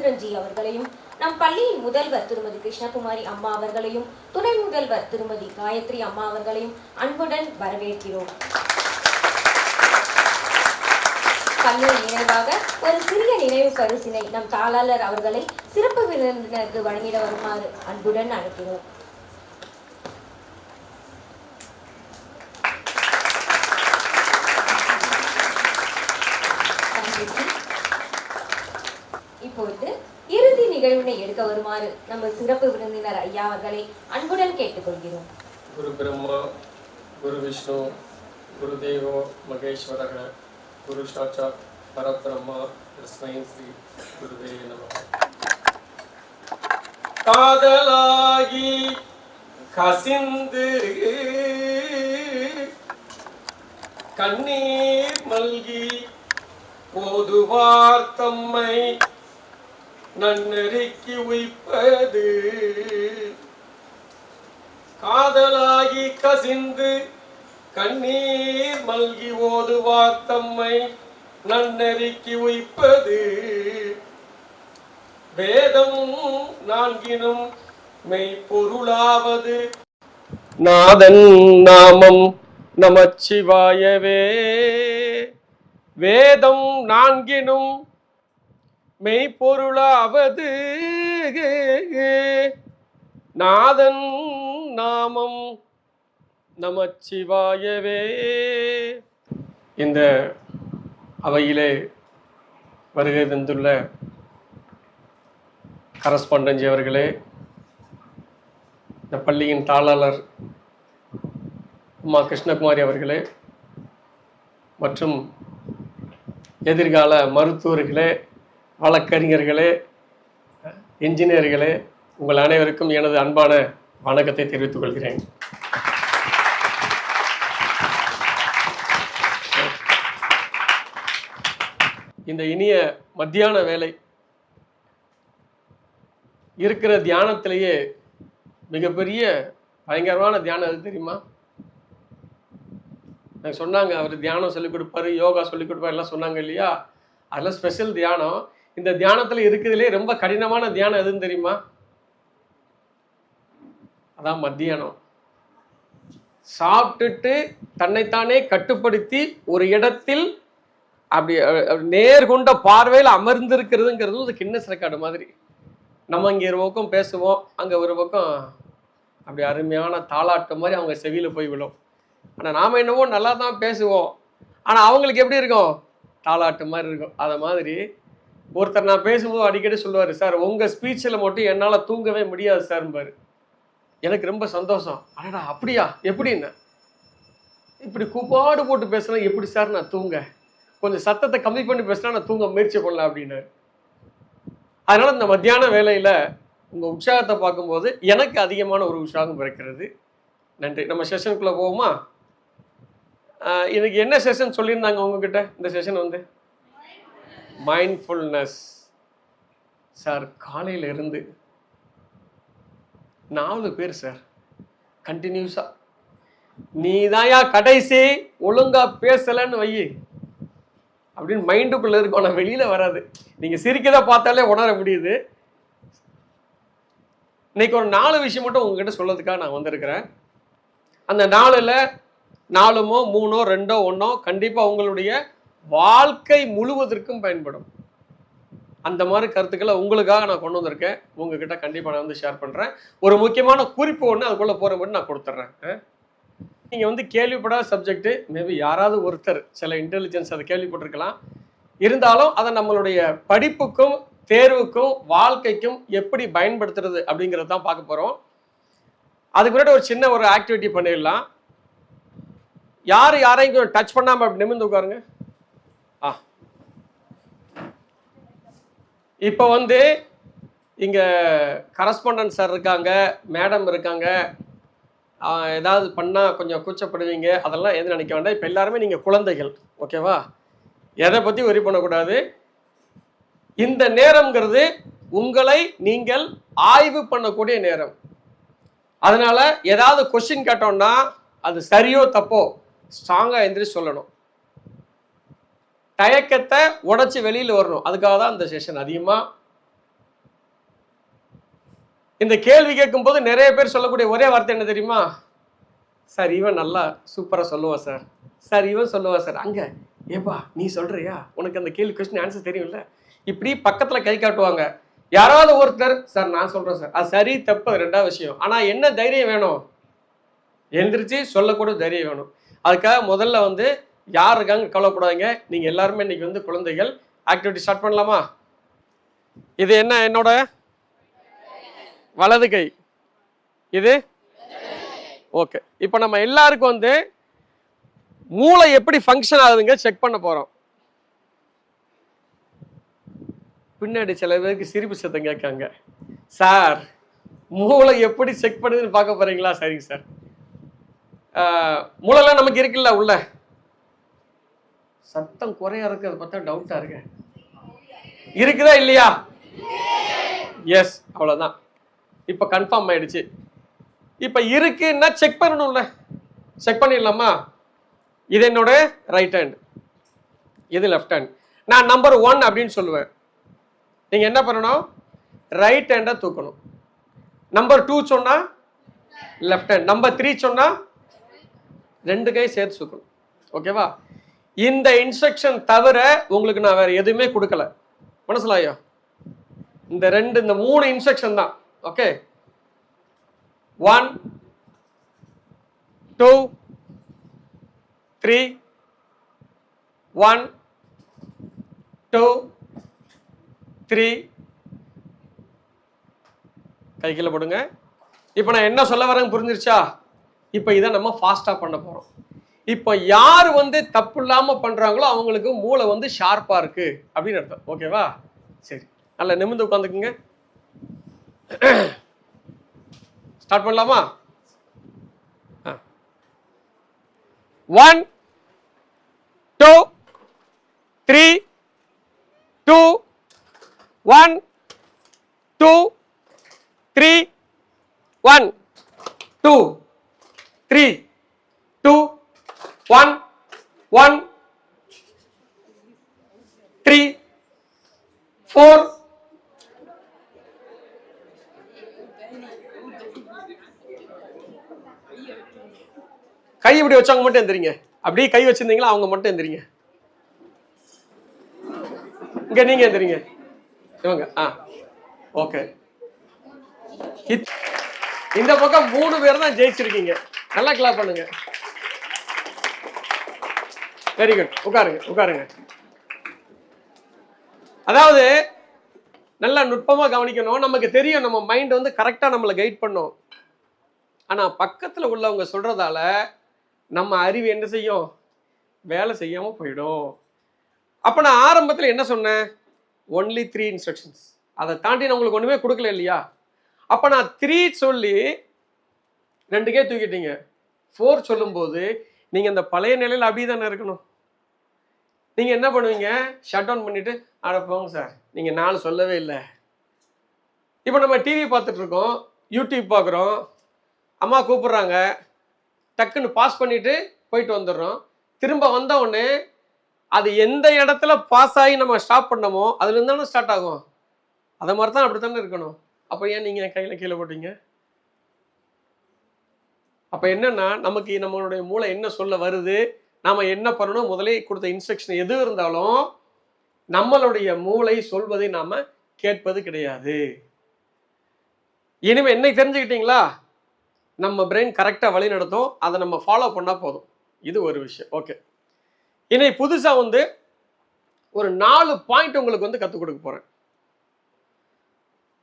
ராமச்சந்திரன்ஜி அவர்களையும், நம் பள்ளியின் முதல்வர் திருமதி கிருஷ்ணகுமாரி அம்மா அவர்களையும், துணை முதல்வர் திருமதி காயத்ரி அம்மா அவர்களையும் அன்புடன் வரவேற்கிறோம். கல்லூரி நினைவாக ஒரு சிறிய நினைவு பரிசினை நம் தாளாளர் அவர்களை சிறப்பு விருந்தினருக்கு வழங்கிட வருமாறு அன்புடன் அழைக்கிறோம். இப்பொழுது இறுதி நிகழ்வினை எடுக்க வருமாறு நம்ம சிறப்பு விருந்தினர் ஐயா அவர்களை அன்புடன் கேட்டுக்கொள்கிறோம். குரு பிரம்மா, குரு விஷ்ணு, குரு தேவோ மகேஸ்வரக, குரு சாட்சாத் பரபிரம்மா தஸ்மை ஸ்ரீ குருவே நமः. காதலாகி கசிந்து கண்ணீர் மல்கி போதுவார் தம்மை நன்னெறிக்கு உய்ப்பது. காதலாகி கசிந்து கண்ணீர் மல்கி ஓதுவார் தம்மை நன்னெறிக்கு உய்ப்பது. வேதம் நான்கினும் மெய்ப்பொருளாவது நாதன் நாமம் நமச்சிவாயவே. வேதம் நான்கினும் மெய்ப்பொருளாவது நாதன் நாமம் நமச்சிவாயவே. இந்த அவையிலே வருகை தந்துள்ள கரஸ்பாண்டன்ஜி அவர்களே, இந்த பள்ளியின் தாளாளர் அம்மா கிருஷ்ணகுமாரி அவர்களே, மற்றும் எதிர்கால மருத்துவர்களே, வழக்கறிஞர்களே, இன்ஜினியர்களே, உங்கள் அனைவருக்கும் எனது அன்பான வணக்கத்தை தெரிவித்துக் கொள்கிறேன். இந்த இனிய மத்தியான வேலை இருக்கிற தியானத்திலேயே மிகப்பெரிய பயங்கரமான தியானம் எது தெரியுமா? எனக்கு சொன்னாங்க, அவர் தியானம் சொல்லிக் கொடுப்பாரு, யோகா சொல்லிக் கொடுப்பாரு எல்லாம் சொன்னாங்க இல்லையா? அதெல்லாம் ஸ்பெஷல் தியானம். இந்த தியானத்தில் இருக்கிறதுலே ரொம்ப கடினமான தியானம் எதுன்னு தெரியுமா? அதான் மத்தியானம். சாப்பிட்டுட்டு தன்னைத்தானே கட்டுப்படுத்தி ஒரு இடத்தில் அப்படி நேர்கொண்ட பார்வையில் அமர்ந்திருக்கிறதுங்கிறது ஒரு கின்னஸ் ரெக்கார்டு மாதிரி. நம்ம இங்கே ஒரு பக்கம் பேசுவோம், அங்கே ஒரு பக்கம் அப்படி அருமையான தாளாட்டு மாதிரி அவங்க செவியில் போய் விழும். ஆனால் நாம் என்னவோ நல்லா தான் பேசுவோம், ஆனால் அவங்களுக்கு எப்படி இருக்கும்? தாளாட்டு மாதிரி இருக்கும். அதை மாதிரி ஒருத்தர் நான் பேசும்போது அடிக்கடி சொல்லுவார், சார் உங்கள் ஸ்பீச்சில் மட்டும் என்னால் தூங்கவே முடியாது சார்பார். எனக்கு ரொம்ப சந்தோஷம். அடடா அப்படியா, எப்படின்னா இப்படி கூப்பாடு போட்டு பேசுனா எப்படி சார் நான் தூங்க? கொஞ்சம் சத்தத்தை கம்மி பண்ணி பேசினா நான் தூங்க முயற்சி பண்ணலாம் அப்படின்னாரு. அதனால் இந்த மத்தியான வேலையில் உங்கள் உற்சாகத்தை பார்க்கும்போது எனக்கு அதிகமான ஒரு உற்சாகம் பிறக்கிறது. நன்றி. நம்ம செஷனுக்குள்ளே போவோமா? இன்னைக்கு என்ன செஷன் சொல்லியிருந்தாங்க உங்ககிட்ட? இந்த செஷன் வந்து மைண்ட்ஃபுல்னஸ். சார் காலையில் இருந்து 4 பேர் சார் கண்டினியூஸாக நீதாயா கடைசி ஒழுங்கா பேசலைன்னு வை அப்படின்னு மைண்டுக்குள்ளே இருக்கும், ஆனால் வெளியில் வராது. நீங்கள் சிரிக்கதை பார்த்தாலே உணர முடியுது. இன்னைக்கு ஒரு 4 விஷயம் மட்டும் உங்ககிட்ட சொல்லதுக்காக நான் வந்திருக்கிறேன். அந்த 4ல் 4மோ 3ஓ 2ஓ 1ஓ கண்டிப்பாக உங்களுடைய வாழ்க்கை முழுவதற்கும் பயன்படும். அந்த மாதிரி கருத்துக்களை உங்களுக்காக நான் கொண்டு வந்திருக்கேன். உங்ககிட்ட கண்டிப்பாக நான் வந்து ஷேர் பண்ணுறேன். ஒரு முக்கியமான குறிப்பு ஒன்று அதுக்குள்ளே போகிற மட்டும் நான் கொடுத்துட்றேன். நீங்கள் வந்து கேள்விப்படாத சப்ஜெக்ட்டு, மேபி யாராவது ஒருத்தர் சில இன்டெலிஜென்ஸ் அதை கேள்விப்பட்டிருக்கலாம். இருந்தாலும் அதை நம்மளுடைய படிப்புக்கும் தேர்வுக்கும் வாழ்க்கைக்கும் எப்படி பயன்படுத்துறது அப்படிங்கிறது தான் பார்க்க போகிறோம். அதுக்கு முன்னாடி ஒரு சின்ன ஒரு ஆக்டிவிட்டி பண்ணிடலாம். யாரையும் டச் பண்ணாமல் அப்படி நிமிர்ந்து உட்காருங்க. இப்போ வந்து இங்கே கரஸ்பாண்டன்ட் சார் இருக்காங்க, மேடம் இருக்காங்க. ஏதாவது பண்ணால் கொஞ்சம் கூச்சப்படுவீங்க, அதெல்லாம் எதுவும் நினைக்க வேண்டாம். இப்போ எல்லாருமே நீங்கள் குழந்தைகள், ஓகேவா? எதை பற்றி worry பண்ணக்கூடாது. இந்த நேரம்ங்கிறது உங்களை நீங்கள் ஆய்வு பண்ணக்கூடிய நேரம். அதனால ஏதாவது கொஸ்டின் கேட்டோம்னா அது சரியோ தப்போ ஸ்ட்ராங்காக எந்திரிச்சு சொல்லணும். தயக்கத்தை உடச்சி வெளியில் வரணும். அதுக்காக தான் இந்த செஷன். அதிகமாக இந்த கேள்வி கேட்கும் போது நிறைய பேர் சொல்லக்கூடிய ஒரே வார்த்தை என்ன தெரியுமா? சார் இவன் நல்லா சூப்பரா சொல்லுவான் சார், சார் இவன் சொல்லுவான் சார். அங்க ஏப்பா நீ சொல்றியா, உனக்கு அந்த கேள்வி கொஸ்டின் ஆன்சர் தெரியும்ல, இப்படி பக்கத்துல கை காட்டுவாங்க. யாராவது ஒருத்தர் சார் நான் சொல்றேன் சார், அது சரி தப்பு ரெண்டாவது விஷயம். ஆனா என்ன தைரியம் வேணும்? எந்திரிச்சு சொல்லக்கூடிய தைரியம் வேணும். அதுக்காக முதல்ல வந்து யார் இருக்காங்க கவலைப்படாதீங்க. நீங்க எல்லாருமே இன்னைக்கு வந்து குழந்தைகள். ஆக்டிவிட்டி ஸ்டார்ட் பண்ணலாமா? இது என்ன? என்னோட வலது கை. இது ஓகே. இப்போ நம்ம எல்லாருக்கும் வந்து மூளை எப்படி ஃபங்க்ஷன் ஆகுதுங்க செக் பண்ண போறோம். பின்னாடி சில பேருக்கு சிரிப்பு சத்தம் கேட்காங்க. சார் மூளை எப்படி செக் பண்ணுதுன்னு பார்க்க போறீங்களா? சரிங்க சார். மூளைலாம் நமக்கு இருக்குல்ல உள்ள. சத்தம் குறையா இருக்கு, அதை பார்த்தா டவுட்டா இருக்கு. இருக்குதா இல்லையா? எஸ், அவ்வளவுதான். இப்ப கன்ஃபார்ம் ஆயிடுச்சு. இப்ப இருக்குன்னா செக் பண்ணணும்ல. செக் பண்ணிடலாமா? இது என்னோட ரைட் ஹேண்ட், இது லெஃப்ட் ஹேண்ட். நான் நம்பர் 1 அப்படின்னு சொல்லுவேன். நீங்க என்ன பண்ணணும்? ரைட் ஹேண்டை தூக்கணும். நம்பர் 2 சொன்னா லெஃப்ட் ஹேண்ட், நம்பர் 3 சொன்னா 2 கை சேர்த்து தூக்கணும். ஓகேவா? இந்த இன்ஸ்ட்ரக்ஷன் தவிர உங்களுக்கு நான் வேற எதுவுமே கொடுக்கல. மனசிலாயா? இந்த 3 இன்ஸ்ட்ரக்ஷன் தான். ஓகே, 1 2 3 1 2 3 கை கீழே போடுங்க. இப்போ நான் என்ன சொல்ல வரேன்னு புரிஞ்சிருச்சா? இப்போ இதை நம்ம ஃபாஸ்டா பண்ண போறோம். இப்போ யார் வந்து தப்பு இல்லாம பண்றாங்களோ அவங்களுக்கு மூளை வந்து ஷார்ப்பா இருக்கு அப்படின்னு அர்த்தம். ஓகேவா? சரி, நல்லா நிமிர்ந்து உட்காந்துக்குங்க. ஸ்டார்ட் பண்ணலாமா? 1 2 3 2 1 2 3 1 2 3 2 1 1 3 4 கை இப்படி வச்சவங்க மட்டும் எந்திரிங்க. அப்படியே கை வச்சிருந்தீங்களா அவங்க மட்டும் எந்திரிங்க. இங்க நீங்க எந்திரிங்க. இவங்க ஓகே. இந்த பக்கம் 3 பேர் தான் ஜெயிச்சிருக்கீங்க. நல்லா கிளாப் பண்ணுங்க. Very good. உட்காருங்க உட்காருங்க. அதாவது நல்லா நுட்பமா கவனிக்கணும். நமக்கு தெரியும் நம்ம மைண்ட் வந்து கரெக்டா நம்மளை கைட் பண்ணும். ஆனா பக்கத்துல உள்ளவங்க சொல்றதால நம்ம அறிவு என்ன செய்யும்? வேலை செய்யாம போயிடும். அப்ப நான் ஆரம்பத்துல என்ன சொன்னேன்? Only 3 instructions. அதை தாண்டி நான் உங்களுக்கு ஒண்ணுமே கொடுக்கல இல்லையா? அப்ப நான் 3 சொல்லி 2 கே தூக்கிட்டீங்க. 4 சொல்லும்போது நீங்க இந்த பழைய நிலையில அப்படிதானே இருக்கணும். நீங்க என்ன பண்ணுவீங்க? ஷட் டவுன் பண்ணிட்டு அட போங்க சார், நீங்க 4 சொல்லவே இல்லை. இப்போ நம்ம டிவி பார்த்துட்டு இருக்கோம், யூடியூப் பார்க்குறோம், அம்மா கூப்பிடுறாங்க, டக்குன்னு பாஸ் பண்ணிட்டு போயிட்டு வந்துடுறோம். திரும்ப வந்த உடனே அது எந்த இடத்துல பாஸ் ஆகி நம்ம ஸ்டாப் பண்ணமோ அதுல இருந்தாலும் ஸ்டார்ட் ஆகும். அதை மாதிரி தான் அப்படித்தானே இருக்கணும். அப்போ ஏன் நீங்க கையில கீழே போட்டீங்க? அப்ப என்னன்னா நமக்கு நம்மளுடைய மூளை என்ன சொல்ல வருது, நாம என்ன பண்ணணும், முதலே கொடுத்த இன்ஸ்ட்ரக்ஷன் எது இருந்தாலும் நம்மளுடைய மூளை சொல்வதை நாம கேட்பது கிடையாது. இனிமே என்னை தெரிஞ்சுக்கிட்டீங்களா? நம்ம பிரெயின் கரெக்டா வழி நடத்தும், அதை நம்ம ஃபாலோ பண்ணா போதும். இது ஒரு விஷயம். ஓகே, இன்னைக்கு புதுசா வந்து ஒரு 4 பாயிண்ட் உங்களுக்கு வந்து கற்றுக் கொடுக்க போறேன்.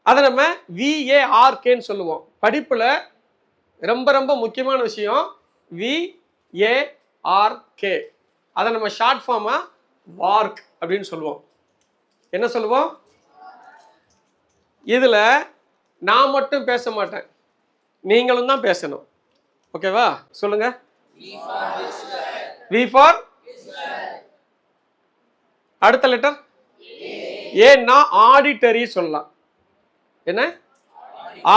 அதை நம்ம VARKன்னு சொல்லுவோம். படிப்புல ரொம்ப ரொம்ப முக்கியமான விஷயம் VARK. அதை நம்ம ஷார்ட் ஃபார்மா வார்க் அப்படின்னு சொல்லுவோம். என்ன சொல்லுவோம்? இதுல நான் மட்டும் பேச மாட்டேன், நீங்களும் தான் பேசணும். ஓகேவா? சொல்லுங்க. V for அடுத்த லெட்டர் ஏன்னா ஆடிட்டரி சொல்லலாம். என்ன?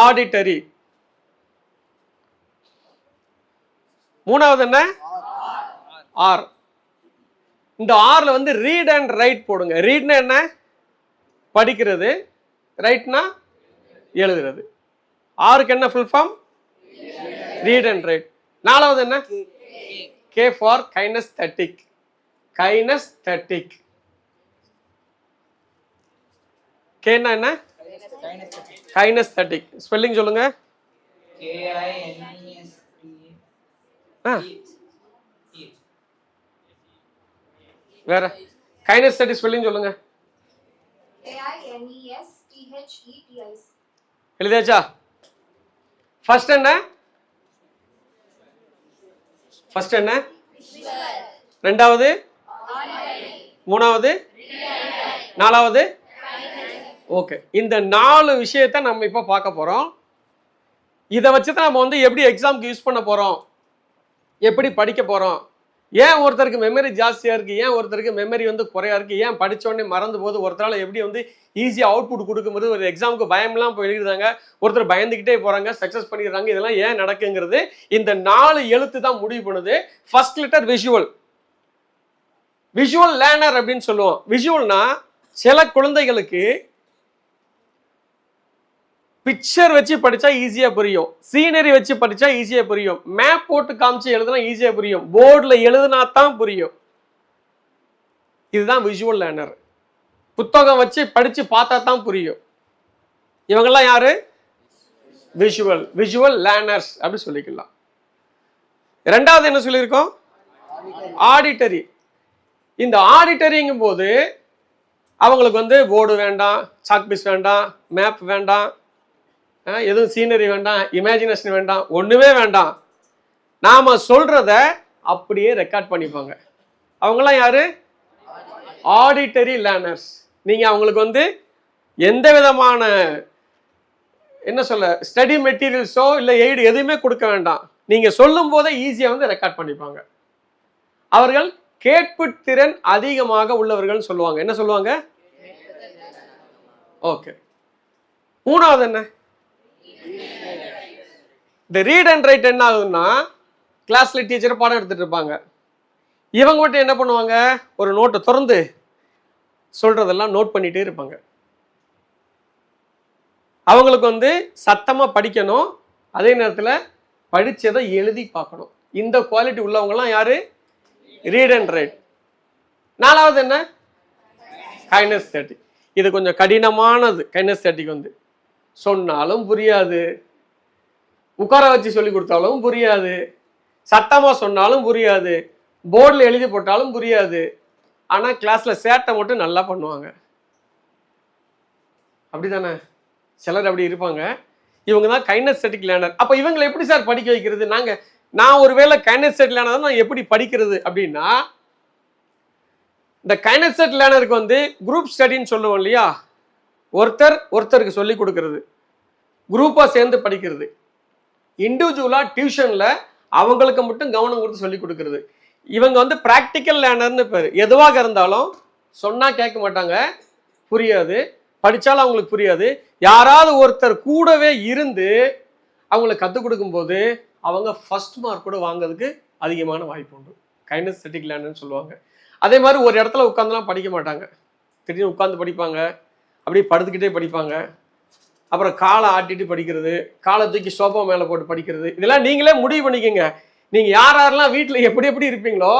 ஆடிட்டரி. மூணாவது என்ன? ஆர். இந்த ஆர்ல வந்து ரீட் அண்ட் ரைட் போடுங்க. ரீட்னா என்ன? படிக்கிறது, ரைட்னா எழுதுறது. ஆருக்கு என்ன full form? Read and write. நாலாவது என்ன? K for கைனஸ்தெட்டிக். கைனஸ்தெட்டிக். கேனா என்ன? கைனஸ்தெட்டிக். ஸ்பெல்லிங் சொல்லுங்க. வேற கைனஸ்தெட்டிக் ஸ்பெல்லிங் சொல்லுங்க. எழுதியாச்சா? ஃபர்ஸ்ட் என்ன? ஃபர்ஸ்ட் என்ன? ரெண்டாவது, மூணாவது, நாலாவது. ஓகே, இந்த 4 விஷயத்தை நம்ம இப்ப பார்க்க போறோம். இதை வச்சுதான் நம்ம வந்து எப்படி எக்ஸாம்க்கு யூஸ் பண்ண போறோம், எப்படி படிக்க போறோம், ஏன் ஒருத்தருக்கு மெமரி ஜாஸ்தியா இருக்கு, ஏன் ஒருத்தருக்கு மெமரி வந்து குறையா இருக்கு, ஏன் படிச்ச உடனே மறந்து போது, ஒருத்தரால எப்படி வந்து ஈஸியா அவுட்புட் கொடுக்கும்போது ஒரு எக்ஸாமுக்கு பயம்லாம் போய் எழுதுறாங்க, ஒருத்தர் பயந்துகிட்டே போறாங்க, சக்சஸ் பண்ணிடுறாங்க, இதெல்லாம் ஏன் நடக்குங்கிறது இந்த 4 எழுத்து தான் முடிவு பண்ணுது. First letter visual. Visual learner அப்படின்னு சொல்லுவோம். விஷுவல்னா சில குழந்தைகளுக்கு பிக்சர் வச்சு படிச்சா ஈஸியா புரியும், சீனரி வச்சு படிச்சா ஈஸியா புரியும், மேப் போட்டு காமிச்சு எழுதுனா ஈஸியா புரியும், போர்டுல எழுதுனா தான் புரியும். இதுதான் விஷுவல் லேர்னர். புத்தகம் வச்சு படிச்சு பார்த்தா தான் புரியும். இவங்கெல்லாம் யாரு? விஷுவல் லேர்னர்ஸ் அப்படி சொல்லிக்கலாம். ரெண்டாவது என்ன சொல்லியிருக்கோம்? ஆடிட்டரி. இந்த ஆடிட்டரிங்கும் போது அவங்களுக்கு வந்து போர்டு வேண்டாம், சாக்பீஸ் வேண்டாம், மேப் வேண்டாம், எதுவும் சீனரி வேண்டாம், இமேஜினேஷன் வேண்டாம், ஒண்ணுமே வேண்டாம். நாம சொல்றத அப்படியே ரெக்கார்ட் பண்ணிப்பாங்க. அவங்கெல்லாம் யாரு? Auditory learners. நீங்க அவங்களுக்கு வந்து எந்த விதமான என்ன சொல்ல ஸ்டடி மெட்டீரியல்ஸோ இல்லை எய்டு எதுவுமே கொடுக்க வேண்டாம். நீங்க சொல்லும் போதே ஈஸியா வந்து ரெக்கார்ட் பண்ணிப்பாங்க. அவர்கள் கேட்பு திறன் அதிகமாக உள்ளவர்கள் சொல்லுவாங்க. என்ன சொல்லுவாங்க? ஓகே. மூணாவது என்ன? இந்த ரீட் அண்ட் ரைட் என்ன ஆகுதுன்னா, கிளாஸ்ல டீச்சர் பாடம் எடுத்துட்டு இருப்பாங்க, இவங்க மட்டும் என்ன பண்ணுவாங்க, ஒரு நோட்டை திறந்து சொல்றதெல்லாம் நோட் பண்ணிட்டே இருப்பாங்க. அவங்களுக்கு வந்து சத்தமா படிக்கணும், அதே நேரத்தில் படிச்சதை எழுதி பார்க்கணும். இந்த குவாலிட்டி உள்ளவங்கலாம் யாரு? Read and write. நாலாவது என்ன? கைனஸ்தெட்டிக். இது கொஞ்சம் கடினமானது. கைனஸ்தெட்டிக் வந்து சொன்னாலும் புரியாது, உட்கார வச்சு சொல்லி கொடுத்தாலும் புரியாது, சத்தமா சொன்னாலும் புரியாது, போர்டில் எழுதி போட்டாலும் புரியாது. ஆனா கிளாஸ்ல சேட்டை மட்டும் நல்லா பண்ணுவாங்க. அப்படிதானே? சிலர் அப்படி இருப்பாங்க. இவங்க தான் கைனஸ்தெட்டிக் லேர்னர். அப்ப இவங்களை எப்படி சார் படிக்க வைக்கிறது? நான் ஒருவேளை கைனஸ்தெட்டிக் லேர்னர் நான் எப்படி படிக்கிறது அப்படின்னா, இந்த கைனஸ்தெட்டிக் லேர்னருக்கு வந்து குரூப் ஸ்டடின்னு சொல்லுவோம் இல்லையா, ஒருத்தருக்கு சொல்லி கொடுக்கறது, குரூப்பா சேர்ந்து படிக்கிறது, இண்டிவிஜுவலா டியூஷன்ல அவங்களுக்கு மட்டும் கவனம் கொடுத்து சொல்லி கொடுக்கறது. இவங்க வந்து பிராக்டிக்கல் லேர்னர்னு பேரு. எதுவாக இருந்தாலும் சொன்னா கேட்க மாட்டாங்க, புரியாது, படிச்சாலும் அவங்களுக்கு புரியாது. யாராவது ஒருத்தர் கூடவே இருந்து அவங்களுக்கு கற்றுக் கொடுக்கும் போது அவங்க ஃபர்ஸ்ட் மார்க் கூட வாங்குறதுக்கு அதிகமான வாய்ப்பு உண்டு. கைனஸ்தெட்டிக் லேர்னர்னு சொல்லுவாங்க. அதே மாதிரி ஒரு இடத்துல உட்காந்துலாம் படிக்க மாட்டாங்க, திடீர்னு உட்காந்து படிப்பாங்க, அப்படியே படுத்துக்கிட்டே படிப்பாங்க, அப்புறம் காலை ஆட்டிட்டு படிக்கிறது, காலை தூக்கி சோஃபா மேலே போட்டு படிக்கிறது. இதெல்லாம் நீங்களே முடிவு பண்ணிக்கோங்க. நீங்க யாரெல்லாம் வீட்டில் எப்படி எப்படி இருப்பீங்களோ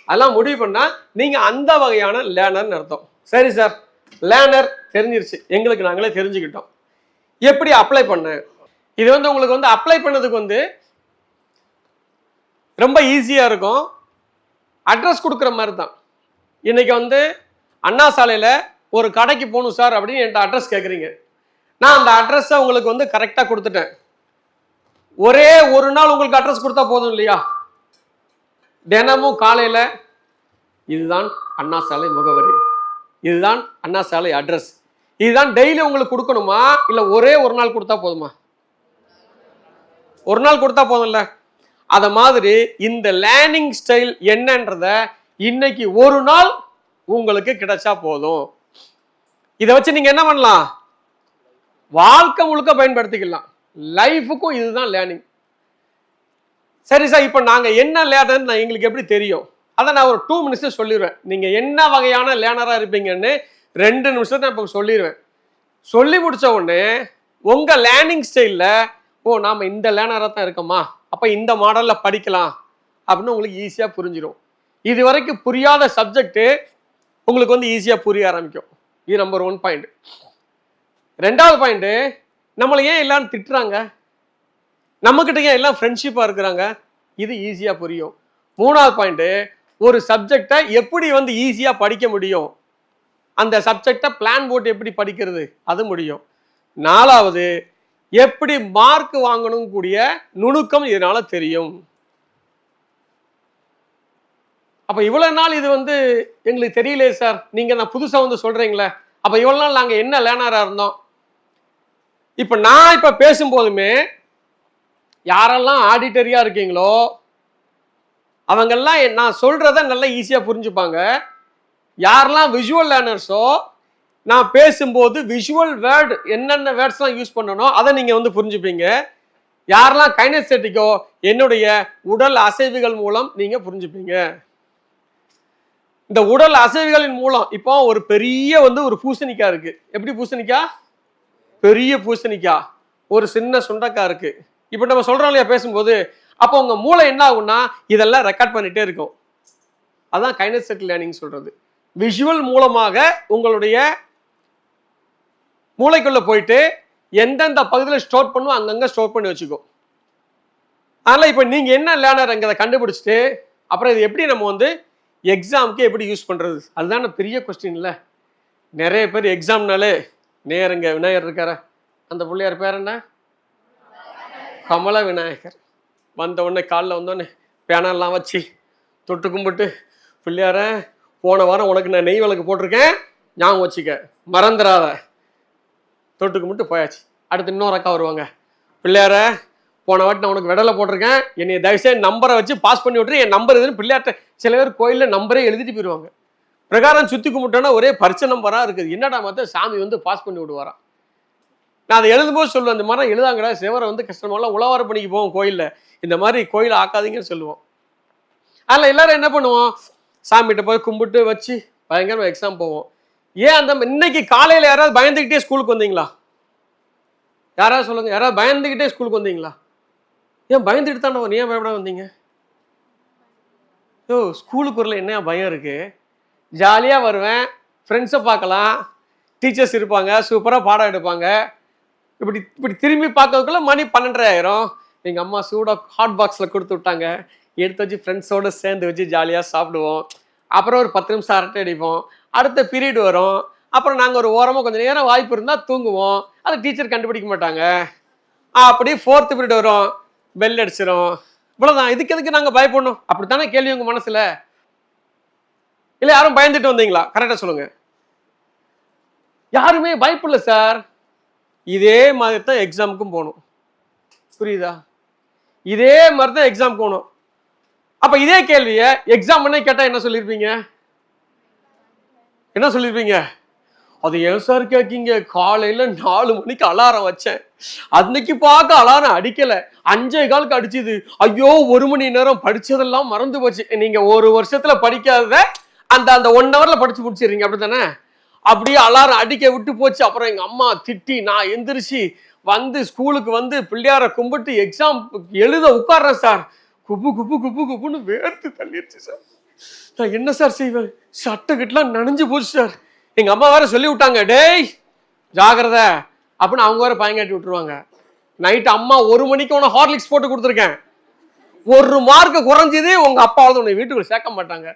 அதெல்லாம் முடிவு பண்ணா நீங்க அந்த வகையான லேர்னர்னு அர்த்தம். சரி சார், லேர்னர் தெரிஞ்சிருச்சு, எங்களுக்கு நாங்களே தெரிஞ்சுக்கிட்டோம், எப்படி அப்ளை பண்ண? இது வந்து உங்களுக்கு வந்து அப்ளை பண்ணதுக்கு வந்து ரொம்ப ஈஸியா இருக்கும். அட்ரஸ் கொடுக்குற மாதிரி தான். இன்னைக்கு வந்து அண்ணா சாலையில ஒரு கடைக்கு போகணும் சார் அப்படின்னு என்கிட்ட அட்ரஸ் கேட்குறீங்க. நான் அந்த அட்ரஸை உங்களுக்கு வந்து கரெக்டாக கொடுத்துட்டேன். ஒரே ஒரு நாள் உங்களுக்கு அட்ரஸ் கொடுத்தா போதும் இல்லையா? தினமும் காலையில இதுதான் அண்ணா சாலை முகவரி, இதுதான் அண்ணா சாலை அட்ரஸ், இதுதான் டெய்லி உங்களுக்கு கொடுக்கணுமா, இல்லை ஒரே ஒரு நாள் கொடுத்தா போதுமா? ஒரு நாள் கொடுத்தா போதும்ல. அத மாதிரி இந்த லேர்னிங் ஸ்டைல் என்னன்றத இன்னைக்கு ஒரு நாள் உங்களுக்கு கிடைச்சா போதும். இதை வச்சு நீங்க என்ன பண்ணலாம்? வாழ்க்கை முழுக்க பயன்படுத்திக்கலாம். லைஃபுக்கும் இதுதான் லேர்னிங். சரி சார், இப்போ நாங்க என்ன லேர்னர் எங்களுக்கு எப்படி தெரியும்? அதை நான் ஒரு 2 மினிட்ஸ் சொல்லிடுவேன். நீங்க என்ன வகையான லேர்னரா இருப்பீங்கன்னு 2 நிமிஷத்தை நான் இப்போ சொல்லிடுவேன். சொல்லி முடிச்ச உடனே உங்க லேர்னிங் ஸ்டைல்ல ஓ நாம இந்த லேர்னரா தான் இருக்கோமா, அப்ப இந்த மாடல்ல படிக்கலாம் அப்படின்னு உங்களுக்கு ஈஸியா புரிஞ்சிடும். இது வரைக்கும் புரியாத சப்ஜெக்ட் உங்களுக்கு வந்து ஈஸியா புரிய ஆரம்பிக்கும். இது நம்பர் 1 பாயிண்ட். 2வது பாயிண்ட், நம்மளை ஏன் எல்லாரும் திட்டுறாங்க, நம்ம கிட்ட ஏன் எல்லாம் ஃப்ரெண்ட்ஷிப்பா இருக்கிறாங்க, இது ஈஸியா புரியும். 3வது பாயிண்ட், ஒரு சப்ஜெக்டை எப்படி வந்து ஈஸியா படிக்க முடியும், அந்த சப்ஜெக்டை பிளான் போட்டு எப்படி படிக்கிறது அது முடியும். 4வது, எப்படி மார்க் வாங்கணும் கூடிய நுணுக்கம் இதனால தெரியும். அப்ப இவ்வளவு நாள் இது வந்து எங்களுக்கு தெரியலையே சார், நீங்க நான் புதுசா வந்து சொல்றீங்களே, அப்ப இவ்வளவு நாள் நாங்க என்ன லேர்னரா இருந்தோம். இப்ப நான் இப்ப பேசும்போதுமே யாரெல்லாம் ஆடிட்டரியா இருக்கீங்களோ அவங்கெல்லாம் நான் சொல்றத நல்லா ஈஸியா புரிஞ்சுப்பாங்க. யாரெல்லாம் விஷுவல் லேர்னர்ஸோ நான் பேசும்போது விஷுவல் வேர்டு என்னென்ன வேர்ட்ஸ்லாம் யூஸ் பண்ணணும் அதை நீங்க வந்து புரிஞ்சுப்பீங்க. யாரெல்லாம் கைனெஸ்தெட்டிக்கோ என்னுடைய உடல் அசைவுகள் மூலம் நீங்க புரிஞ்சுப்பீங்க. இந்த உடல் அசைவுகளின் மூலம் இப்போ ஒரு பெரிய வந்து ஒரு பூசணிக்காய் இருக்கு. எப்படி பூசணிக்காய்? பெரிய பூசணிக்காய். ஒரு சின்ன சுண்டைக்காய் இருக்கு. இப்போ நம்ம சொல்றோம் இல்லையா பேசும்போது, அப்போ உங்க மூளை என்ன ஆகும்னா இதெல்லாம் ரெக்கார்ட் பண்ணிட்டே இருக்கும். அதான் கைனெஸ்தெட்டிக் லேர்னிங் சொல்றது. விஷுவல் மூலமாக உங்களுடைய மூளைக்குள்ள போயிட்டு எந்தெந்த பகுதியில் ஸ்டோர் பண்ணும் அங்கங்க ஸ்டோர் பண்ணி வச்சுக்கும். அதனால இப்போ நீங்க என்ன லேர்னர்ங்கிறத கண்டுபிடிச்சிட்டு அப்புறம் இது எப்படி நம்ம வந்து எக்ஸாமுக்கு எப்படி யூஸ் பண்றது, அதுதான பெரிய கொஸ்டின் இல்லை. நிறைய பேர் எக்ஸாம்னாலே நேருங்க விநாயகர் இருக்கார, அந்த பிள்ளையார் பேர் என்ன, கமல விநாயகர். வந்த உடனே காலில் வந்தோடனே பேனெல்லாம் வச்சு தொட்டு கும்பிட்டு, பிள்ளையார போன வாரம் உனக்கு நான் நெய் விளக்கு போட்டிருக்கேன் ஞாபகம் வச்சுக்க மறந்துடாத, தொட்டு கும்பிட்டு போயாச்சு. அடுத்து இன்னொரு அக்கா வருவாங்க, பிள்ளையார போன வாட்டி நான் உனக்கு விடலை போட்டிருக்கேன், என்னை தயவுசெய்து நம்பரை வச்சு பாஸ் பண்ணி விட்டுரு, என் நம்பர் எதுன்னு பிள்ளையார்ட்ட. சில பேர் கோயிலில் நம்பரே எழுதிட்டு போயிடுவாங்க. பிரகாரம் சுற்றி கும்பிட்டோன்னா ஒரே பரிச்சை நம்பராக இருக்குது. என்னடா மற்ற சாமி வந்து பாஸ் பண்ணி விடுவாராம். நான் அதை எழுதும்போது சொல்லுவேன், இந்த மாதிரி எழுதாங்கடா சிவரை வந்து கஷ்டமெல்லாம் உழவார பண்ணிக்கு போவோம் கோயிலில், இந்த மாதிரி கோயிலை ஆக்காதீங்கன்னு சொல்லுவோம். அதில் எல்லாரும் என்ன பண்ணுவோம், சாமிகிட்ட போய் கும்பிட்டு வச்சு பயங்கரமாக எக்ஸாம் போவோம். ஏன் அந்த இன்னைக்கு காலையில் யாராவது பயந்துக்கிட்டே ஸ்கூலுக்கு வந்தீங்களா? யாராவது சொல்லுங்க, யாராவது பயந்துக்கிட்டே ஸ்கூலுக்கு வந்தீங்களா? ஏன் பயந்துட்டு தானே, நீ ஏன் பயப்பட வந்தீங்க? ஓ ஸ்கூலுக்கு வரல என்ன பயம் இருக்கு, ஜாலியாக வருவேன், ஃப்ரெண்ட்ஸை பார்க்கலாம், டீச்சர்ஸ் இருப்பாங்க, சூப்பராக பாடம் எடுப்பாங்க. இப்படி இப்படி திரும்பி பார்க்கறதுக்குள்ள மணி 12:30 ஆயிரும். எங்கள் அம்மா சூடாக ஹாட் பாக்ஸில் கொடுத்து விட்டாங்க, எடுத்து வச்சு ஃப்ரெண்ட்ஸோடு சேர்ந்து வச்சு ஜாலியாக சாப்பிடுவோம். அப்புறம் ஒரு 10 நிமிஷம் அரட்டை அடிப்போம். அடுத்த பீரியட் வரும். அப்புறம் நாங்கள் ஒரு ஓரமாக கொஞ்சம் நேரம் வாய்ப்பு இருந்தால் தூங்குவோம். அது டீச்சர் கண்டுபிடிக்க மாட்டாங்க. அப்படி 4th பீரியட் வரும், பெல் அடிச்சிடும். இவ்வளோதான். இதுக்கு எதுக்கு நாங்கள் பயப்படணும்? அப்படித்தானே கேள்வி உங்கள் மனசில்? இல்லை யாரும் பயந்துட்டு வந்தீங்களா? கரெக்டாக சொல்லுங்க. யாருமே பயப்படல சார். இதே மாதிரி தான் எக்ஸாமுக்கும் போகணும். புரியுதா? இதே மாதிரி தான் எக்ஸாம் போகணும். அப்ப இதே கேள்வியை எக்ஸாம் பண்ண கேட்டா என்ன சொல்லியிருப்பீங்க? என்ன சொல்லியிருப்பீங்க? அது ஏன் சார் கேட்கீங்க, காலையில 4 மணிக்கு அலாரம் வச்சேன், அன்னைக்கு பார்க்க அலாரம் அடிக்கல, 5:15 அடிச்சுது, ஐயோ 1 மணி நேரம் படிச்சதெல்லாம் மறந்து போச்சு. நீங்க ஒரு வருஷத்துல படிக்காத அந்த 1 ஹவர்ல படிச்சு முடிச்சிடுறீங்க, அப்படித்தானே? அப்படியே அலாரம் அடிக்க விட்டு போச்சு. அப்புறம் எங்க அம்மா திட்டி நான் எந்திரிச்சு வந்து ஸ்கூலுக்கு வந்து பிள்ளையார கும்பிட்டு எக்ஸாம் எழுத உட்கார்றேன் சார். குப்பு குப்பு குப்பு குப்புன்னு வேர்த்து தள்ளிடுச்சு சார். நான் என்ன சார் செய்வேன், சட்டை கிட்டலாம் நனைஞ்சு போச்சு சார். எங்க அம்மா வேற சொல்லி விட்டாங்க, டேய் ஜாகிரத அப்படின்னு. அவங்க வேற பயங்காட்டி விட்டுருவாங்க. நைட்டு அம்மா 1 மணிக்கு உன ஹார்லிக்ஸ் போட்டு கொடுத்துருக்கேன், 1 மார்க் குறைஞ்சது, உங்க அப்பாவது உன்னை வீட்டுக்குள்ள சேர்க்க மாட்டாங்க.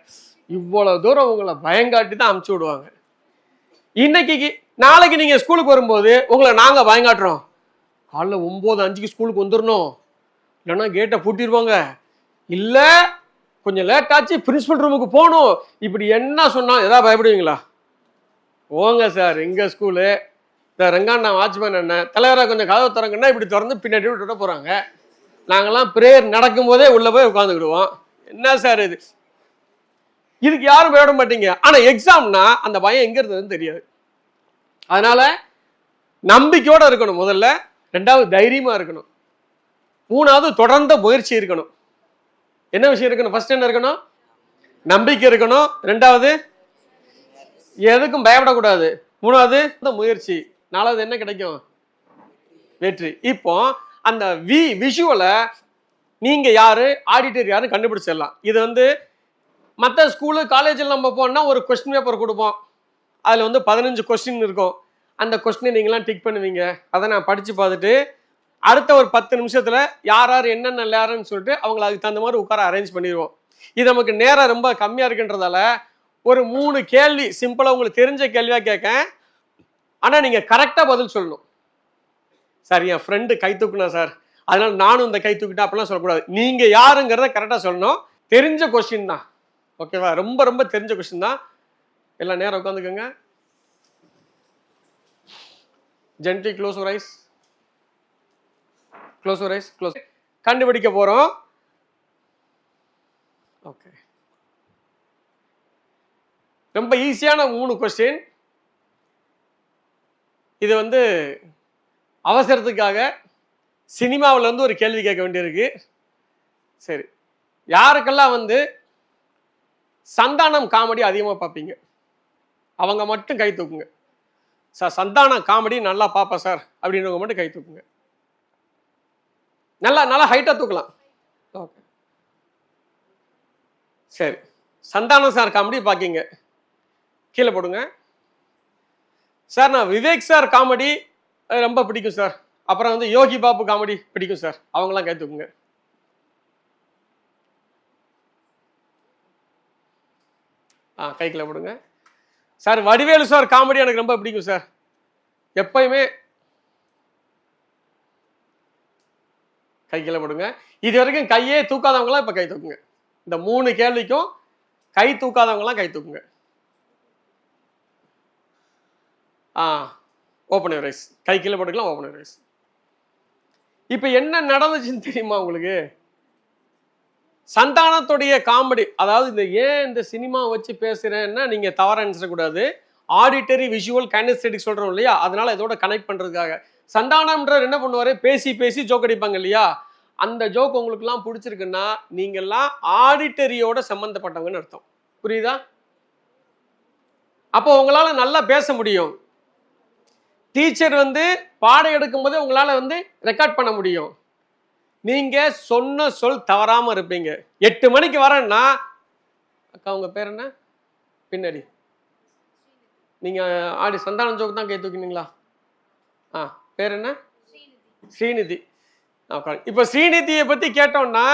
இவ்வளவு தூரம் உங்களை பயங்காட்டி தான் அமுச்சு விடுவாங்க. இன்னைக்கு நாளைக்கு நீங்க ஸ்கூலுக்கு வரும்போது உங்களை நாங்க பயங்காட்டுறோம், காலைல 9:05 ஸ்கூலுக்கு வந்துடணும், இல்லைன்னா கேட்டை பூட்டிடுவாங்க, இல்ல கொஞ்சம் லேட் ஆச்சு பிரின்சிபல் ரூமுக்கு போகணும், இப்படி என்ன சொன்னா ஏதாவது பயப்படுவீங்களா? போங்க சார், எங்க ஸ்கூலு இந்த ரெங்காண்ணா வாட்ச்மேன் அண்ணன் தலைவராக கொஞ்சம் கதவை திறங்கன்னா இப்படி திறந்து பின்னாடி விட்டுட்டு போறாங்க. நாங்கெல்லாம் பிரேயர் நடக்கும் போதே உள்ள போய் உட்காந்துக்கிடுவோம். என்ன சார் இது? இதுக்கு யாரும் பயப்பட மாட்டீங்க. ஆனா எக்ஸாம்னா அந்த பயம் எங்க இருந்ததுன்னு தெரியாது. அதனால நம்பிக்கையோட இருக்கணும் முதல்ல, 2வது தைரியமா இருக்கணும், 3வது தொடர்ந்த முயற்சி இருக்கணும். என்ன விஷயம் இருக்கணும்? ஃபர்ஸ்ட் என்ன இருக்கணும்? நம்பிக்கை இருக்கணும். 2வது எதுக்கும் பயப்படக்கூடாது. 3வது முயற்சி. 4வது என்ன கிடைக்கும்? வெற்றி. இப்போ அந்த விஷுவலை நீங்க யாரு, ஆடிட்டர் யாரு கண்டுபிடிச்சிடலாம். இது வந்து மற்ற ஸ்கூலு காலேஜில் நம்ம போனா ஒரு கொஸ்டின் பேப்பர் கொடுப்போம். அதில் வந்து 15 கொஸ்டின் இருக்கும். அந்த கொஸ்டினை நீங்களாம் டிக் பண்ணுவீங்க. அதை நான் படித்து பார்த்துட்டு அடுத்த ஒரு 10 நிமிஷத்தில் யார் யார் என்னென்ன விளையாடுறன்னு சொல்லிட்டு அவங்கள அதுக்கு தகுந்த மாதிரி உட்கார அரேஞ்ச் பண்ணிடுவோம். இது நமக்கு நேரம் ரொம்ப கம்மியாக இருக்குன்றதால ஒரு 3 கேள்வி சிம்பிளாக உங்களுக்கு தெரிஞ்ச கேள்வியாக கேட்கேன். ஆனால் நீங்கள் கரெக்டாக பதில் சொல்லணும். சார் என் ஃப்ரெண்டு கை தூக்குனா சார், அதனால நானும் இந்த கை தூக்கிட்டேன் அப்படிலாம் சொல்லக்கூடாது. நீங்கள் யாருங்கிறத கரெக்டாக சொல்லணும். தெரிஞ்ச கொஸ்டின் தான், ஓகேவா? ரொம்ப ரொம்ப தெரிஞ்ச கொஸ்டின் தான். எல்லாம் நேரம் உட்காந்துக்கோங்க. Gently close your eyes. Close your eyes. Close. கண்டுபிடிக்க போகிறோம். ஓகே, ரொம்ப ஈஸியான 3 கொஸ்டின். இது வந்து அவசரத்துக்காக சினிமாவில் வந்து ஒரு கேள்வி கேட்க வேண்டியிருக்கு. சரி, யாருக்கெல்லாம் வந்து சந்தானம் காமெடி அதிகமாக பார்ப்பீங்க அவங்க மட்டும் கை தூக்குங்க. சார் சந்தானம் காமெடி நல்லா பார்ப்பேன் சார் அப்படின்றவங்க மட்டும் கை தூக்குங்க. நல்லா நல்லா ஹைட்டாக தூக்கலாம். ஓகே, சரி. சந்தானம் சார் காமெடி பார்க்கிங்க, கீழே போடுங்க. சார் நான் விவேக் சார் காமெடி ரொம்ப பிடிக்கும் சார், அப்புறம் வந்து யோகி பாபு காமெடி பிடிக்கும் சார், அவங்களாம் கை தூக்குங்க. கை கீழே போடுங்க. சார் வடிவேலு சார் காமெடி எனக்கு ரொம்ப பிடிக்கும் சார், எப்பயுமே கை கீழே போடுங்க. இது வரைக்கும் கையே தூக்காதவங்களாம் இப்போ கை தூக்குங்க. இந்த 3 கேள்விக்கும் கை தூக்காதவங்களாம் கை தூக்குங்க. Open your eyes. கை கீழே போட்டுக்கலாம், ஓப்பன் யுவர் ஐஸ். இப்போ என்ன நடந்துச்சுன்னு தெரியுமா உங்களுக்கு? சந்தானத்துடைய காமெடி, அதாவது இந்த சினிமா வச்சு பேசுறேன்னா நீங்க தவறா நினைச்சக்கூடாது. ஆடிட்டரி விஷுவல் கைனெஸ்தெட்டிக் சொல்றோம் இல்லையா, அதனால இதோட கனெக்ட் பண்றதுக்காக சந்தானம்ன்றார் என்ன பண்ணுவாரு, பேசி பேசி ஜோக் அடிப்பாங்க இல்லையா, அந்த ஜோக் உங்களுக்கு எல்லாம் பிடிச்சிருக்குன்னா நீங்க எல்லாம் ஆடிட்டரியோட சம்பந்தப்பட்டவங்கன்னு அர்த்தம். புரியுதா? அப்போ உங்களால நல்லா பேச முடியும். டீச்சர் வந்து பாடம் எடுக்கும் போது உங்களால வந்து ரெக்கார்ட் பண்ண முடியும். நீங்க சொன்ன சொல் தவறாம இருப்பீங்க. 8 மணிக்கு வரேன்னா, அக்கா உங்க பேர் என்ன? பின்னாடி நீங்க ஆடி சந்தானம் ஜோக் தான் கை தூக்கினீங்களா? பேர் என்ன? ஸ்ரீநிதி. இப்போ ஸ்ரீநிதியை பத்தி கேட்டோம்னா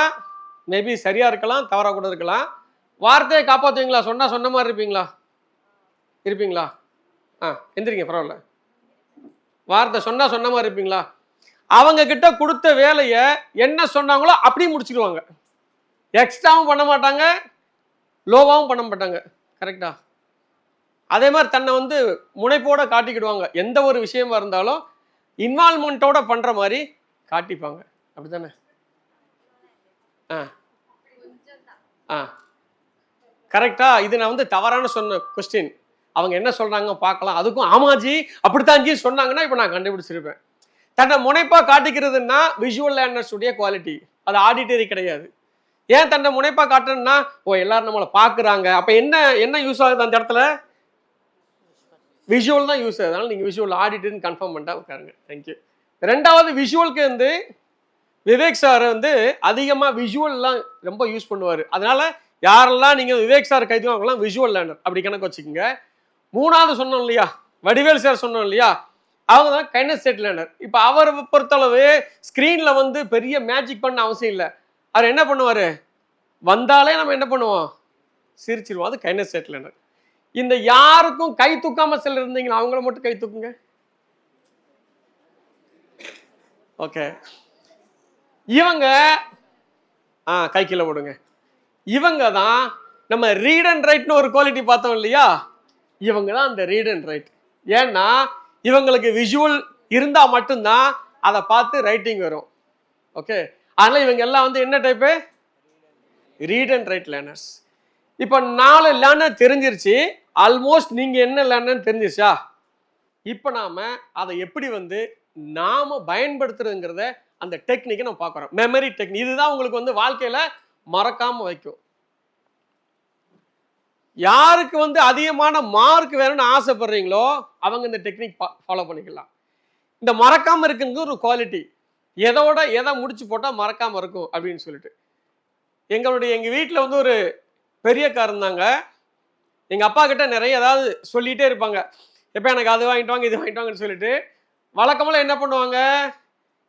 மேபி சரியா இருக்கலாம், தவறா கூட இருக்கலாம். வார்த்தையை காப்பாத்துவீங்களா? சொன்ன மாதிரி இருப்பீங்களா? இருப்பீங்களா? எந்திரிங்க, பரவாயில்ல. வார்த்தை சொன்ன மாதிரி இருப்பீங்களா? அவங்க கிட்ட கொடுத்த வேலையை என்ன சொன்னாங்களோ அப்படி முடிச்சுக்குவாங்க. எக்ஸ்ட்ராவும் பண்ண மாட்டாங்க, லோவாகவும் பண்ண மாட்டாங்க. கரெக்டா? அதே மாதிரி தன்னை வந்து முனைப்போட காட்டிக்கிடுவாங்க. எந்த ஒரு விஷயமா இருந்தாலும் இன்வால்மெண்ட்டோட பண்ற மாதிரி காட்டிப்பாங்க. அப்படித்தானே? கரெக்டா? இது நான் வந்து தவறான சொன்ன கொஸ்டின். அவங்க என்ன சொல்றாங்க பார்க்கலாம். அதுக்கும் ஆமாஜி அப்படித்தான் ஜி சொன்னாங்கன்னா இப்போ நான் கண்டுபிடிச்சிருப்பேன். தன்னை முனைப்பா காட்டிக்கிறதுனா விஷுவல் லேர்னர்ஸ் உடைய குவாலிட்டி, அது ஆடிட்டரி கிடையாது. ஏன் தன்னை முனைப்பா காட்டணும்னா, எல்லாரும் நம்மளை பார்க்குறாங்க, அப்போ என்ன யூஸ் ஆகுது அந்த இடத்துல? விஷுவல் தான் யூஸ் ஆகுது. அதனால நீங்கள் விஷுவல் ஆடிட்டர்னு கன்ஃபார்ம் பண்ணிட்டா உட்காருங்க. தேங்க்யூ. ரெண்டாவது, விஷுவலுக்கு வந்து விவேக் சார் வந்து அதிகமாக விஷுவல்லாம் ரொம்ப யூஸ் பண்ணுவார். அதனால யாரெல்லாம் நீங்கள் விவேக் சார் கைதுலாம் அவங்களாம் விஷுவல் லேர்னர் அப்படி கணக்கு வச்சுக்கோங்க. மூணாவது சொன்னோம் இல்லையா, வடிவேல் சார் சொன்னோம் இல்லையா, அவங்க தான் கைனெஸ்தெட்டிக் லேர்னர். இப்போ அவரை பொறுத்தளவு ஸ்க்ரீனில் வந்து பெரிய மேஜிக் பண்ண அவசியம் இல்லை. அவர் என்ன பண்ணுவார், வந்தாலே நம்ம என்ன பண்ணுவோம், சிரிச்சிருவோம். அது கைனெஸ்தெட்டிக் லேர்னர். இந்த யாருக்கும் கை தூக்காம சிலர் இருந்தீங்களா, அவங்கள மட்டும் கை தூக்குங்க. ஓகே, இவங்க கை கீழே போடுங்க. இவங்க தான் நம்ம ரீட் அண்ட் ரைட்னு ஒரு குவாலிட்டி பார்த்தோம் இல்லையா, இவங்க தான் அந்த ரீட் அண்ட் ரைட். ஏன்னா இவங்களுக்கு விஷுவல் இருந்தா மட்டும்தான் அதை பார்த்து ரைட்டிங் வரும். ஓகே, அதனால இவங்க எல்லாம் வந்து என்ன type, read and right learners. இப்போ 4 லேர்னர் தெரிஞ்சிருச்சு. ஆல்மோஸ்ட் நீங்க என்ன லேர்னர் தெரிஞ்சிருச்சா? இப்போ நாம அதை எப்படி வந்து நாம பயன்படுத்துறதுங்கிறத அந்த டெக்னிக்கை நம்ம பார்க்குறோம். Memory technique. இதுதான் உங்களுக்கு வந்து வாழ்க்கையில மறக்காம வைக்கும். யாருக்கு வந்து அதிகமான மார்க் வேணும்னு ஆசைப்படுறீங்களோ அவங்க இந்த டெக்னிக் ஃபாலோ பண்ணிக்கலாம். இந்த மறக்காம இருக்குங்கிறது ஒரு குவாலிட்டி. எதை முடிச்சு போட்டா மறக்காம இருக்கும் அப்படின்னு சொல்லிட்டு. எங்க வீட்டில் வந்து ஒரு பெரியக்கா இருந்தாங்க. எங்க அப்பா கிட்ட நிறைய ஏதாவது சொல்லிட்டே இருப்பாங்க. எப்ப எனக்கு அது வாங்கிட்டு வாங்க, இது வாங்கிட்டு வாங்கன்னு சொல்லிட்டு. வழக்கமெல்லாம் என்ன பண்ணுவாங்க,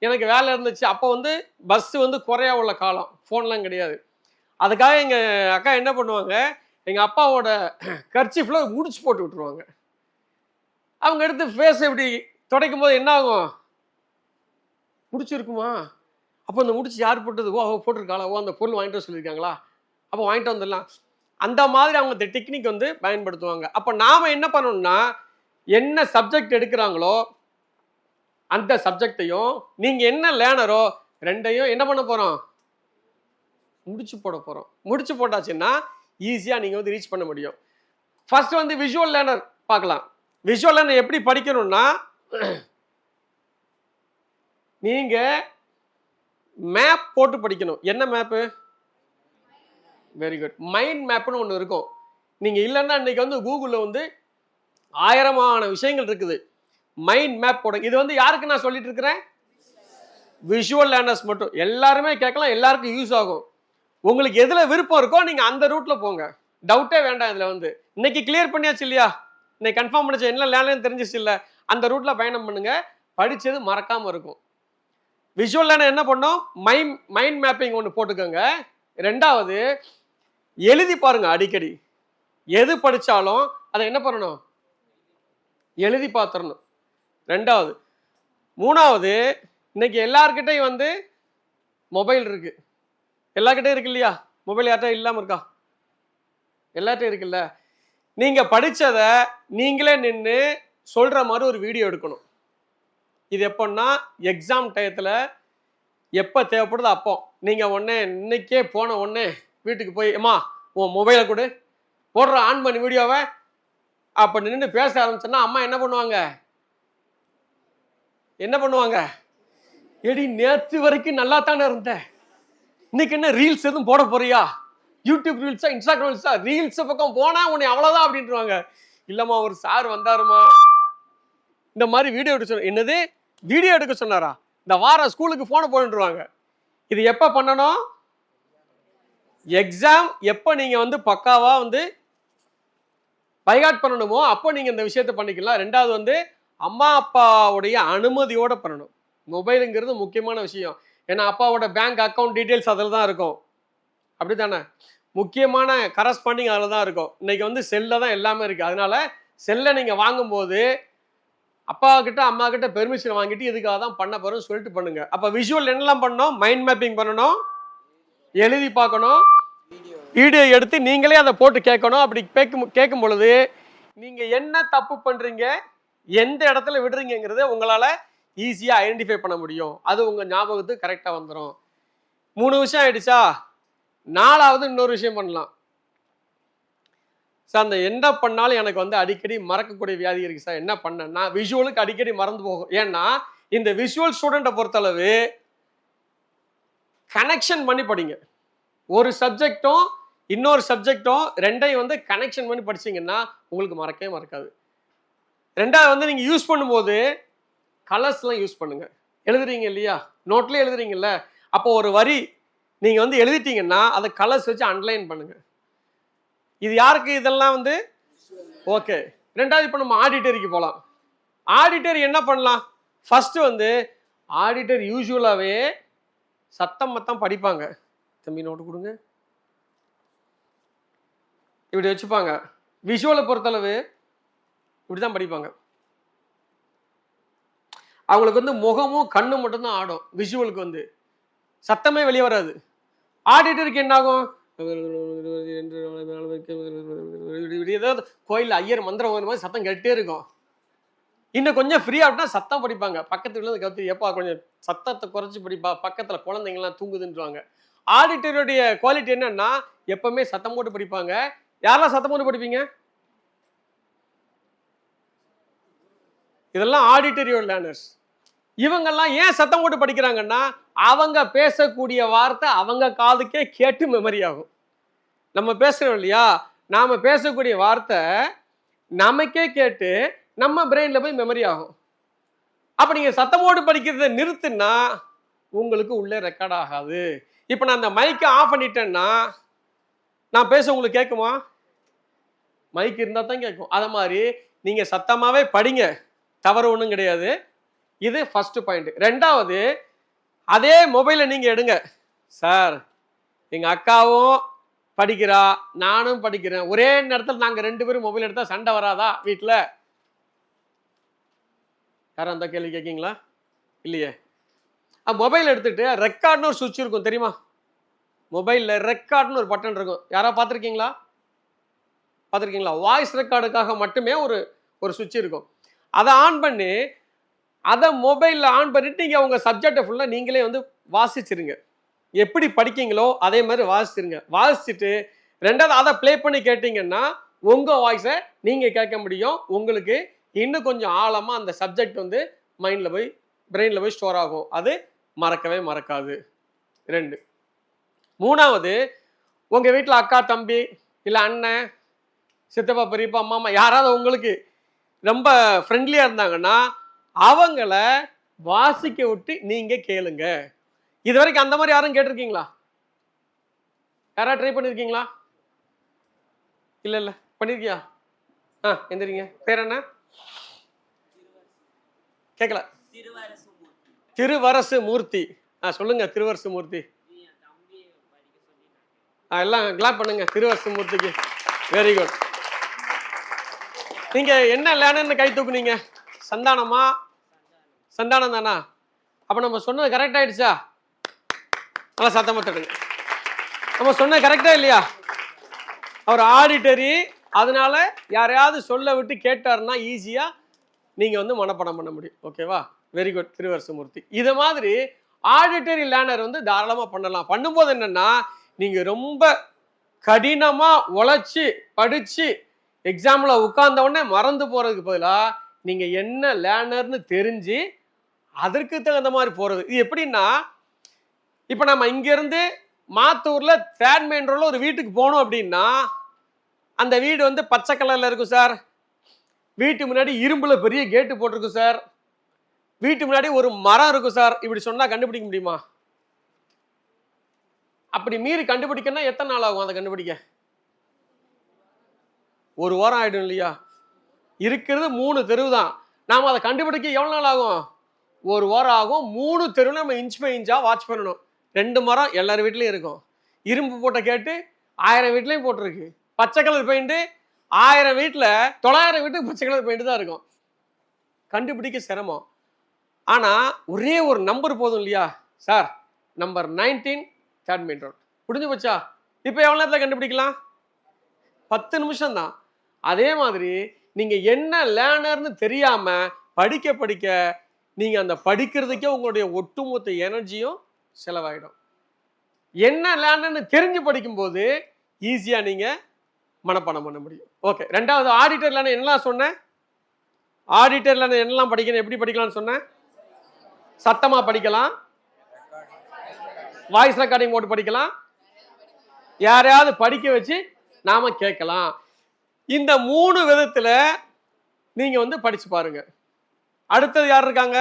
எனக்கு வேலை இருந்துச்சு. அப்போ வந்து பஸ் வந்து குறையா உள்ள காலம், ஃபோன்லாம் கிடையாது. அதுக்காக எங்க அக்கா என்ன பண்ணுவாங்க, எங்க அப்பாவோட கர்ச்சீஃப்ல முடிச்சு போட்டு விட்டுருவாங்க. அவங்க எடுத்து ஃபேஸ் இப்படி துடைக்கும் போது என்ன ஆகும், முடிச்சிருக்குமா, அப்போ அந்த முடிச்சு யார் போட்டது, ஓ போட்டிருக்காளா, ஓ அந்த பொருள் வாங்கிட்டு வர சொல்லியிருக்காங்களா, அப்போ வாங்கிட்டு வந்துடலாம். அந்த மாதிரி அவங்க இந்த டெக்னிக் வந்து பயன்படுத்துவாங்க. அப்போ நாம என்ன பண்ணணும்னா, என்ன சப்ஜெக்ட் எடுக்கிறாங்களோ அந்த சப்ஜெக்டையும் நீங்க என்ன லேர்னரோ ரெண்டையும் என்ன பண்ண போறோம், முடிச்சு போட போறோம். முடிச்சு போட்டாச்சுன்னா ஈஸியா நீங்க வந்து ரீச் பண்ண முடியும். ஃபர்ஸ்ட் வந்து விஷுவல் லேர்னர் பார்க்கலாம். விஷுவல் லேர்னர் எப்படி படிக்கணும்னா, நீங்க மேப் போட்டு படிக்கணும். என்ன மேப்பு? Very good. மைண்ட் மேப்னு ஒன்று இருக்கும். நீங்க இல்லைன்னா இன்னைக்கு வந்து கூகுளில் வந்து 1000 விஷயங்கள் இருக்குது. மைண்ட் மேப் போட. இது வந்து யாருக்கு நான் சொல்லிட்டு இருக்கிறேன், விஷுவல் லேர்னர்ஸ் மட்டும். எல்லாருமே கேட்கலாம், எல்லாருக்கும் யூஸ் ஆகும். உங்களுக்கு எதுல விருப்பம் இருக்கோ நீங்க அந்த ரூட்ல போங்க, டவுட்டே வேண்டாம். இதுல வந்து இன்னைக்கு கிளியர் பண்ணியாச்சு இல்லையா, இன்னைக்கு கன்ஃபார்ம் பண்ணிச்சு, என்ன லேர்னர் தெரிஞ்சிச்சு இல்ல, அந்த ரூட்ல பயணம் பண்ணுங்க, படிச்சது மறக்காம இருக்கும். விஷுவல் லேர்னர் என்ன பண்ணும், மைண்ட் மேப்பிங் ஒன்று போட்டுக்கோங்க. ரெண்டாவது எழுதி பாருங்க அடிக்கடி. எது படிச்சாலும் அதை என்ன பண்ணணும், எழுதி பார்த்துடணும். ரெண்டாவது. மூணாவது, இன்னைக்கு எல்லார்கிட்டையும் வந்து மொபைல் இருக்கு. எல்லார்கிட்டையும் இருக்கு இல்லையா, மொபைல் யார்கிட்ட இல்லாம இருக்கா, எல்லார்ட்டையும் இருக்குல்ல. நீங்க படிச்சதை நீங்களே நின்று சொல்ற மாதிரி ஒரு வீடியோ எடுக்கணும். இது எப்போன்னா எக்ஸாம் டயத்துல எப்போ தேவைப்படுதோ அப்போ நீங்க உடனே இன்னைக்கே போன உடனே வீட்டுக்கு போய், அம்மா உன் மொபைலை கொடு, போடுற ஆன் பண்ணி வீடியோவை, அப்போ நின்று பேச ஆரம்பிச்சோன்னா அம்மா என்ன பண்ணுவாங்க, எடி நேற்று வரைக்கும் நல்லா தானே இருந்த, இன்னைக்கு என்ன ரீல்ஸ் எதுவும் போட போறியா, யூடியூப் ரீல்ஸா, இன்ஸ்டாகிராம் ரீல்ஸா, ரீல்ஸ் பக்கம் போனா உன்னை அவ்வளவுதான் அப்படின்ட்டுருவாங்க. இல்லம்மா ஒரு சார் வந்தாருமா, இந்த மாதிரி வீடியோ எடுக்க சொன்ன. என்னது வீடியோ எடுக்க சொன்னாரா, இந்த வாரம் ஸ்கூலுக்கு போன போட்டுருவாங்க. இது எப்ப பண்ணணும், எக்ஸாம் எப்போ நீங்க வந்து பக்காவா வந்து பைகாட் பண்ணணுமோ அப்போ நீங்க இந்த விஷயத்தை பண்ணிக்கலாம். ரெண்டாவது வந்து அம்மா அப்பாவுடைய அனுமதியோட பண்ணணும். மொபைலுங்கிறது முக்கியமான விஷயம். ஏன்னா அப்பாவோட பேங்க் அக்கௌண்ட் டீட்டெயில்ஸ் அதில் தான் இருக்கும், அப்படித்தானே, முக்கியமான கரஸ்பாண்டிங் அதில் தான் இருக்கும். இன்னைக்கு வந்து செல்ல தான் எல்லாமே இருக்கு. அதனால செல்லை நீங்க வாங்கும்போது அப்பா கிட்ட அம்மா கிட்ட பெர்மிஷன் வாங்கிட்டு இதுக்காக தான் பண்ண போறோம்னு சொல்லிட்டு பண்ணுங்க. அப்ப விஷுவல் என்னெல்லாம் பண்ணணும், மைண்ட் மேப்பிங் பண்ணணும், எழுதி பார்க்கணும், வீடியோ எடுத்து நீங்களே அதை போட்டு கேட்கணும். அப்படி கேட்கும் பொழுது நீங்க என்ன தப்பு பண்றீங்க, எந்த இடத்துல விடுறீங்கிறத உங்களால ஈஸியா ஐடென்டிஃபை பண்ண முடியும். அது உங்க ஞாபகத்துக்கு கரெக்டா வந்துடும். 3 விஷயம் ஆயிடுச்சா, 4வது இன்னொரு விஷயம் பண்ணலாம். சார் அந்த என்ன பண்ணாலும் எனக்கு வந்து அடிக்கடி மறக்கக்கூடிய வியாதி இருக்கு சார், என்ன பண்ணேன்னா, விஷுவலுக்கு அடிக்கடி மறந்து போகும். ஏன்னா இந்த விஷுவல் ஸ்டூடெண்ட்டை பொறுத்தளவு கனெக்ஷன் பண்ணி படிங்க. ஒரு சப்ஜெக்டும் இன்னொரு சப்ஜெக்டும் ரெண்டையும் வந்து கனெக்ஷன் பண்ணி படிச்சீங்கன்னா உங்களுக்கு மறக்கவே மறக்காது. ரெண்டாவது வந்து நீங்க யூஸ் பண்ணும்போது கலர்ஸ்லாம் யூஸ் பண்ணுங்க. எழுதுறீங்க இல்லையா, நோட்லேயே எழுதுறீங்கல்ல, அப்போ ஒரு வரி நீங்க வந்து எழுதிட்டீங்கன்னா அதை கலர்ஸ் வச்சு அண்டர்லைன் பண்ணுங்க. இது யாருக்கு இதெல்லாம் வந்து ஓகே. ரெண்டாவது இப்போ நம்ம ஆடிட்டரிக்கு போகலாம். ஆடிட்டரி என்ன பண்ணலாம், ஃபர்ஸ்ட் வந்து ஆடிட்டர் யூஸ்வலாகவே சத்தம் மத்தம் படிப்பாங்க. தம்பி நோட்டு கொடுங்க, இப்படி வச்சுப்பாங்க. விஷுவலை பொறுத்தளவு இப்படிதான் படிப்பாங்க. அவங்களுக்கு வந்து முகமும் கண்ணும் மட்டும்தான் ஆடும். விஷுவலுக்கு வந்து சத்தமே வெளியே வராது. ஆடிட்டருக்கு என்ன ஆகும், ஏதாவது கோயில் ஐயர் மந்திரம் மாதிரி சத்தம் கேட்டே இருக்கும். இன்னும் கொஞ்சம் ஃப்ரீ ஆகிட்டா சத்தம் படிப்பாங்க. பக்கத்து வீட்டில் கத்து, எப்பா கொஞ்சம் சத்தத்தை குறைச்சி படிப்பா, பக்கத்துல குழந்தைங்கலாம் தூங்குதுன்றாங்க. ஆடிட்டருடைய குவாலிட்டி என்னன்னா எப்பவுமே சத்தம் போட்டு படிப்பாங்க. யாரெல்லாம் சத்தம் போட்டு படிப்பீங்க, இதெல்லாம் ஆடிட்டரியோட லேர்னர்ஸ். இவங்கெல்லாம் ஏன் சத்தம் போட்டு படிக்கிறாங்கன்னா அவங்க பேசக்கூடிய வார்த்தை அவங்க காதுக்கே கேட்டு மெமரி ஆகும். நம்ம பேசுறோம் இல்லையா, நாம பேசக்கூடிய வார்த்தை நமக்கே கேட்டு நம்ம பிரெயின்ல போய் மெமரி ஆகும். அப்ப நீங்க சத்தமோடு படிக்கிறத நிறுத்துனா உங்களுக்கு உள்ளே ரெக்கார்ட் ஆகாது. இப்ப நான் அந்த மைக்கை ஆஃப் பண்ணிட்டேன்னா நான் பேச உங்களுக்கு கேட்குமா? மைக் இருந்தா தான் கேட்கும். அத மாதிரி நீங்க சத்தமாவே படிங்க, தவறு ஒண்ணும் கிடையாது. இது ஃபர்ஸ்ட் பாயிண்ட். ரெண்டாவது, அதே மொபைலை நீங்க எடுங்க. சார், எங்க அக்காவும் படிக்கிறா, நானும் படிக்கிறேன், ஒரே நேரத்தில் நாங்க 2 பேரும் மொபைல் எடுத்தா சண்டை வராதா வீட்டுல? யாரும் அந்த கேள்வி கேட்கீங்களா? இல்லையே. மொபைல் எடுத்துட்டு ரெக்கார்ட்னு ஒரு சுவிட்ச் இருக்கும் தெரியுமா? மொபைல்ல ரெக்கார்ட்னு ஒரு பட்டன் இருக்கும். யாரா பார்த்துருக்கீங்களா? பார்த்துருக்கீங்களா? வாய்ஸ் ரெக்கார்டுக்காக மட்டுமே ஒரு சுவிட்ச் இருக்கும். அதை ஆன் பண்ணி, அதை மொபைலில் ஆன் பண்ணிட்டு நீங்கள் உங்கள் சப்ஜெக்டை ஃபுல்லாக நீங்களே வந்து வாசிச்சிருங்க. எப்படி படிக்கீங்களோ அதே மாதிரி வாசிச்சிருங்க. வாசிச்சுட்டு ரெண்டாவது அதை ப்ளே பண்ணி கேட்டிங்கன்னா உங்கள் வாய்ஸை நீங்கள் கேட்க முடியும். உங்களுக்கு இன்னும் கொஞ்சம் ஆழமாக அந்த சப்ஜெக்ட் வந்து மைண்டில் போய் பிரெயினில் போய் ஸ்டோர் ஆகும். அது மறக்கவே மறக்காது. 2. 3வது, உங்கள் வீட்டில் அக்கா தம்பி இல்லை அண்ணன் சித்தப்பா பெரியப்பா அம்மா அம்மா யாராவது உங்களுக்கு ரொம்ப ஃப்ரெண்ட்லியாக இருந்தாங்கன்னா அவங்கள வாசிக்க விட்டு நீங்கள் கேளுங்க. இது வரைக்கும் அந்த மாதிரி யாரும் கேட்டிருக்கீங்களா? யாராவது ட்ரை பண்ணியிருக்கீங்களா? இல்லை இல்லை பண்ணியிருக்கியா? எந்திரிங்க. பேர் என்ன? கேட்கல. திருவரசு மூர்த்தி. சொல்லுங்க திருவரசு மூர்த்தி. எல்லாம் கிளாப் பண்ணுங்க திருவரசு மூர்த்திக்கு. Very good. நீங்க என்ன லேர்னர்னு கை தூக்குனீங்க? சந்தானமா? சந்தானம் தானா? அப்ப நம்ம சொன்னது கரெக்ட் ஆயிடுச்சா? நல்லா சத்தமா தட்டுங்க. நம்ம சொன்னது கரெக்டா இல்லையா? அவர் ஆடிட்டரி, அதனால யாரையாவது சொல்ல விட்டு கேட்டாருன்னா ஈஸியா நீங்க வந்து மனப்பாடம் பண்ண முடியும். ஓகேவா? Very good Thiruvarasamoorthy. இது மாதிரி ஆடிட்டரி லேர்னர் வந்து தாராளமா பண்ணலாம். பண்ணும்போது என்னன்னா, நீங்க ரொம்ப கடினமா உழைச்சி படிச்சு எக்ஸாம்ல உட்கார்ந்த உடனே மறந்து போறதுக்கு பதிலா நீங்க என்ன லேர்னர்னு தெரிஞ்சு அதற்கு தகுந்த மாதிரி போறது. இது எப்படின்னா, இப்ப நம்ம இங்க இருந்து மாத்தூர்ல 3rd மெயின் ரோட்ல ஒரு வீட்டுக்கு போகணும் அப்படின்னா, அந்த வீடு வந்து பச்சை கலர்ல இருக்கும் சார். வீட்டு முன்னாடி இரும்புல பெரிய கேட்டு போட்டிருக்கும் சார். வீட்டு முன்னாடி ஒரு மரம் இருக்கும் சார். இப்படி சொன்னா கண்டுபிடிக்க முடியுமா? அப்படி மீறி கண்டுபிடிக்கணும்னா எத்தனை நாள் ஆகும் அதை கண்டுபிடிக்க? 1 வாரம் ஆயிடும் இல்லையா? இருக்கிறது 3 தெருவு தான். நாம அதை கண்டுபிடிக்க எவ்வளவு நாள் ஆகும்? 1 வாரம் ஆகும். 3 தெருவு நம்ம இன்ச் பை இன்ச்சா வாட்ச் பண்ணணும். 2 மரம் எல்லார் வீட்லயும் இருக்கும். இரும்பு போட்ட கேட்டு 1000 வீட்லயும் போட்டிருக்கு. பச்சை கலர் பெயிண்ட் 1000 வீட்டுல 900 வீட்டுக்கு பச்சை கலர் பெயிண்ட் தான் இருக்கும். கண்டுபிடிக்க சிரமம். ஆனா ஒரே ஒரு நம்பர் போதும் இல்லையா? Sir, number 19 3rd main road. முடிஞ்சு போச்சா? இப்ப எவ்வளவு நேரத்துல கண்டுபிடிக்கலாம்? 10 நிமிஷம் தான். அதே மாதிரி நீங்க என்ன லேர்னர்னு தெரியாம படிக்க படிக்க நீங்க அந்த படிக்கிறதுக்கே உங்களுடைய ஒட்டுமொத்த எனர்ஜியும் செலவாயிடும். என்ன லேர்னர்னு தெரிஞ்சு படிக்கும்போது ஈஸியா நீங்க மனப்பாடம் பண்ண முடியும். ஓகே. ரெண்டாவது, ஆடிட்டர் லேர்னர் என்னலாம் சொன்னேன்? ஆடிட்டர் லேர்னர் என்னலாம் படிக்கணும், எப்படி படிக்கலாம்னு சொன்னேன்? சத்தமா படிக்கலாம், வாய்ஸ் ரெக்கார்டிங் போட்டு படிக்கலாம், யாரையாவது படிக்க வச்சு நாம கேட்கலாம். இந்த 3 விதத்துல நீங்க வந்து படிச்சு பாருங்க. அடுத்தது யார் இருக்காங்க?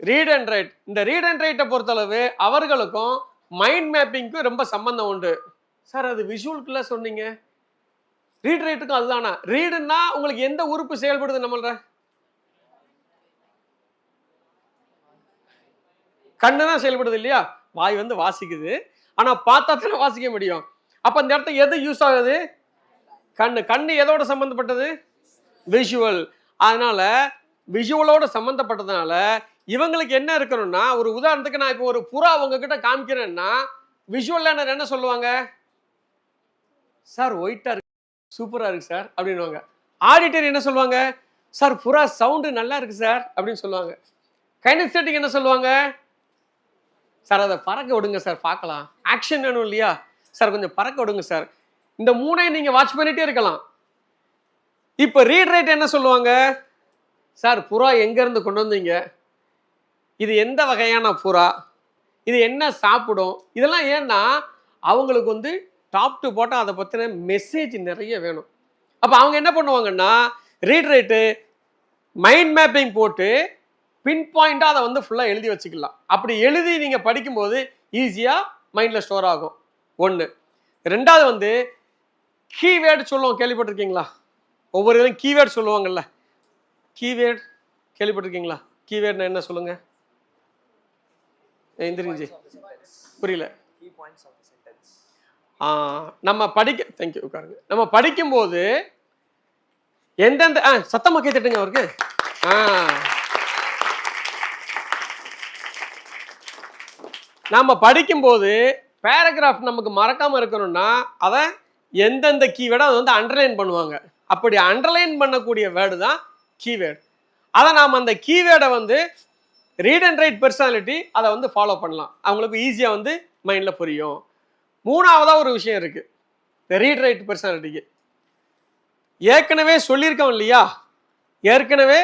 Read and write. இந்த ரீட் அண்ட் ரைட்டை பொறுத்தளவு அவர்களுக்கும் மைண்ட் மேப்பிங்க்கும் ரொம்ப சம்பந்தம் உண்டு. சார், அது விஷுவலுக்குள்ள சொன்னீங்க, ரீட் ரைட்டுக்கும் அதுதானா? ரீடுன்னா உங்களுக்கு எந்த உறுப்பு செயல்படுது? நம்மள கண்ணு தான் செயல்படுது இல்லையா? வாய் வந்து வாசிக்குது, ஆனா பார்த்தா தானே வாசிக்க முடியும். அப்ப அந்த இடத்துல எது யூஸ் ஆகுது? கண்ணு. கண்ணு எதோட சம்பந்தப்பட்டது? விஷுவல். அதனால விஷுவலோட சம்பந்தப்பட்டதுனால இவங்களுக்கு என்ன இருக்கணும்னா, ஒரு உதாரணத்துக்கு நான் இப்போ ஒரு புறா உங்ககிட்ட காமிக்கிறேன்னா விஷுவல் லேர்னர் என்ன சொல்லுவாங்க? சார் ஒயிட்டா இருக்கு, சூப்பரா இருக்கு சார் அப்படின்னுவாங்க. ஆடிட்டர் என்ன சொல்லுவாங்க? சார் புறா சவுண்டு நல்லா இருக்கு சார் அப்படின்னு சொல்லுவாங்க. கைனெஸ்தெட்டிக் என்ன சொல்லுவாங்க? சார் அதை பறக்க விடுங்க சார் பார்க்கலாம், ஆக்ஷன் வேணும் இல்லையா? சார் கொஞ்சம் பறக்க விடுங்க சார். இந்த 3ஐயும் நீங்க வாட்ச் பண்ணிட்டே இருக்கலாம். இப்ப ரீட் ரைட் என்ன சொல்லுவாங்க? சார் புறா எங்க இருந்து கொண்டு வந்தீங்க, இது எந்த வகையான புறா, இது என்ன சாப்பிடும், இதெல்லாம் ஏன்னா அவங்களுக்கு வந்து டாப் டு பாட்டம் அதை பத்தின மெசேஜ் நிறைய வேணும். அப்ப அவங்க என்ன பண்ணுவாங்கன்னா, ரீட் ரைட்டு மைண்ட் மேப்பிங் போட்டு பின் பாயிண்டாக அதை வந்து ஃபுல்லாக எழுதி வச்சுக்கலாம். அப்படி எழுதி நீங்கள் படிக்கும்போது ஈஸியாக மைண்டில் ஸ்டோர் ஆகும். ஒன்று. ரெண்டாவது வந்து கீவேர்டு சொல்லுவோம், கேள்விப்பட்டிருக்கீங்களா? ஒவ்வொரு இதுவும் கீவேர்டு சொல்லுவாங்கல்ல. கீவேர்டு கேள்விப்பட்டிருக்கீங்களா? கீவேர்டுனா என்ன சொல்லுங்க? எந்திரிஞ்சி புரியல. நம்ம தேங்க்யூ உட்காருங்க. நம்ம படிக்கும்போது எந்தெந்த சத்தமா கேட்டுட்டுங்க அவருக்கு. நம்ம படிக்கும்போது பேராகிராஃப் நமக்கு மறக்காம இருக்கணும்னா அதை எந்தெந்த கீவேர்டோ அதை வந்து அண்டர்லைன் பண்ணுவாங்க. அப்படி அண்டர்லைன் பண்ணக்கூடிய வேர்டு தான் கீவேர்டு. அதை நாம் அந்த கீவேர்டை வந்து ரீட் அண்ட் ரைட் பர்சனாலிட்டி அதை வந்து ஃபாலோ பண்ணலாம். அவங்களுக்கு ஈஸியாக வந்து மைண்டில் புரியும். மூணாவதாக ஒரு விஷயம் இருக்குது இந்த ரீட் ரைட் பர்சனாலிட்டிக்கு. ஏற்கனவே சொல்லியிருக்கோம் இல்லையா, ஏற்கனவே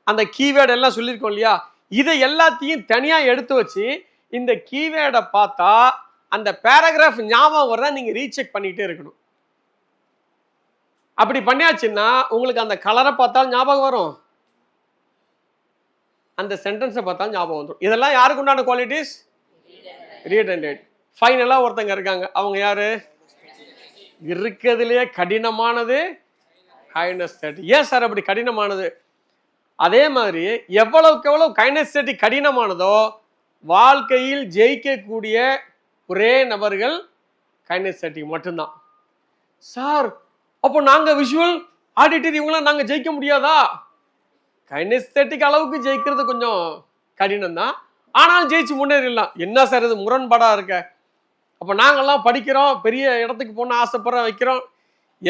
அந்த கீவேர்டு எல்லாம் சொல்லியிருக்கோம் இல்லையா, இதை எல்லாத்தையும் தனியாக எடுத்து வச்சு இந்த கீவேர்டை பார்த்தா அந்த பேராகிராஃப் ஞாபகம் வர நீங்கள் ரீசெக் பண்ணிகிட்டே இருக்கணும். அப்படி பண்ணியாச்சுன்னா உங்களுக்கு அந்த கலரை பார்த்தாலும் ஞாபகம் வரும், அந்த சென்டென்ஸை பார்த்தாலும் ஞாபகம் வந்துடும். இதெல்லாம் யாருக்கு உண்டான குவாலிட்டிஸ்? Read and right. ஃபைனலாக ஒருத்தங்க இருக்காங்க, அவங்க யாரு? இருக்கிறதுலேயே கடினமானது கைனெஸ்தெட்டிக். ஏன் சார் அப்படி கடினமானது? அதே மாதிரி எவ்வளவுக்கு எவ்வளவு கைனெஸ்தெட்டிக் கடினமானதோ வாழ்க்கையில் ஜெயிக்கக்கூடிய ஒரே நபர்கள் கைனெஸ்தெட்டிக் மட்டும்தான். சார் அப்போ நாங்கள் விஷுவல் ஆடிட்டரி இவங்களாம் நாங்கள் ஜெயிக்க முடியாதா? கைனெஸ்தெட்டிக் அளவுக்கு ஜெயிக்கிறது கொஞ்சம் கடினம் தான், ஆனாலும் ஜெயிச்சு முன்னேறிடலாம். என்ன சார் இது முரண்பாடாக இருக்க? அப்போ நாங்கள்லாம் படிக்கிறோம், பெரிய இடத்துக்கு போனால் ஆசைப்படுறோம், வைக்கிறோம்.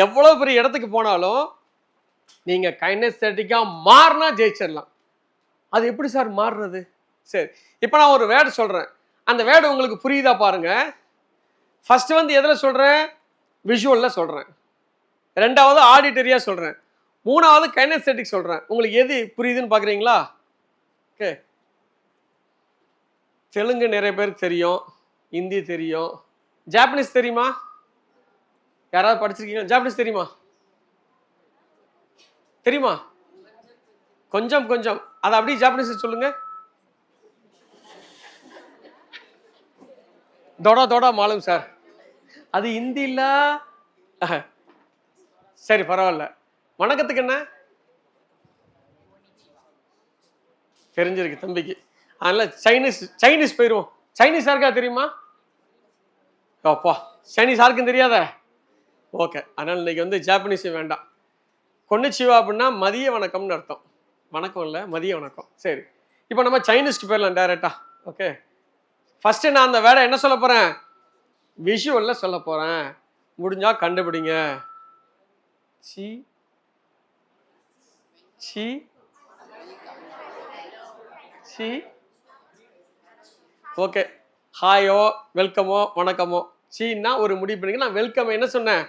எவ்வளோ பெரிய இடத்துக்கு போனாலும் நீங்கள் கைனெஸ்தெட்டிக்காக மாறினா ஜெயிச்சிடலாம். அது எப்படி சார் மாறுறது? சரி, இப்போ நான் ஒரு வேர்டு சொல்கிறேன், அந்த வேர்டு உங்களுக்கு புரியுதா பாருங்க. ஃபர்ஸ்ட் வந்து எதில் சொல்கிறேன்? விஷுவலில் சொல்கிறேன். ரெண்டாவது ஆடிட்டரியாக சொல்கிறேன். மூணாவது கைனெஸ்தெட்டிக் சொல்கிறேன். உங்களுக்கு எது புரியுதுன்னு பார்க்குறீங்களா? ஓகே. தெலுங்கு நிறைய பேருக்கு தெரியும், ஹிந்தி தெரியும், ஜாப்பனீஸ் தெரியுமா? யாராவது படிச்சிருக்கீங்க? ஜாப்பனீஸ் தெரியுமா? தெரியுமா? கொஞ்சம் கொஞ்சம். அது அப்படியே ஜாப்பனீஸ் சொல்லுங்க. தோடா தோடா மாலும் சார். அது ஹிந்தி இல்ல. சரி பரவாயில்ல. வணக்கத்துக்கு என்ன தெரிஞ்சிருக்கு தம்பிக்கு. அதனால சைனீஸ் போயிடுவோம். சைனீஸ் யாருக்கா தெரியுமா? அப்பா சைனீஸ் யாருக்கும் தெரியாத? ஓகே, அதனால் இன்னைக்கு வந்து ஜாப்பனீஸ் வேண்டாம். கொன்னிச்சிவா அப்படின்னா மதிய வணக்கம்னு அர்த்தம். வணக்கம் இல்லை, மதிய வணக்கம். சரி, இப்போ நம்ம சைனீஸ்க்கு போயிடலாம் டைரக்டா. ஓகே, ஃபர்ஸ்ட் நான் அந்த வேர்டை என்ன சொல்ல போறேன்? விஷுவல்ல சொல்ல போறேன். முடிஞ்சா கண்டுபிடிங்க. C C C. ஓகே, ஹாயோ வெல்கமோ வணக்கமோ சீன்னா ஒரு முடிவு பண்ணிங்க. நான் வெல்கம் என்ன சொன்னேன்?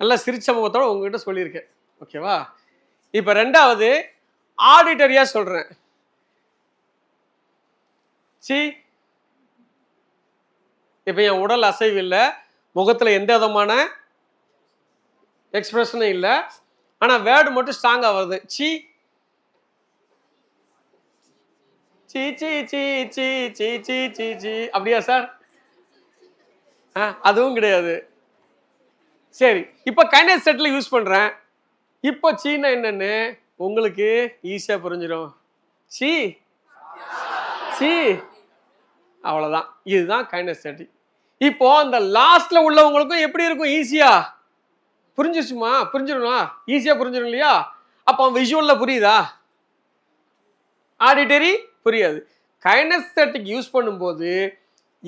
நல்லா சிரிச்ச முகத்தோட உங்ககிட்ட சொல்லியிருக்கேன். ஓகேவா? இப்போ ரெண்டாவது ஆடிட்டரியா சொல்றேன். சி. இப்போ என் உடல் அசைவு இல்லை, முகத்தில் எந்த விதமான எக்ஸ்பிரஷனும் இல்லை, ஆனால் வேர்டு மட்டும் ஸ்ட்ராங்காக வருது. C C C C C C C C C. அப்படியா சார்? அதுவும் கிடையாது. சரி, இப்போ கைனெஸ்தெட்டிக்ல யூஸ் பண்ணுறேன். இப்போ சீனா என்னன்னு உங்களுக்கு ஈஸியாக புரிஞ்சிடும். சி சி, அவ்வளோதான். இதுதான் கைனெஸ்தெட்டிக். இப்போ அந்த லாஸ்ட்ல உள்ளவங்களுக்கும் எப்படி இருக்கும்? ஈஸியா புரிஞ்சிருச்சுமா? புரிஞ்சிடணும், ஈஸியா புரிஞ்சிடும் இல்லையா? அப்போ விஷுவல்ல புரியுதா? ஆடிட்டரி புரியாது. கைனெஸ்தெட்டிக் யூஸ் பண்ணும்போது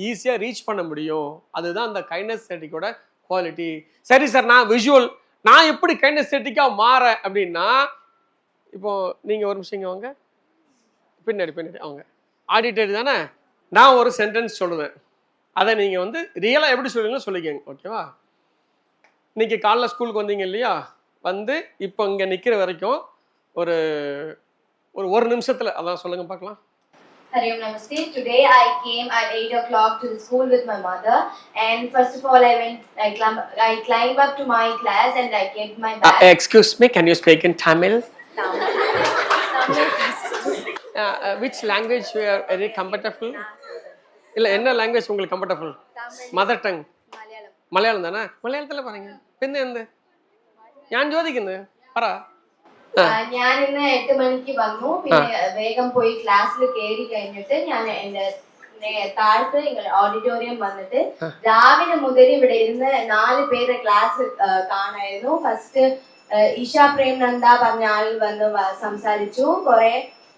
ஈஸியா ரீச் பண்ண முடியும். அதுதான் அந்த கைனெஸ்தெட்டிக்கோட குவாலிட்டி. சரி சார், நான் விஷுவல் நான் எப்படி கைனெஸ்தெட்டிக்கா மாற அப்படின்னா, இப்போ நீங்க ஒரு நிமிஷம் இங்க வாங்க, பின்னாடி அவங்க. ஆடிட்டரி தானே? நான் ஒரு சென்டென்ஸ் சொல்லுவேன், அதை நீங்கள் வந்து ரியலாக எப்படி சொல்லுவீங்களோ சொல்லிக்கங்க. ஓகேவா? இன்னைக்கு காலைல ஸ்கூலுக்கு வந்தீங்க இல்லையா? வந்து இப்போ இங்கே நிற்கிற வரைக்கும் ஒரு ஒரு ஒரு நிமிஷத்தில் அதான் சொல்லுங்க பார்க்கலாம். Hariom Namaste. Today I came at 8 o'clock to the school with my mother, and first of all I climbed up to my class and I kept my bag. Excuse me, can you speak in Tamil? Now which language you are very comfortable? இல்லை, என்ன language உங்களுக்கு comfortable? Mother tongue Malayalam தானே? മലയാളത്തിലെ പറയുங்க. പിന്നെ എന്ത് ഞാൻ ചോദിക്കുന്നത് പറ. ഞാൻ ഇന്ന് 8 മണിക്ക് വന്നു. പിന്നെ വേഗം പോയി ക്ലാസ്സിൽ കയറി കഴിഞ്ഞിട്ട് ഞാൻ എന്റെ താഴത്ത് ഓഡിറ്റോറിയം വന്നിട്ട് രാവിലെ മുതൽ ഇവിടെ ഇരുന്ന് 4 പേരുടെ ക്ലാസ് കാണായിരുന്നു. ഫസ്റ്റ് ഇഷ പ്രേംനന്ദ പറഞ്ഞ ആൾ വന്ന് സംസാരിച്ചു കുറെ.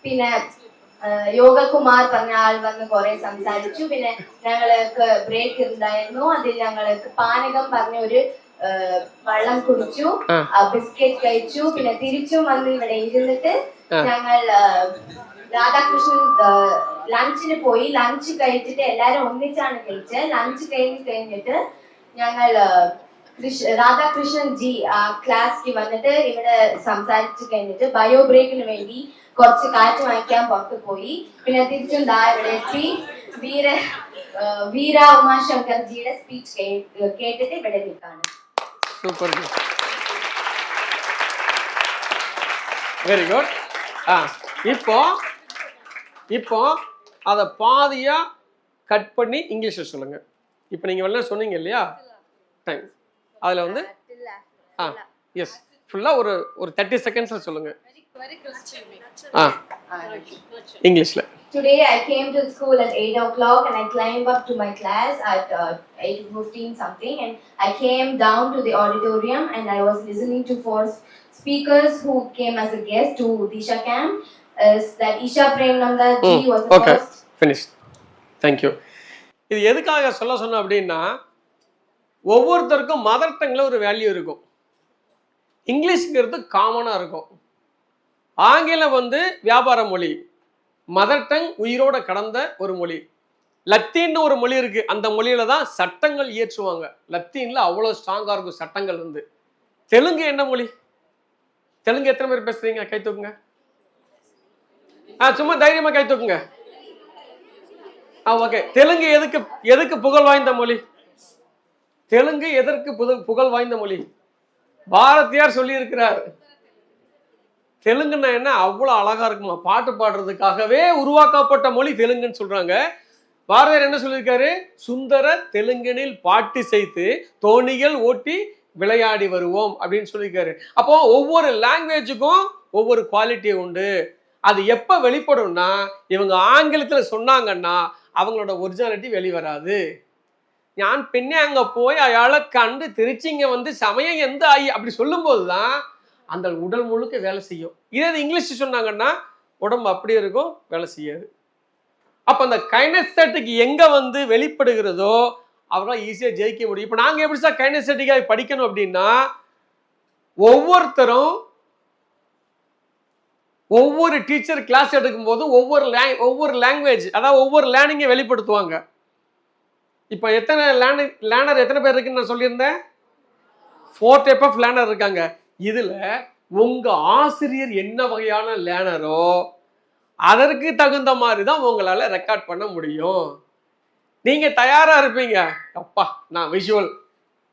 പിന്നെ യോഗകുമാർ പറഞ്ഞ ആൾ വന്ന് കുറെ സംസാരിച്ചു. പിന്നെ ഞങ്ങൾക്ക് ബ്രേക്ക് ഉണ്ടായിരുന്നു. അതിൽ ഞങ്ങൾക്ക് പാനകം പറഞ്ഞ ഒരു വെള്ളം കുടിച്ചു, ബിസ്ക്കറ്റ് കഴിച്ചു. പിന്നെ തിരിച്ചും വന്ന് ഇവിടെ ഇരുന്നിട്ട് ഞങ്ങൾ രാധാകൃഷ്ണൻ ലഞ്ചിന് പോയി. ലഞ്ച് കഴിച്ചിട്ട് എല്ലാരും ഒന്നിച്ചാണ് കഴിച്ചത്. ലഞ്ച് കഴിഞ്ഞിട്ട് ഞങ്ങൾ രാധാകൃഷ്ണൻ ജി ക്ലാസ്സിൽ വന്നിട്ട് ഇവിടെ സംസാരിച്ചു കഴിഞ്ഞിട്ട് ബയോ ബ്രേക്കിന് വേണ്ടി കുറച്ച് കാറ്റ് വാങ്ങിക്കാൻ പുറത്ത് പോയി. പിന്നെ തിരിച്ചും ഇവിടെ എത്തി വീര ഉമാശങ്കർ ജിയുടെ സ്പീച്ച് കേട്ടിട്ട് ഇവിടെ നിൽക്കാണ്. Super, very good. இப்போ அதை பாதியா கட் பண்ணி இங்கிலீஷில் சொல்லுங்க. இப்போ நீங்கள் வெள்ளம் சொன்னீங்க இல்லையா டைம், அதில் வந்து எஸ் ஃபுல்லாக ஒரு 30 செகண்ட்ஸில் சொல்லுங்க இங்கிலீஷில். Today I came to school at 8 o'clock and I climbed up to my class at 8:15 something, and I came down to the auditorium and I was listening to 4 speakers who came as a guest to Disha camp. That Isha Premnanda ji was the first. Finish. Thank you. இது எதுக்காக சொன்னோம் அப்படின்னா, ஒவ்வொருத்தருக்கும் mother டங்ல ஒரு value இருக்கும். இங்கிலீஷ்ங்கிறது காமனாக இருக்கும். ஆங்கிலம் வந்து வியாபார மொழி, மதர் டங் உயிரோட கடந்த ஒரு மொழி. லத்தீன்னு ஒரு மொழி இருக்கு, அந்த மொழியில தான் சட்டங்கள் இயற்றுவாங்க. லத்தீன்ல அவ்வளோ ஸ்ட்ராங்கா இருக்கும் சட்டங்கள் வந்து. தெலுங்கு என்ன மொழி? தெலுங்கு எத்தனை பேர் பேசுறீங்க? கை தூக்குங்க. சும்மா தைரியமா கை தூக்குங்க. ஓகே. தெலுங்கு எதுக்கு புகழ் வாய்ந்த மொழி? தெலுங்கு எதற்கு புகழ் வாய்ந்த மொழி? பாரதியார் சொல்லி இருக்கிறார். தெலுங்குன்னா என்ன அவ்வளோ அழகா இருக்குமா, பாட்டு பாடுறதுக்காகவே உருவாக்கப்பட்ட மொழி தெலுங்குன்னு சொல்றாங்க. பாரதியார் என்ன சொல்லியிருக்காரு? சுந்தர தெலுங்கனில் பாட்டு செய்து தோணிகள் ஓட்டி விளையாடி வருவோம் அப்படின்னு சொல்லியிருக்காரு. அப்போ ஒவ்வொரு லாங்குவேஜுக்கும் ஒவ்வொரு குவாலிட்டி உண்டு. அது எப்போ வெளிப்படும்னா, இவங்க ஆங்கிலத்தில் சொன்னாங்கன்னா அவங்களோட ஒரிஜினாலிட்டி வெளிவராது. ஞான் பின்னே அங்கே போய் அயாளை கண்டு திருச்சிங்க வந்து சமயம் எந்த ஆகி அப்படி சொல்லும்போது தான் அந்த உடல் முழுக்க வேலை செய்யும். இதே இங்கிலீஷ் சொன்னாங்கன்னா உடம்பு அப்படி இருக்கும், வேலை செய்யாது. அப்போ அந்த கைனஸ்தட்டிக் எங்கே வந்து வெளிப்படுகிறதோ அவரால் ஈஸியாக ஜெயிக்க முடியும். இப்போ நாங்கள் எப்படி சார் கைனஸ்தட்டிக்காக படிக்கணும் அப்படின்னா, ஒவ்வொருத்தரும் ஒவ்வொரு டீச்சர் கிளாஸ் எடுக்கும் போது ஒவ்வொரு லாங்குவேஜ், அதாவது ஒவ்வொரு லேர்னிங்கை வெளிப்படுத்துவாங்க. இப்போ எத்தனை லேர்னர் எத்தனை பேர் இருக்குன்னு நான் சொல்லியிருந்தேன்? 4 டைப் ஆஃப் லேர்னர் இருக்காங்க. இதுல உங்க ஆசிரியர் என்ன வகையான லேர்னரோ அதற்கு தகுந்த மாதிரி தான் உங்களால ரெக்கார்ட் பண்ண முடியும். நீங்க தயாரா இருப்பீங்க. அப்பா நான் விஷுவல்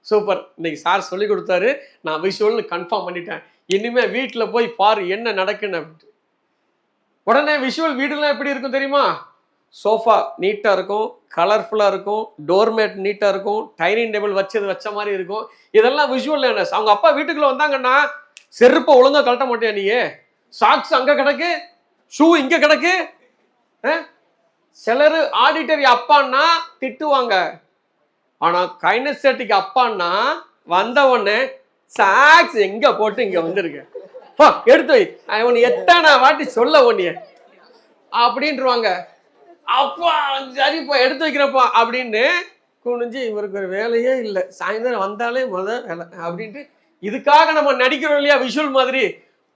சூப்பர், இன்னைக்கு சார் சொல்லி கொடுத்தாரு, நான் விஷுவல்னு கன்ஃபார்ம் பண்ணிட்டேன், இனிமே வீட்டில் போய் பாரு என்ன நடக்குன்னு அப்படின்ட்டு. உடனே விஷுவல் வீடுலாம் எப்படி இருக்கும் தெரியுமா? சோஃபா நீட்டாக இருக்கும், கலர்ஃபுல்லாக இருக்கும், டோர்மேட் நீட்டாக இருக்கும், டைனிங் டேபிள் வச்ச மாதிரி இருக்கும். இதெல்லாம் விஷுவல் லேர்னர்ஸ். அவங்க அப்பா வீட்டுக்குள்ளே வந்தாங்கன்னா செருப்பை ஒழுங்காக கழட்ட மாட்டியா நீயே, சாக்ஸ் அங்கே கிடக்கு, ஷூ இங்கே கிடக்கு. சிலர் ஆடிட்டரி அப்பான்னா திட்டுவாங்க, ஆனால் கைனஸ்தட்டிக் அப்பான்னா வந்த உடனே சாக்ஸ் எங்கே போட்டு இங்கே வந்துருக்கேன் எடுத்து வை, அவனை எத்தனை வாட்டி சொல்ல ஒன்னிய அப்படின்ட்டுருவாங்க. அப்பா சரிப்பா எடுத்து வைக்கிறப்பா அப்படின்னு குனிஞ்சு, இவருக்கு ஒரு வேலையே இல்லை, சாயந்தரம் வந்தாலே வேலை அப்படின்ட்டு. இதுக்காக நம்ம நடிக்கிறோம் இல்லையா விஷுவல் மாதிரி.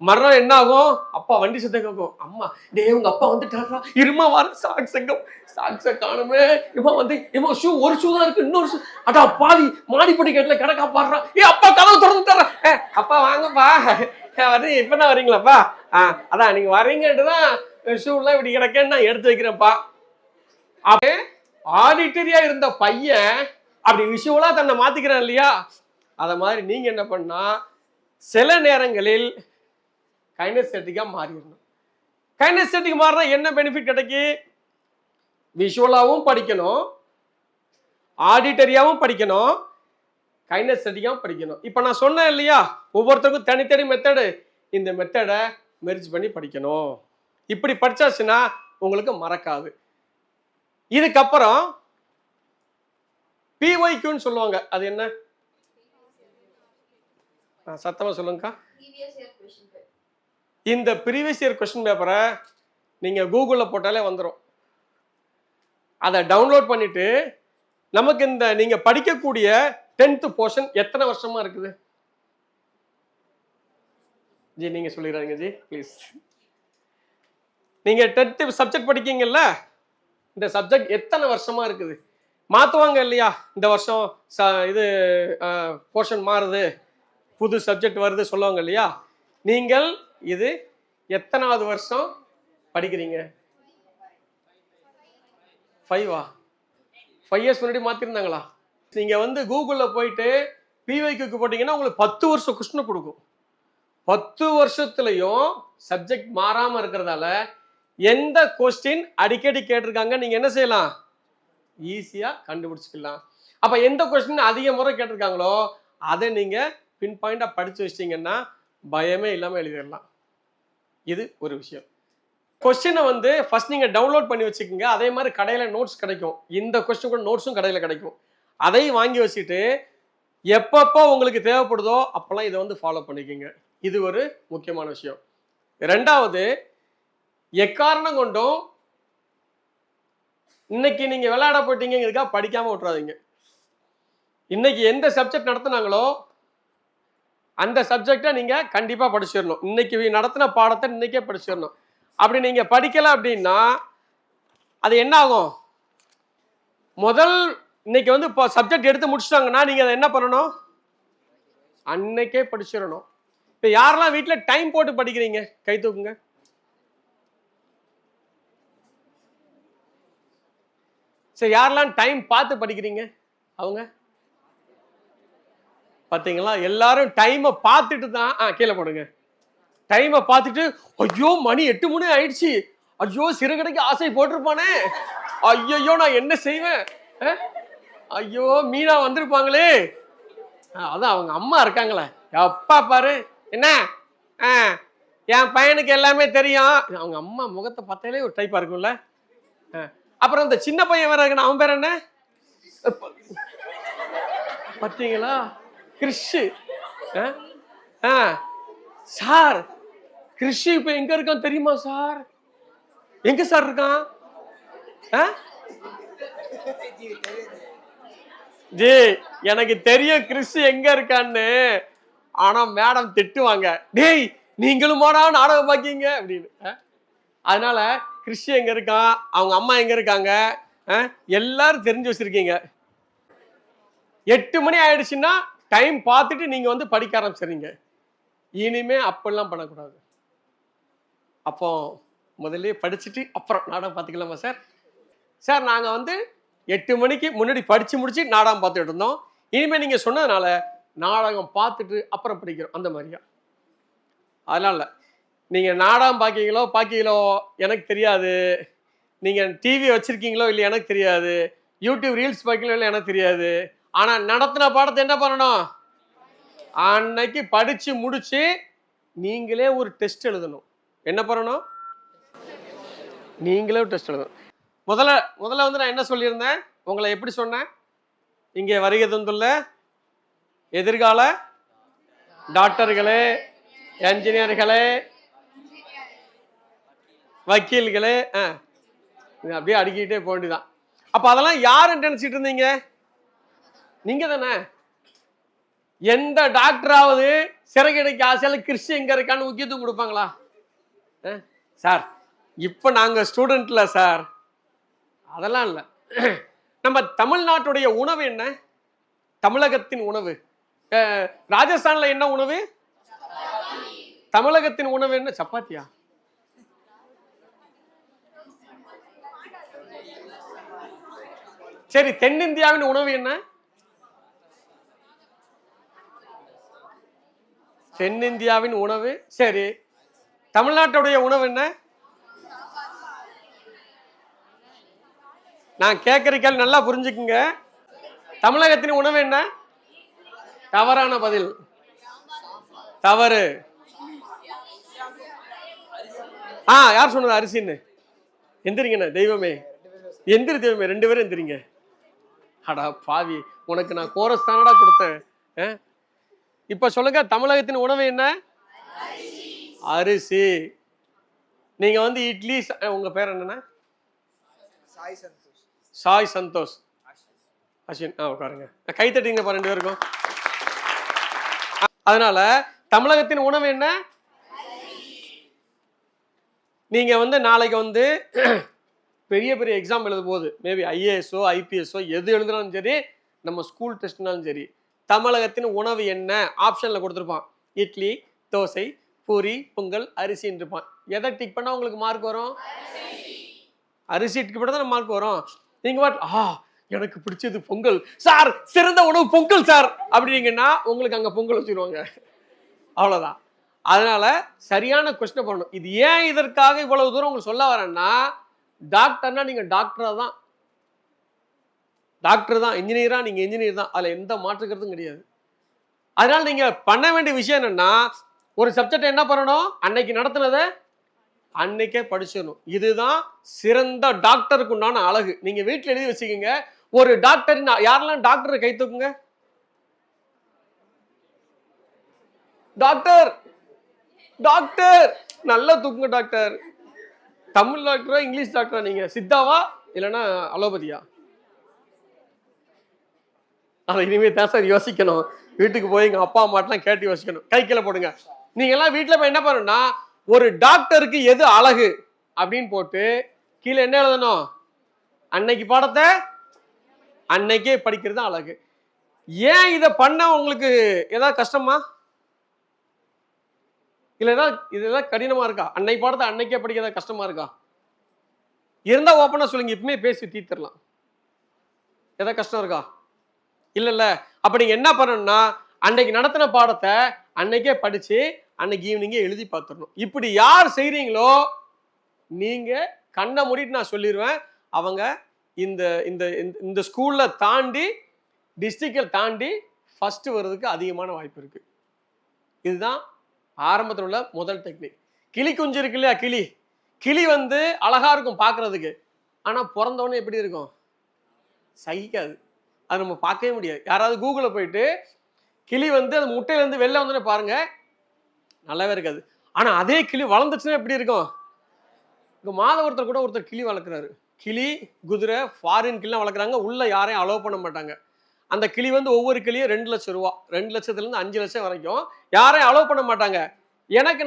மறுநாள் என்ன ஆகும்? அப்பா வண்டி சத்தம் கேட்கும், அம்மா டே உங்க அப்பா வந்துட்டாரா, இருமா வர சாக்ஸ் எங்கம், சாக்ஸை காணுமே, இவன் ஷூ ஒரு ஷூ தான் இருக்கு, இன்னொரு ஷூ அடா பாதி மாடிப்படி கேட்டுல கிடக்கா பாடுறான், அப்பா கதவு திறந்து தர்றேன், அப்பா வாங்கப்பா வந்து இப்பதான் வரீங்களாப்பா, அதான் நீங்க வரீங்கன்ட்டு தான் ஷூலாம் இப்படி கிடக்கேன்னு நான் எடுத்து வைக்கிறேன்ப்பா. அப்படியே ஆடிட்டரியா இருந்த பையன் அப்படி விஷுவலா தன்னை மாத்திக்கிறான் இல்லையா? அத மாதிரி நீங்க என்ன பண்ணா சில நேரங்களில் கைனஸ்தட்டிக்கா மாறிடணும். கைனெஸ்தெட்டிக் மாறினா என்ன பெனிஃபிட் கிடைக்கும்? விஷுவலாவும் படிக்கணும், ஆடிட்டரியாவும் படிக்கணும், கைனெஸ்தெட்டிக்காவும் படிக்கணும். இப்போ நான் சொன்னேன் இல்லையா, ஒவ்வொருத்தருக்கும் தனித்தனி மெத்தடு. இந்த மெத்தடை மெர்ஜ் பண்ணி படிக்கணும். இப்படி படிச்சாச்சுன்னா உங்களுக்கு மறக்காது. இதுக்கப்புறம் பிஒய்க்யூன்னு சொல்லுவாங்க. அது என்ன? சத்தமா சொல்லுங்கக்கா. இந்த ப்ரீவியஸ் இயர் கொஸ்டின் பேப்பரை நீங்க கூகுள்ல போட்டாலே வந்துடும். அதை டவுன்லோட் பண்ணிட்டு நமக்கு இந்த நீங்க படிக்கக்கூடிய 10th போர்ஷன் எத்தனை வருஷமா இருக்குது? ஜி நீங்க சொல்லிடுறாங்க ஜி ப்ளீஸ். நீங்க 10th சப்ஜெக்ட் படிக்கீங்கல்ல, இந்த சப்ஜெக்ட் எத்தனை வருஷமா இருக்குது? மாத்துவாங்க இல்லையா, இந்த வருஷம் இது போர்ஷன் மாறுது, புது சப்ஜெக்ட் வருது சொல்லுவாங்க இல்லையா. நீங்கள் இது எத்தனாவது வருஷம் படிக்கிறீங்க? 5 இயர்ஸ் முன்னாடி மாத்திருந்தாங்களா? நீங்க வந்து கூகுள்ல போயிட்டு பிஒய்க்கு போட்டீங்கன்னா உங்களுக்கு 10 வருஷம் கொஸ்டின் கொடுக்கும். 10 வருஷத்துலயும் சப்ஜெக்ட் மாறாம இருக்கிறதால எந்த கொஸ்டின் அடிக்கடி கேட்டிருக்காங்க நீங்க என்ன செய்யலாம்? ஈஸியா கண்டுபிடிச்சிக்கலாம். அப்ப எந்த கொஸ்டின் அதிக முறை கேட்டிருக்காங்களோ அதை நீங்க பின் பாயிண்டா படிச்சு வச்சிட்டீங்கன்னா பயமே இல்லாம எழுதிடலாம். இது ஒரு விஷயம். கொஸ்டினை வந்து ஃபர்ஸ்ட் நீங்க டவுன்லோட் பண்ணி வச்சுக்கோங்க. அதே மாதிரி கடையில நோட்ஸ் கிடைக்கும். இந்த கொஸ்டின் கூட நோட்ஸும் கடையில கிடைக்கும். அதையும் வாங்கி வச்சுட்டு எப்பப்போ உங்களுக்கு தேவைப்படுதோ அப்பெல்லாம் இதை வந்து ஃபாலோ பண்ணிக்கோங்க. இது ஒரு முக்கியமான விஷயம். ரெண்டாவது, எக்காரணம் கொண்டும் இன்னைக்கு நீங்க விளையாட போயிட்டீங்கிறதுக்கா படிக்காம விட்டுறாதீங்க. இன்னைக்கு எந்த சப்ஜெக்ட் நடத்தினாங்களோ அந்த சப்ஜெக்டை நீங்க கண்டிப்பா படிச்சிடணும். இன்னைக்கு நடத்தின பாடத்தை இன்னைக்கே படிச்சிடணும். அப்படி நீங்க படிக்கல அப்படின்னா அது என்ன ஆகும்? முதல் இன்னைக்கு வந்து இப்போ சப்ஜெக்ட் எடுத்து முடிச்சிட்டாங்கன்னா நீங்க அதை என்ன பண்ணணும்? அன்னைக்கே படிச்சிடணும். இப்போ யாரெல்லாம் வீட்டில் டைம் போட்டு படிக்கிறீங்க கை தூக்குங்க. சரி, யாரெல்லாம் டைம் பார்த்து படிக்கிறீங்க? அவங்க பார்த்தீங்களா? எல்லாரும் டைமை பார்த்துட்டு தான் கீழே போடுங்க. டைமை பார்த்துட்டு ஐயோ மணி 8 மணி ஆயிடுச்சு, ஐயோ சிறுகடைக்கு ஆசை போட்டிருப்பானே, ஐயோ நான் என்ன செய்வேன், ஐயோ மீனா வந்திருப்பாங்களே, அதான் அவங்க அம்மா இருக்காங்களே, அப்பா பாரு என்ன என் பையனுக்கு எல்லாமே தெரியும். அவங்க அம்மா முகத்தை பார்த்தாலே ஒரு டைப்பா இருக்கும்ல. அப்புறம் இந்த சின்ன பையன் வேற இருக்கு, அவன் பேர் என்ன பார்த்தீங்களா? கிறிஷு. சார் கிறிஷு இப்ப எங்க இருக்கான் தெரியுமா சார்? எங்க சார் இருக்கான்? ஜி எனக்கு தெரியும் கிறிஷு எங்க இருக்கான்னு. ஆனா மேடம் திட்டுவாங்க, டேய் நீங்களுமாடா நாடகம் பாக்கீங்க அப்படின்னு. அதனால கிறிஷு எங்க இருக்கான், அவங்க அம்மா எங்க இருக்காங்க, எல்லாரும் தெரிஞ்சு வச்சிருக்கீங்க. 8 மணி ஆயிடுச்சுன்னா டைம் பார்த்துட்டு நீங்க வந்து படிக்க ஆரம்பிச்சிடுறீங்க. இனிமே அப்படிலாம் பண்ணக்கூடாது. அப்போ முதல்ல படிச்சுட்டு அப்புறம் நாடகம் பார்த்துக்கலாமா சார்? சார் நாங்கள் வந்து 8 மணிக்கு முன்னாடி படிச்சு முடிச்சு நாடகம் பார்த்துட்டு இருந்தோம், இனிமேல் நீங்கள் சொன்னதுனால நாடகம் பார்த்துட்டு அப்புறம் படிக்கிறோம் அந்த மாதிரியா. அதனால நீங்கள் நாடகம் பார்க்கீங்களோ எனக்கு தெரியாது, நீங்கள் டிவி வச்சிருக்கீங்களோ இல்லை எனக்கு தெரியாது, யூடியூப் ரீல்ஸ் பார்க்கீங்களோ இல்லை எனக்கு தெரியாது. ஆனால் நடத்தின பாடத்தை என்ன பண்ணணும்? அன்னைக்கு படிச்சு முடிச்சு நீங்களே ஒரு டெஸ்ட் எழுதணும். என்ன பண்ணணும்? நீங்களே ஒரு டெஸ்ட் எழுதணும். முதல்ல வந்து நான் என்ன சொல்லியிருந்தேன், உங்களை எப்படி சொன்னேன்? இங்கே வருகை தந்துள்ள எதிர்கால டாக்டர்களே, என்ஜினியர்களே, வக்கீல்களே, அப்படியே அடிக்கிட்டே போக வேண்டியதான். அப்ப அதெல்லாம் யாருன்னு நினைச்சிட்டு இருந்தீங்க? நீங்க தானே. எந்த டாக்டராவது சிறகடைக்கு ஆசையால கிறிஸ்து எங்க இருக்கான்னு முக்கியத்துவம் கொடுப்பாங்களா? சார் இப்ப நாங்க ஸ்டூடெண்ட்ல சார், அதெல்லாம் இல்லை. நம்ம தமிழ்நாட்டுடைய உணவு என்ன? தமிழகத்தின் உணவு. ராஜஸ்தான்ல என்ன உணவு? தமிழகத்தின் உணவு என்ன? சப்பாத்தியா? சரி, தென்னிந்தியாவின் உணவு என்ன? தென்னிந்தியாவின் உணவு. சரி, தமிழ்நாட்டுடைய உணவு என்ன? நான் கேட்குற கேள்வி நல்லா புரிஞ்சுக்குங்க. தமிழகத்தின் உணவு என்ன? தவறான பதில். தவறு. யார் சொன்னது அரிசின்னு? எந்திரிங்கண்ணே தெய்வமே, எந்திரி தெய்வமே, 2 பேரும் எந்திரிங்க. அடா பாவி, உனக்கு நான் கோரஸ் தானடா கொடுத்தேன். இப்ப சொல்லுங்க, தமிழகத்தின் உணவு என்ன? அரிசி. நீங்க வந்து இட்லி, உங்க பேர் என்னன்னா? சாய் சந்தோஷ். அஸ்வின், உட்காருங்க. கை தட்டிங்க 2 பேருக்கும். அதனால தமிழகத்தின் உணவு என்ன? நீங்க வந்து நாளைக்கு வந்து பெரிய பெரிய எக்ஸாம் எழுதும் போது மேபி ஐஏஎஸ்ஓ ஐபிஎஸ்ஓ எது எழுதுனாலும் சரி, நம்ம ஸ்கூல் டெஸ்ட்னாலும் சரி, தமிழகத்தின் உணவு என்ன ஆப்ஷன்ல கொடுத்துருப்பான். இட்லி, தோசை, பூரி, பொங்கல், அரிசின்னு இருப்பான். எதை டிக் பண்ணா உங்களுக்கு மார்க் வரும்? அரிசி டிக் பண்ணா தான் மார்க் வரும். நீங்க எனக்கு பிடிச்சது பொங்கல் சார், சிறந்த உணவு பொங்கல் சார் அப்படிங்கன்னா உங்களுக்கு அங்க பொங்கல் வச்சிருவாங்க. அவ்வளவுதான். அதனால சரியான கொஸ்டின் பண்ணணும். இது ஏன் இதற்காக இவ்வளவு தூரம் உங்களுக்கு சொல்ல வரேன்னா, டாக்டர்னா நீங்க டாக்டரா தான், டாக்டர் தான், இன்ஜினியரா நீங்க இன்ஜினியர் தான், அதுல எந்த மாற்றுக்கிறதும் கிடையாது. அதனால நீங்க பண்ண வேண்டிய விஷயம் என்னன்னா, ஒரு சப்ஜெக்ட் என்ன பண்ணணும், அன்னைக்கு நடத்தினதை அன்னைக்கே படிச்சிடணும். இதுதான் சிறந்த டாக்டருக்கு உண்டான அழகு. நீங்க வீட்டில் எழுதி வச்சுக்கோங்க. ஒரு டாக்டர், யாரெல்லாம் டாக்டர் கை தூக்குங்க. டாக்டர் டாக்டர் நல்லா தூக்குங்க. டாக்டர் தமிழ் டாக்டரா இங்கிலீஷ் டாக்டரா? நீங்க சித்தாவா இல்லைன்னா அலோபதியா? அதை இனிமே தான் சார் யோசிக்கணும். வீட்டுக்கு போய் எங்க அப்பா அம்மாட்டெல்லாம் கேட்டு யோசிக்கணும். கை கீழே போடுங்க. நீங்க எல்லாம் வீட்டுல போய் என்ன பண்ணணும்னா, ஒரு டாக்டருக்கு எது அழகு அப்படின்னு போட்டு கீழே என்ன எழுதணும், அன்னைக்கு பாடத்தை அன்னைக்கே படிக்கிறது அழகு. ஏன் இதை பண்ண உங்களுக்கு ஏதாவது கஷ்டமா இல்ல இதெல்லாம் கடினமா இருக்கா? அன்னைக்கு பாடத்தை அன்னைக்கே படிக்கிறதா கஷ்டமா இருக்கா? இருந்தா ஓப்பனா சொல்லுங்க, இப்பவுமே பேசி தீர்த்திடலாம். ஏதாவது கஷ்டம் இருக்கா? இல்ல. அப்ப நீங்க என்ன பண்ணணும்னா, அன்னைக்கு நடத்தின பாடத்தை அன்னைக்கே படிச்சு அன்னைக்கு ஈவினிங்கே எழுதி பார்த்துடணும். இப்படி யார் செய்றீங்களோ, நீங்க கண்ணை மூடிட்டு நான் சொல்லிடுவேன், அவங்க இந்த இந்த இந்த ஸ்கூல்ல தாண்டி டிஸ்ட்ரிக்டில் தாண்டி ஃபர்ஸ்ட் வர்றதுக்கு அதிகமான வாய்ப்பு இருக்கு. இதுதான் ஆரம்பத்தில் உள்ள முதல் டெக்னிக். கிளி குஞ்சு இருக்கு இல்லையா, கிளி வந்து அழகா இருக்கும் பார்க்கறதுக்கு. ஆனா பிறந்தவொடனே எப்படி இருக்கும்? சகிக்காது. அது நம்ம பார்க்கவே முடியாது. யாராவது கூகுளில் போயிட்டு கிளி வந்து அது முட்டையிலேருந்து வெளில வந்தோடனே பாருங்க, நல்லாவே இருக்காது. ஆனா அதே கிளி வளர்ந்துச்சுன்னா எப்படி இருக்கும்? இங்க மாதவரத்தில் கூட ஒருத்தர் கிளி வளர்க்குறாரு. கிளி, குதிரை, ஃபாரின் கிளிலாம் வளர்க்குறாங்க. உள்ள யாரையும் அலோவ் பண்ண மாட்டாங்க. அந்த கிளி வந்து ஒவ்வொரு கிளியும் 2 லட்சம் ரூபா, 2 லட்சத்துலேருந்து 5 லட்சம் வரைக்கும் யாரையும் அலோவ் பண்ண மாட்டாங்க. எனக்கு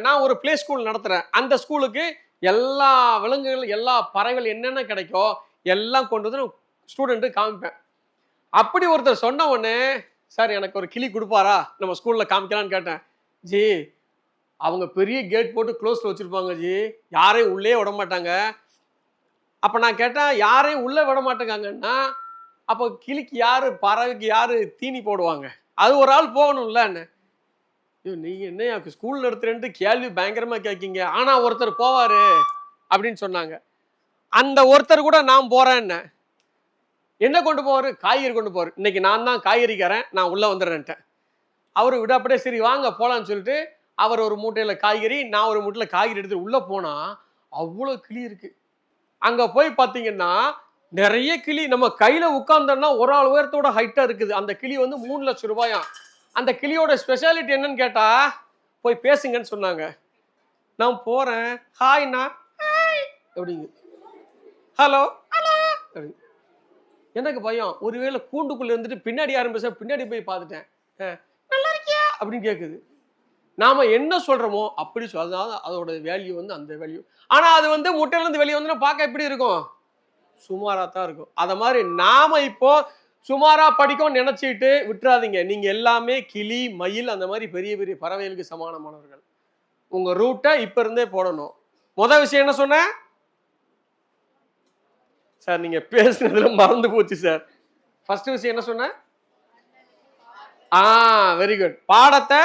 நான் ஒரு பிளே ஸ்கூல் நடத்துறேன். அந்த ஸ்கூலுக்கு எல்லா விலங்குகள், எல்லா பறவைகள் என்னென்ன கிடைக்கும் எல்லாம் கொண்டு வந்து ஸ்டூடெண்ட்டு காமிப்பேன். அப்படி ஒருத்தர் சொன்ன உடனே, சார் எனக்கு ஒரு கிளி கொடுப்பாரா, நம்ம ஸ்கூல்ல காமிக்கலான்னு கேட்டேன். ஜி அவங்க பெரிய கேட் போட்டு க்ளோஸ்ல வச்சிருப்பாங்க ஜி, யாரையும் உள்ளே விட மாட்டாங்க. அப்ப நான் கேட்டேன், யாரையும் உள்ள விட மாட்டேங்காங்கன்னா அப்போ கிளிக்கு யாரு, பறவைக்கு யாரு தீனி போடுவாங்க? அது ஒரு ஆள் போகணும்ல. நீங்க என்ன ஸ்கூல் நடத்துறேன்ட்டு கேள்வி பயங்கரமா கேட்கீங்க, ஆனா ஒருத்தர் போவாரு அப்படின்னு சொன்னாங்க. அந்த ஒருத்தர் கூட நான் போறேன். என்ன கொண்டு போவாரு? காய்கறி கொண்டு போவாரு. இன்னைக்கு நான் தான் காய்கறிக்காரன், நான் உள்ள வந்துடுறேன்ட்டேன். அவரு விட அப்படியே சரி வாங்க போலான்னு சொல்லிட்டு அவர் ஒரு மூட்டையில காய்கறி, நான் ஒரு மூட்டையில காய்கறி எடுத்து உள்ள போனா அவ்வளவு கிளி இருக்கு. அங்க போய் பாத்தீங்கன்னா நிறைய கிளி நம்ம கையில உட்கார்ந்தோம்னா ஒரு ஆள் உயரத்தோட ஹைட்டா இருக்குது. அந்த கிளி வந்து 3 லட்சம் ரூபாயா. அந்த கிளியோட ஸ்பெஷாலிட்டி என்னன்னு கேட்டா, போய் பேசுங்கன்னு சொன்னாங்க. நான் போறேன், ஹாய்னா அப்படிங்க, ஹலோ அப்படிங்க. எனக்கு பயம், ஒருவேளை கூண்டுக்குள்ள இருந்துட்டு பின்னாடி யாரும் பேச, பின்னாடி போய் பார்த்துட்டேன், நல்லா இருக்கியா அப்படின்னு கேட்குது. நாம என்ன சொல்றோமோ அப்படி சொல்றது அதோட வேல்யூ வந்து அந்த வேல்யூ. ஆனா அது வந்து முட்டையில இருந்து வெளியே வந்து பார்க்க எப்படி இருக்கும்? சுமாரா தான் இருக்கும். அத மாதிரி நாம இப்போ சுமாரா படிக்கும் நினைச்சிட்டு விட்டுறாதீங்க. நீங்க எல்லாமே கிளி, மயில் அந்த மாதிரி பெரிய பெரிய பறவைகளுக்கு சமானமானவர்கள். உங்க ரூட்டை இப்ப இருந்தே போடணும். முதல் விஷயம் என்ன சொன்னேன் சார்? நீங்க பேசுனதுல மறந்து போச்சு சார். ஃபர்ஸ்ட் விஷயம் என்ன சொன்ன? Very good. பாடத்தை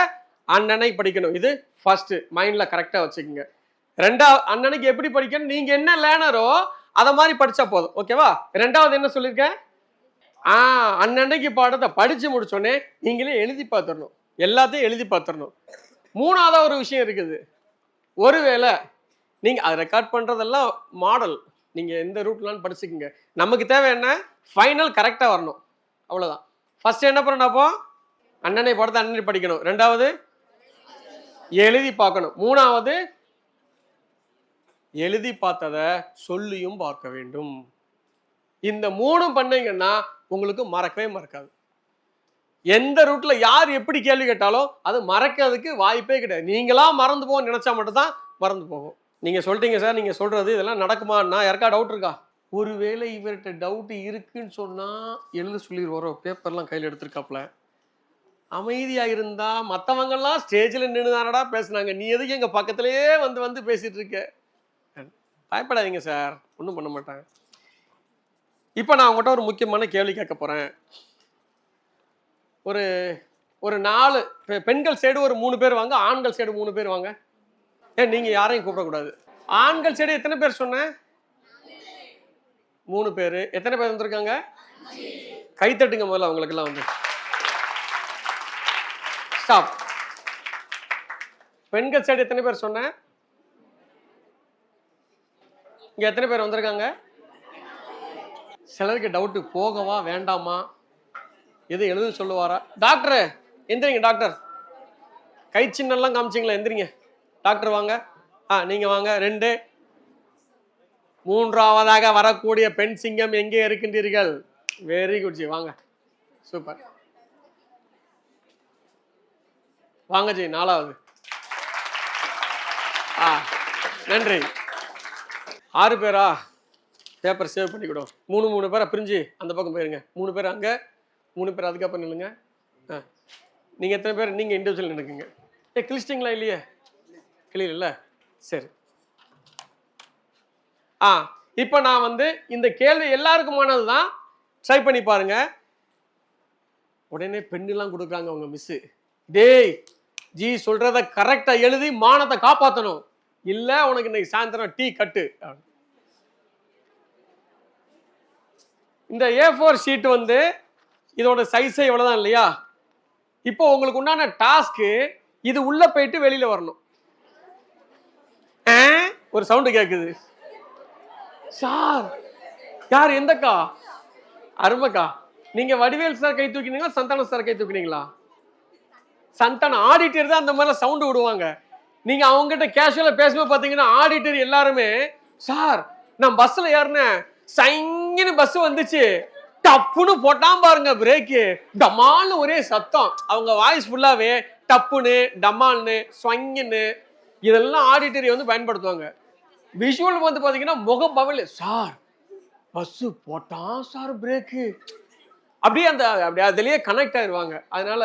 அன்னன்னைக்கு படிக்கணும். இது ஃபர்ஸ்ட் மைண்ட்ல கரெக்டா வச்சுக்கோங்க. ரெண்டாவது, அன்னன்னைக்கு எப்படி படிக்கணும், நீங்க என்ன லேர்னரோ அதை மாதிரி படிச்சா போதும். ஓகேவா? ரெண்டாவது என்ன சொல்லியிருக்கேன்? அன்னன்னைக்கு பாடத்தை படிச்சு முடிச்சோடனே நீங்களே எழுதி பார்த்துடணும். எல்லாத்தையும் எழுதி பார்த்துடணும். மூணாவதா ஒரு விஷயம் இருக்குது. ஒருவேளை நீங்க அதை ரெக்கார்ட் பண்றதெல்லாம் மாடல், நீங்க எந்த ரூட்லான்னு படிச்சுக்கோங்க. நமக்கு தேவை என்ன? ஃபைனல் கரெக்டா வரணும், அவ்வளவுதான். ஃபர்ஸ்ட் என்ன பண்ணணும்? அப்போ அண்ணனை பாடத்தை அண்ணனை படிக்கணும். ரெண்டாவது எழுதி பார்க்கணும். மூணாவது எழுதி பார்த்ததை சொல்லியும் பார்க்க வேண்டும். இந்த மூணும் பண்ணீங்கன்னா உங்களுக்கு மறக்கவே மறக்காது. எந்த ரூட்ல யார் எப்படி கேள்வி கேட்டாலும் அது மறக்கிறதுக்கு வாய்ப்பே கிடையாது. நீங்களா மறந்து போக நினைச்சா மட்டும்தான் மறந்து போகும். நீங்க சொல்லிட்டீங்க சார், நீங்க சொல்றது இதெல்லாம் நடக்குமான்னா யாருக்கா டவுட் இருக்கா? ஒருவேளை இவர்கிட்ட டவுட் இருக்குன்னு சொன்னா எழுத சொல்லிடுவாரோ, பேப்பர்லாம் கையில் எடுத்திருக்காப்ல. அமைதியா இருந்தா மற்றவங்க எல்லாம் ஸ்டேஜ்ல நின்றுதானடா பேசுனாங்க, நீ எதுக்கு எங்க பக்கத்திலேயே வந்து வந்து பேசிட்டு இருக்க? பயப்படாதீங்க சார், ஒன்றும் பண்ண மாட்டாங்க. இப்போ நான் உங்கள்கிட்ட ஒரு முக்கியமான கேள்வி கேட்க போறேன். ஒரு 4 பெண்கள் சைடு ஒரு 3 பேர் வாங்க, ஆண்கள் சைடு 3 பேர் வாங்க. நீங்க யாரையும் கூப்பிடக்கூடாது. ஆண்கள் சைடு எத்தனை பேர் சொன்னேன்? 3 பேர். எத்தனை பேர் வந்திருக்காங்க? கைத்தட்டுங்க முதல்ல அவங்களுக்கு எல்லாம் வந்து. ஸ்டாப். பெண்கள் சைடு எத்தனை பேர் சொன்னேன்? இங்க எத்தனை பேர் வந்திருக்காங்க? சிலருக்கு டவுட், போகவா வேண்டாமா, எது எழுத சொல்லுவாரா? டாக்டர் எந்திரிங்க. டாக்டர் கை சின்னெல்லாம் காமிச்சிங்களா? எந்திரிங்க. டாக்டர் வாங்க. நீங்க வாங்க. 2. மூன்றாவதாக வரக்கூடிய பெண் சிங்கம் எங்கே இருக்கின்றீர்கள்? வெரி குட் ஜி, வாங்க. சூப்பர். வாங்க ஜி. 4வது. நன்றி. 6 பேரா? Paper save பண்ணிக்கிடும். 3 பேரை பிரிஞ்சு அந்த பக்கம் போயிருங்க. 3 பேர் அங்கே, 3 பேர் அதுக்கப்புறம் நில்லுங்க. நீங்கள் எத்தனை பேர்? நீங்கள் இண்டிவிஜுவல் நினைக்குங்க. கிழிச்சிட்டிங்களா? இல்லையே, கிளியில. சரி. இப்போ நான் வந்து இந்த கேள்வி எல்லாருக்குமானது தான். ட்ரை பண்ணி பாருங்க. உடனே பெண்ணெல்லாம் கொடுக்குறாங்க அவங்க மிஸ்ஸு. டேய் ஜி சொல்றத கரெக்டா எழுதி மானத்தை காப்பாற்றணும், இல்லை உனக்கு இன்னைக்கு சாயந்தரம் டீ கட்டு. இந்த A4 ஷீட் வந்து இதோட சைஸே இவ்வளவுதான் இல்லையா? இப்போ உங்களுக்கு உண்டான டாஸ்க்கு இது உள்ள போயிட்டு வெளியில வரணும். ஒரு சவுண்ட் கேக்குது. சார் யார்? எந்தக்கா? அருமக்கா. நீங்க வடிவேல் சார் கை தூக்கினீங்களா, சந்தான சார் கை தூக்கினீங்களா? சந்தான ஆடிட்டர் தான் அந்த மாதிரி சவுண்ட் விடுவாங்க. நீங்க அவங்க கிட்ட கேஷுவலா பேசும்போது பாத்தீங்கன்னா ஆடிட்டர் எல்லாருமே, சார் நான் பஸ்ல ஏறினேன், சைங்கன்னு பஸ் வந்துச்சு, டப்புன்னு போட்டான் பாருங்க பிரேக்கு, டமால்னு ஒரே சத்தம். அவங்க வாய்ஸ் ஃபுல்லாவே டப்புன்னு டமால்னு ஸ்வங்கின்னு இதெல்லாம் ஆடிட்டரி வந்து பயன்படுத்துவாங்க. விஷுவல் வந்து பாத்தீங்கன்னா முகபவல், சார் பஸ் போட்டான் சார் பிரேக்கு, அப்படியே அப்படியே அதுலயே கனெக்ட் ஆயிடுவாங்க. அதனால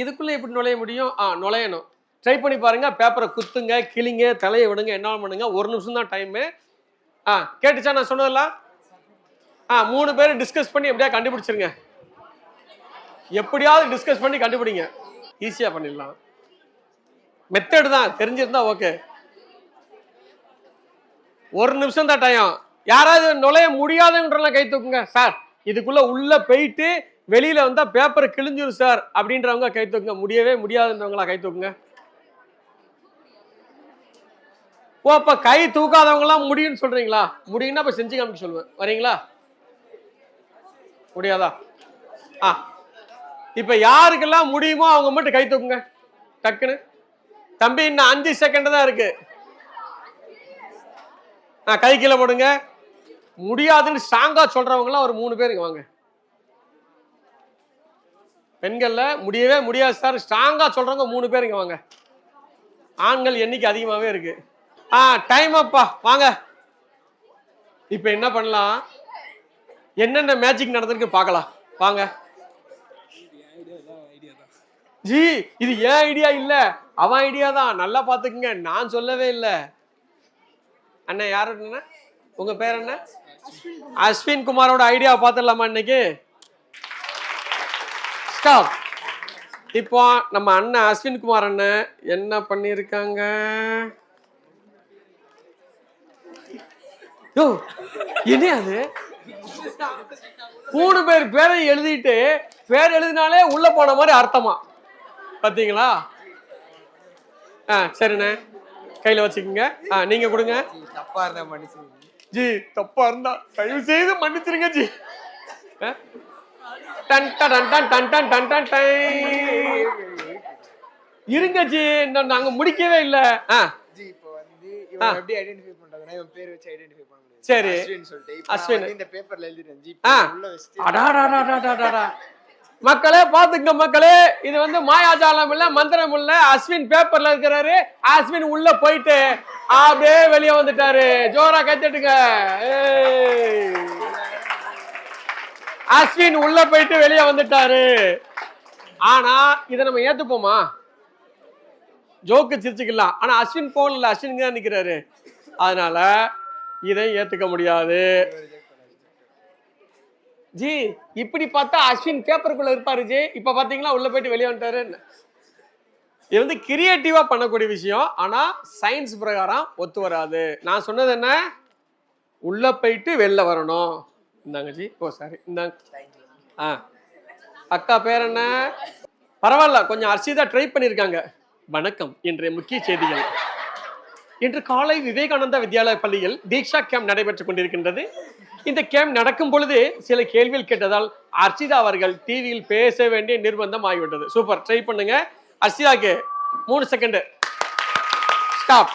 இதுக்குள்ள எப்படி நுழைய முடியும்? நுழையணும். ட்ரை பண்ணி பாருங்க. பேப்பரை குத்துங்க, கிளிங்க, தலையை விடுங்க, என்ன பண்ணுங்க. 1 நிமிஷம் தான் டைமு. கேட்டுச்சா நான் சொன்னதெல்லாம்? 3 பேர் டிஸ்கஸ் பண்ணி எப்படியா கண்டுபிடிச்சிருங்க. எப்படியாவது டிஸ்கஸ் பண்ணி கண்டுபிடிங்க. ஈஸியா பண்ணிடலாம். மெத்தட் தான் தெரிஞ்சிருந்தா ஓகே. 1 நிமிஷம் தான் டைம். யாராவது நுழைய முடியாதுன்றலாம் கை தூக்குங்க. சார் இதுக்குள்ள உள்ள போயிட்டு வெளியில வந்தா பேப்பரை கிழிஞ்சிரும் சார் அப்படின்றவங்க கை தூக்குங்க. முடியவே முடியாதுன்றவங்களா கை தூக்குங்க. அப்ப கை தூக்காதவங்க எல்லாம் முடியும்னு சொல்றீங்களா? முடியும்னா அப்ப செஞ்சு காமிக்க சொல்லுவேன். வரீங்களா? முடியாதா? இப்ப யாருக்கெல்லாம் முடியுமோ அவங்க மட்டும் கை தூக்குங்க டக்குன்னு. தம்பி இன்னும் 5 செகண்ட் தான் இருக்கு. கை கீழே போடுங்க. முடியாதுன்னு ஸ்ட்ராங்கா சொல்றவங்க எல்லாம் ஒரு 3 பேருக்கு வாங்க. பெண்கள்ல முடியவே முடியாது சார் ஸ்ட்ராங்கா சொல்றவங்க 3 பேருங்க வாங்க. ஆண்கள் எண்ணிக்கை அதிகமாவே இருக்கு. டைம் அப்பா வாங்க. இப்ப என்ன பண்ணலாம், என்னென்ன மேஜிக் நடந்திருக்கு பார்க்கலாம் வாங்க. ஜி இது ஏன் ஐடியா இல்ல, அவன் ஐடியா தான். நல்லா பாத்துக்குங்க, நான் சொல்லவே இல்லை. அண்ணன் யாரு? உங்க பேர் என்ன? அஸ்வின் குமாரோட ஐடியா பார்த்துடலாமா இன்னைக்கு? ஸ்டாப். இப்போ நம்ம அண்ணன் அஸ்வின் குமார் அண்ணன் என்ன பண்ணிருக்காங்க? என்ன அது 3 பேர் பேரை எழுதிட்டு பேர் எழுதினாலே உள்ள போன மாதிரி அர்த்தமா பாத்தீங்களா? சரிண்ணே கையில வச்சுக்கோங்க. நீங்க கொடுங்க. தப்பா இருந்தா மன்னிச்சிருங்க ஜி, தப்பா இருந்தா தயவு செய்து மன்னிச்சிருங்க ஜி. இருங்க ஜி, நாங்க முடிக்கவே இல்ல. ஜி இப்போ வந்து இவன் எப்படி ஐடென்டிஃபை பண்றதுன்னா இவன் பேர் வச்சு ஐடென்டிஃபை பண்ண முடியாது. சரி அஸ்வின் சொல்லிட்டு இப்போ அஸ்வின் இந்த பேப்பர்ல எழுதிட்டேன் ஜி. உள்ள வச்சிட்டு அடாடாடாடாடாடா. மக்களே பாத்துங்க மக்களே, இது வந்து மாயாஜாலம் இல்ல மந்திரம் இல்ல. அஸ்வின் பேப்பர்ல இருக்கிறாரு. அஸ்வின் உள்ள போயிட்டு அப்படியே வெளியே வந்துட்டாரு. ஜோரா கைத்தட்டுங்க. அஸ்வின் உள்ள போயிட்டு வெளியே வந்துட்டாரு. ஆனா இதை நம்ம ஏத்துப்போமா? ஜோக்கு சிரிச்சுக்கலாம். ஆனா அஸ்வின் போகல, அஸ்வின் தான் நிக்கிறாரு. அதனால இதை ஏத்துக்க முடியாது. ஜி இப்படி பார்த்தா அஸ்வின் பேப்பருக்குள்ள இருப்பாரு ஜி. இப்ப பாத்தீங்களா உள்ள போயிட்டு வெளியே வந்துட்டாரு. இது வந்து கிரியேட்டிவா பண்ணக்கூடிய விஷயம். ஆனா சயின்ஸ் பிரகாரம் ஒத்து வராது. நான் சொன்னது என்ன, உள்ள போயிட்டு வெளில வரணும். இந்தாங்க ஜி. ஓ சாரி, இந்தாங்க. அக்கா பேர் என்ன? பரவாயில்ல, கொஞ்சம் அர்ஷிதா ட்ரை பண்ணியிருக்காங்க. வணக்கம், இன்றைய முக்கிய செய்திகள். இன்று காலை விவேகானந்தா வித்யாலய பள்ளியில் தீக்ஷா கேம்ப் நடைபெற்றுக் கொண்டிருக்கின்றது. இந்த கேம்ப் நடக்கும் பொழுது சில கேள்விகள் கேட்டதால் அர்ஷிதா அவர்கள் டிவியில் பேச வேண்டிய நிர்பந்தம் ஆகிவிட்டது. சூப்பர், ட்ரை பண்ணுங்க. அர்ஷிதாக்கு 3 செகண்ட் ஸ்டாப்.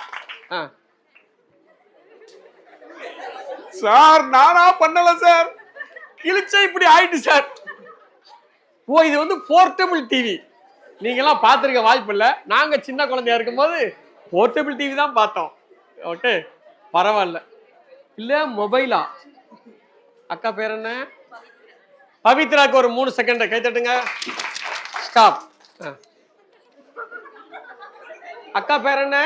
சார் நானா பண்ணல சார், கிழிச்சா இப்படி ஆயிட்டு சார். ஓ இது வந்து போர்ட்டபிள் டிவி. நீங்கெல்லாம் பார்த்துருக்க வாய்ப்பு இல்லை. நாங்க சின்ன குழந்தையா இருக்கும்போது போர்ட்டபிள் டிவி தான் பார்த்தோம். ஓகே பரவாயில்ல. இல்ல மொபைலா? அக்கா பேர் என்ன? பவித்ராக்கு ஒரு 3 செகண்ட் கை தட்டுங்க. ஸ்டாப். அக்கா பேர் என்ன?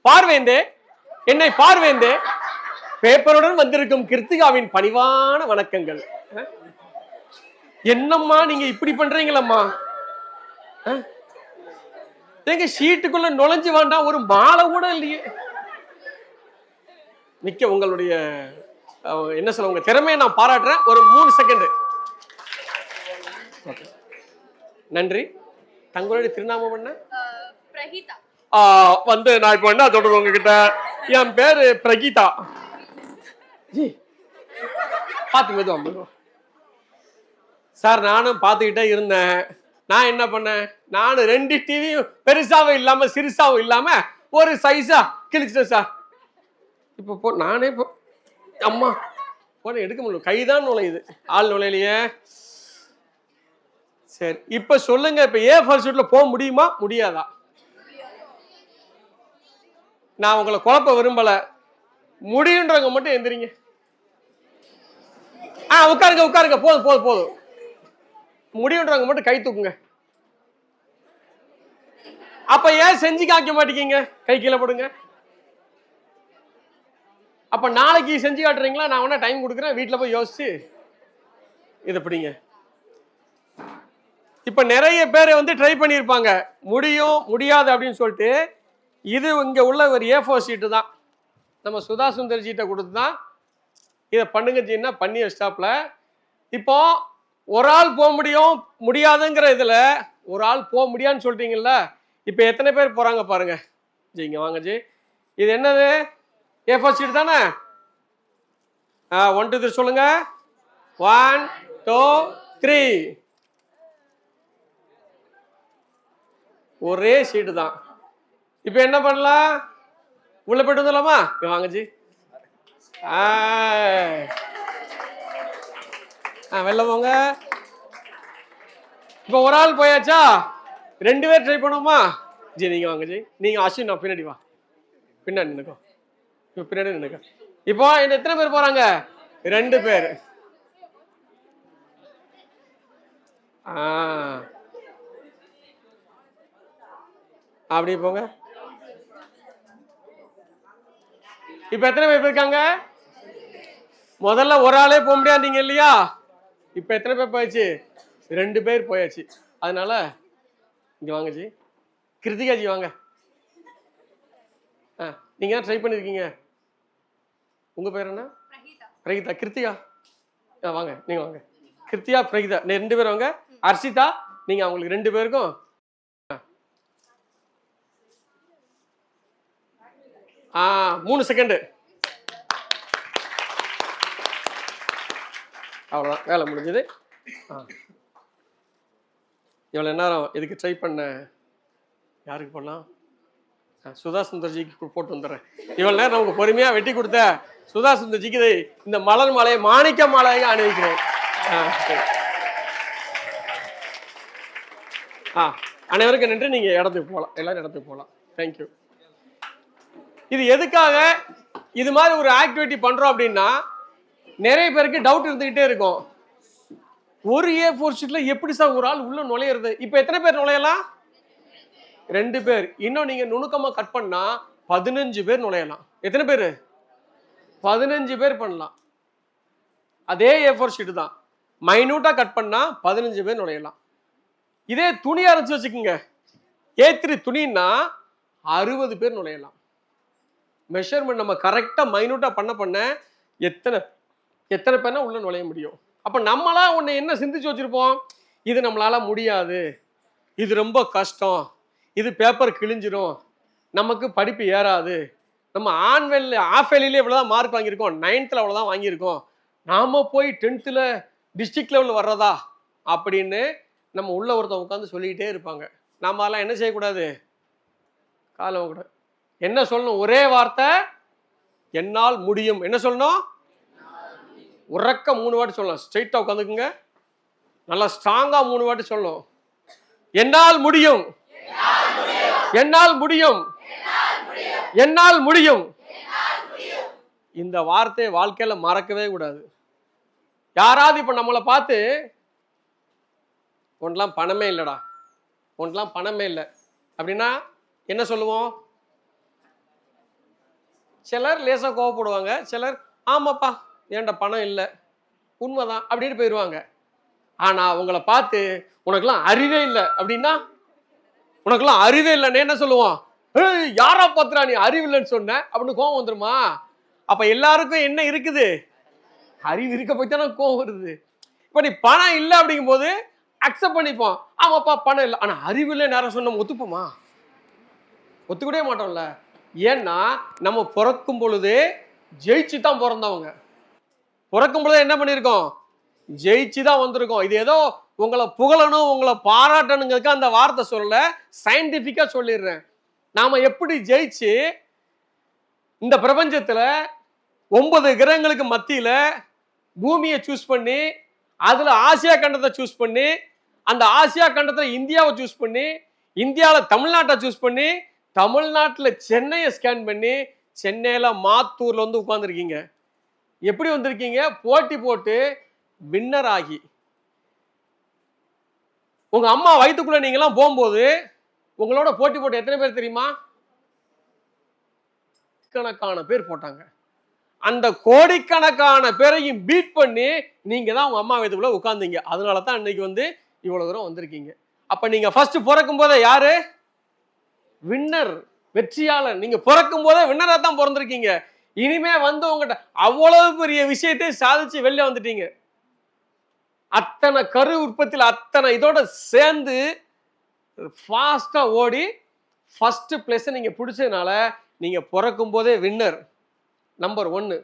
பார்வேந்தே. என்னை பார்வேந்தே. பேப்பருடன் வந்திருக்கும் கிருத்திகாவின் பணிவான வணக்கங்கள். என்னம்மா நீங்க இப்படி பண்றீங்களம்மா? எங்க ஷீட்டுக்குள்ள நுழைஞ்சு வேண்டாம், ஒரு மாலை கூட இல்லையே. மிக்க உங்களுடைய என்ன சொல்ல, உங்க திறமையை நான் பாராட்டுறேன். ஒரு 3 செகண்ட். நன்றி. தங்களுடைய திருநாமம் என்ன? பிரகீதா. வந்து நான் இப்ப என்ன சொல்றது உங்ககிட்ட, என் பேரு பிரகீதா. பாத்து மெதுவா. சார் நானும் பார்த்துக்கிட்டே இருந்தேன். நான் என்ன பண்ணேன், நான் 2 டிவியும் பெருசாவும் இல்லாம சிறுசாவும் இல்லாம ஒரு சைஸா கிழிச்சிட்டேன் சார். இப்போ நானே இப்போ அம்மா போன எடுக்க முடியல, கைதான் நுழையுது, ஆள் நுழையிலையே. சரி இப்ப சொல்லுங்க, இப்ப A4 ஷீட்ல போக முடியுமா முடியாதா? நான் உங்களை குழப்ப விரும்பல. முடியுன்றவங்க மட்டும் எந்திரிங்க. உட்காருங்க. போதும். முடியுன்றவங்க மட்டும் கை தூக்குங்க. அப்ப ஏன் செஞ்சு காக்க மாட்டீங்க? கை கீழே போடுங்க. அப்ப நாளைக்கு செஞ்சு காட்டுறீங்களா? நான் வேணா டைம் கொடுக்குறேன், வீட்டுல போய் யோசிச்சு இதை பிடிங்க. இப்ப நிறைய பேர் வந்து ட்ரை பண்ணியிருப்பாங்க, முடியும் முடியாது அப்படின்னு சொல்லிட்டு. இது இங்க உள்ள ஒரு A4 ஷீட்டு தான். நம்ம சுதா சுந்தர் ஜீட்டை கொடுத்து தான் இதை பண்ணுங்க ஜீன்னா பண்ணி வச்சாப்ல. இப்போ ஒரு ஆள் போக முடியாதுங்கிற இதுல ஒரு ஆள் போக முடியாதுன்னு சொல்லிட்டீங்கல்ல. இப்ப எத்தனை பேர் போறாங்க பாருங்க. ஜி இங்க வாங்க ஜி. இது என்னது? A4 ஷீட் தானே? 1 2 3 சொல்லுங்க. 1 2 3. ஒரே ஷீட்டு தான். இப்ப என்ன பண்ணலாம்? உள்ள போயிட்டு வந்துடலாமா? வாங்க ஜி. வெளில போங்க. இப்ப ஒரு ஆள் போயாச்சா? 2 பேர் ட்ரை பண்ணுவோமா? ஜி நீங்க வாங்க ஜி. நீங்க அஸ்வின் நான் பின்னாடி வா. பின்னாடி நினைக்கோ. பின்னாடி நினைக்க. இப்போ எத்தனை பேர் போறாங்க? 2 பேர். அப்படி போங்க. இப்ப எத்தனை பேர் இருக்காங்க? முதல்ல ஒரு ஆளே போக முடியாதீங்க இல்லையா? இப்ப எத்தனை பேர் போயாச்சு? 2 பேர் போயாச்சு. அதனால இங்க வாங்க ஜி. கிருத்திகா ஜி வாங்க. நீங்க ட்ரை பண்ணிருக்கீங்க. உங்க பேர் என்ன? பிரகிதா. கிருத்திகா வாங்க, நீங்க வாங்க. கிருத்தியா பிரகிதா 2 பேரும் வாங்க. அர்ஷிதா நீங்க அவங்களுக்கு 2 பேருக்கும் 3 செகண்ட். அவ்வளோதான், வேலை முடிஞ்சது. இவ்வளோ நேரம் இதுக்கு ட்ரை பண்ண யாருக்கு போடலாம்? சுதா சுந்தர்ஜிக்கு போட்டு வந்துடுறேன். இவ்வளோ நேரம் நமக்கு பொறுமையாக வெட்டி கொடுத்த சுதா சுந்தர்ஜிக்கு இந்த மலர் மாலையை மாணிக்க மாலையை அணிவிக்கிறேன். அனைவருக்கும் நன்றி. நீங்கள் இடத்துக்கு போகலாம், எல்லாரும் இடத்துக்கு போகலாம். தேங்க்யூ. இது எதுக்காக இது மாதிரி ஒரு ஆக்டிவிட்டி பண்ணுறோம் அப்படின்னா, நிறைய பேருக்கு டவுட் இருந்துக்கிட்டே இருக்கும். ஒரு A4 ஷீட்ல எப்படி சார் ஒரு ஆள் உள்ள நுழையிறது? இப்போ எத்தனை பேர் நுழையலாம்? 2 பேர். இன்னும் நீங்க நுணுக்கமா கட் பண்ணா 15 பேர் நுழையலாம். எத்தனை பேர்? 15 பேர் பண்ணலாம். அதே A4 ஷீட் தான், மைனூட்டா கட் பண்ணா 15 பேர் நுழையலாம். இதே துணி அரைச்சு வச்சுக்கோங்க, A3 துணின்னா 60 பேர் நுழையலாம். மெஷர்மெண்ட் நம்ம கரெக்டா மைனூட்டா பண்ண எத்தனை பேர்னா உள்ள நுழைய முடியும். அப்ப நம்மளா ஒண்ணு என்ன சிந்திச்சு வச்சிருப்போம், இது நம்மளால முடியாது, இது ரொம்ப கஷ்டம், இது பேப்பர் கிழிஞ்சிரும், நமக்கு படிப்பு ஏறாது, நம்ம ஆஃப் வேலியிலே இவ்வளவுதான் மார்க் வாங்கியிருக்கோம், 9th அவ்வளவுதான் வாங்கியிருக்கோம், நாம போய் 10th டிஸ்ட்ரிக்ட் லெவலில் வர்றதா அப்படின்னு நம்ம உள்ள ஒருத்தன் உட்காந்து சொல்லிக்கிட்டே இருப்பாங்க. நாம அதெல்லாம் என்ன செய்யக்கூடாது, காலம் கூடாது. என்ன சொல்லணும்? ஒரே வார்த்தை, என்னால் முடியும். என்ன சொல்லணும்? உறக்க 3 வாட்டி சொல்லலாம். ஸ்ட்ரெயிட்டா உட்காந்துக்குங்க, நல்லா ஸ்ட்ராங்கா 3 வாட்டி சொல்லணும். என்னால் முடியும், என்னால் முடியும், என்னால் முடியும். இந்த வார்த்தையை வாழ்க்கையில மறக்கவே கூடாது. யாராவது இப்ப நம்மளை பார்த்து ஒன்றெல்லாம் பணமே இல்லடா, ஒன்றெல்லாம் பணமே இல்லை அப்படின்னா என்ன சொல்லுவோம்? சிலர் லேசா கோவப்படுவாங்க, சிலர் ஆமாப்பா ஏன்டா பணம் இல்லை, உண்மைதான் அப்படின்னு போயிடுவாங்க. ஆனா உங்களை பார்த்து உனக்கெல்லாம் அறிவே இல்லை அப்படின்னா, உனக்கெல்லாம் அறிவே இல்லைன்னு என்ன சொல்லுவோம்? யாரா பாத்துறா நீ அறிவில்லைன்னு சொன்ன அப்படின்னு கோவம் வந்துருமா? அப்ப எல்லாருக்கும் என்ன இருக்குது? அறிவு இருக்க போய் தானே கோவம் வருது. இப்ப நீ பணம் இல்லை அப்படிங்கும் போது அக்செப்ட் பண்ணிப்போம், ஆமாப்பா பணம் இல்லை. ஆனா அறிவில்லை நேரம் சொன்ன ஒத்துப்போமா? ஒத்துக்கூடவே மாட்டோம்ல. ஏன்னா நம்ம பிறக்கும் பொழுது ஜெயிச்சு தான் பிறந்தவங்க. பிறக்கும் பொழுது என்ன பண்ணியிருக்கோம்? ஜெயிச்சு தான் வந்திருக்கோம். இது ஏதோ உங்களை புகழணும், உங்களை பாராட்டணுங்கிறதுக்கு அந்த வார்த்தை சொல்லல, சயின்டிஃபிக்கா சொல்லிடுறேன். நாம எப்படி ஜெயிச்சு இந்த பிரபஞ்சத்துல 9 கிரகங்களுக்கு மத்தியில பூமியை சூஸ் பண்ணி, அதுல ஆசியா கண்டத்தை சூஸ் பண்ணி, அந்த ஆசியா கண்டத்துல இந்தியாவை சூஸ் பண்ணி, இந்தியாவில் தமிழ்நாட்டை சூஸ் பண்ணி, தமிழ்நாட்டில் சென்னையை ஸ்கேன் பண்ணி, சென்னையில மாத்தூர்ல வந்து உட்கார்ந்துருக்கீங்க. எப்படி வந்திருக்கீங்க? போட்டி போட்டு வின்னர் ஆகி. உங்க அம்மா வயிற்றுக்குள்ள நீங்க எல்லாம் போகும்போது உங்களோட போட்டி போட்டு எத்தனை பேர் தெரியுமா? கணக்கான பேர் போட்டாங்க. அந்த கோடிக்கணக்கான பேரையும் பீட் பண்ணி நீங்க தான் உங்க அம்மா வயிற்றுக்குள்ள உட்கார்ந்தீங்க. அதனால தான் இன்னைக்கு வந்து இவ்வளவு தூரம் வந்திருக்கீங்க. அப்ப நீங்க ஃபர்ஸ்ட் பிறக்கும் போதே யாரு? வின்னர், வெற்றியாளர். நீங்க பிறக்கும் போதே வின்னரா தான் பிறந்திருக்கீங்க. இனிமே வந்து உங்ககிட்ட அவ்வளவு பெரிய விஷயத்தை சாதிச்சு வெளில வந்துட்டீங்க. அத்தனை கரு உற்பத்தியில் அத்தனை இதோட சேர்ந்து ஃபாஸ்டா ஓடி ஃபர்ஸ்ட் பிளேஸ் நீங்க பிடிச்சதுனால நீங்க பிறக்கும் போதே வின்னர், நம்பர் 1.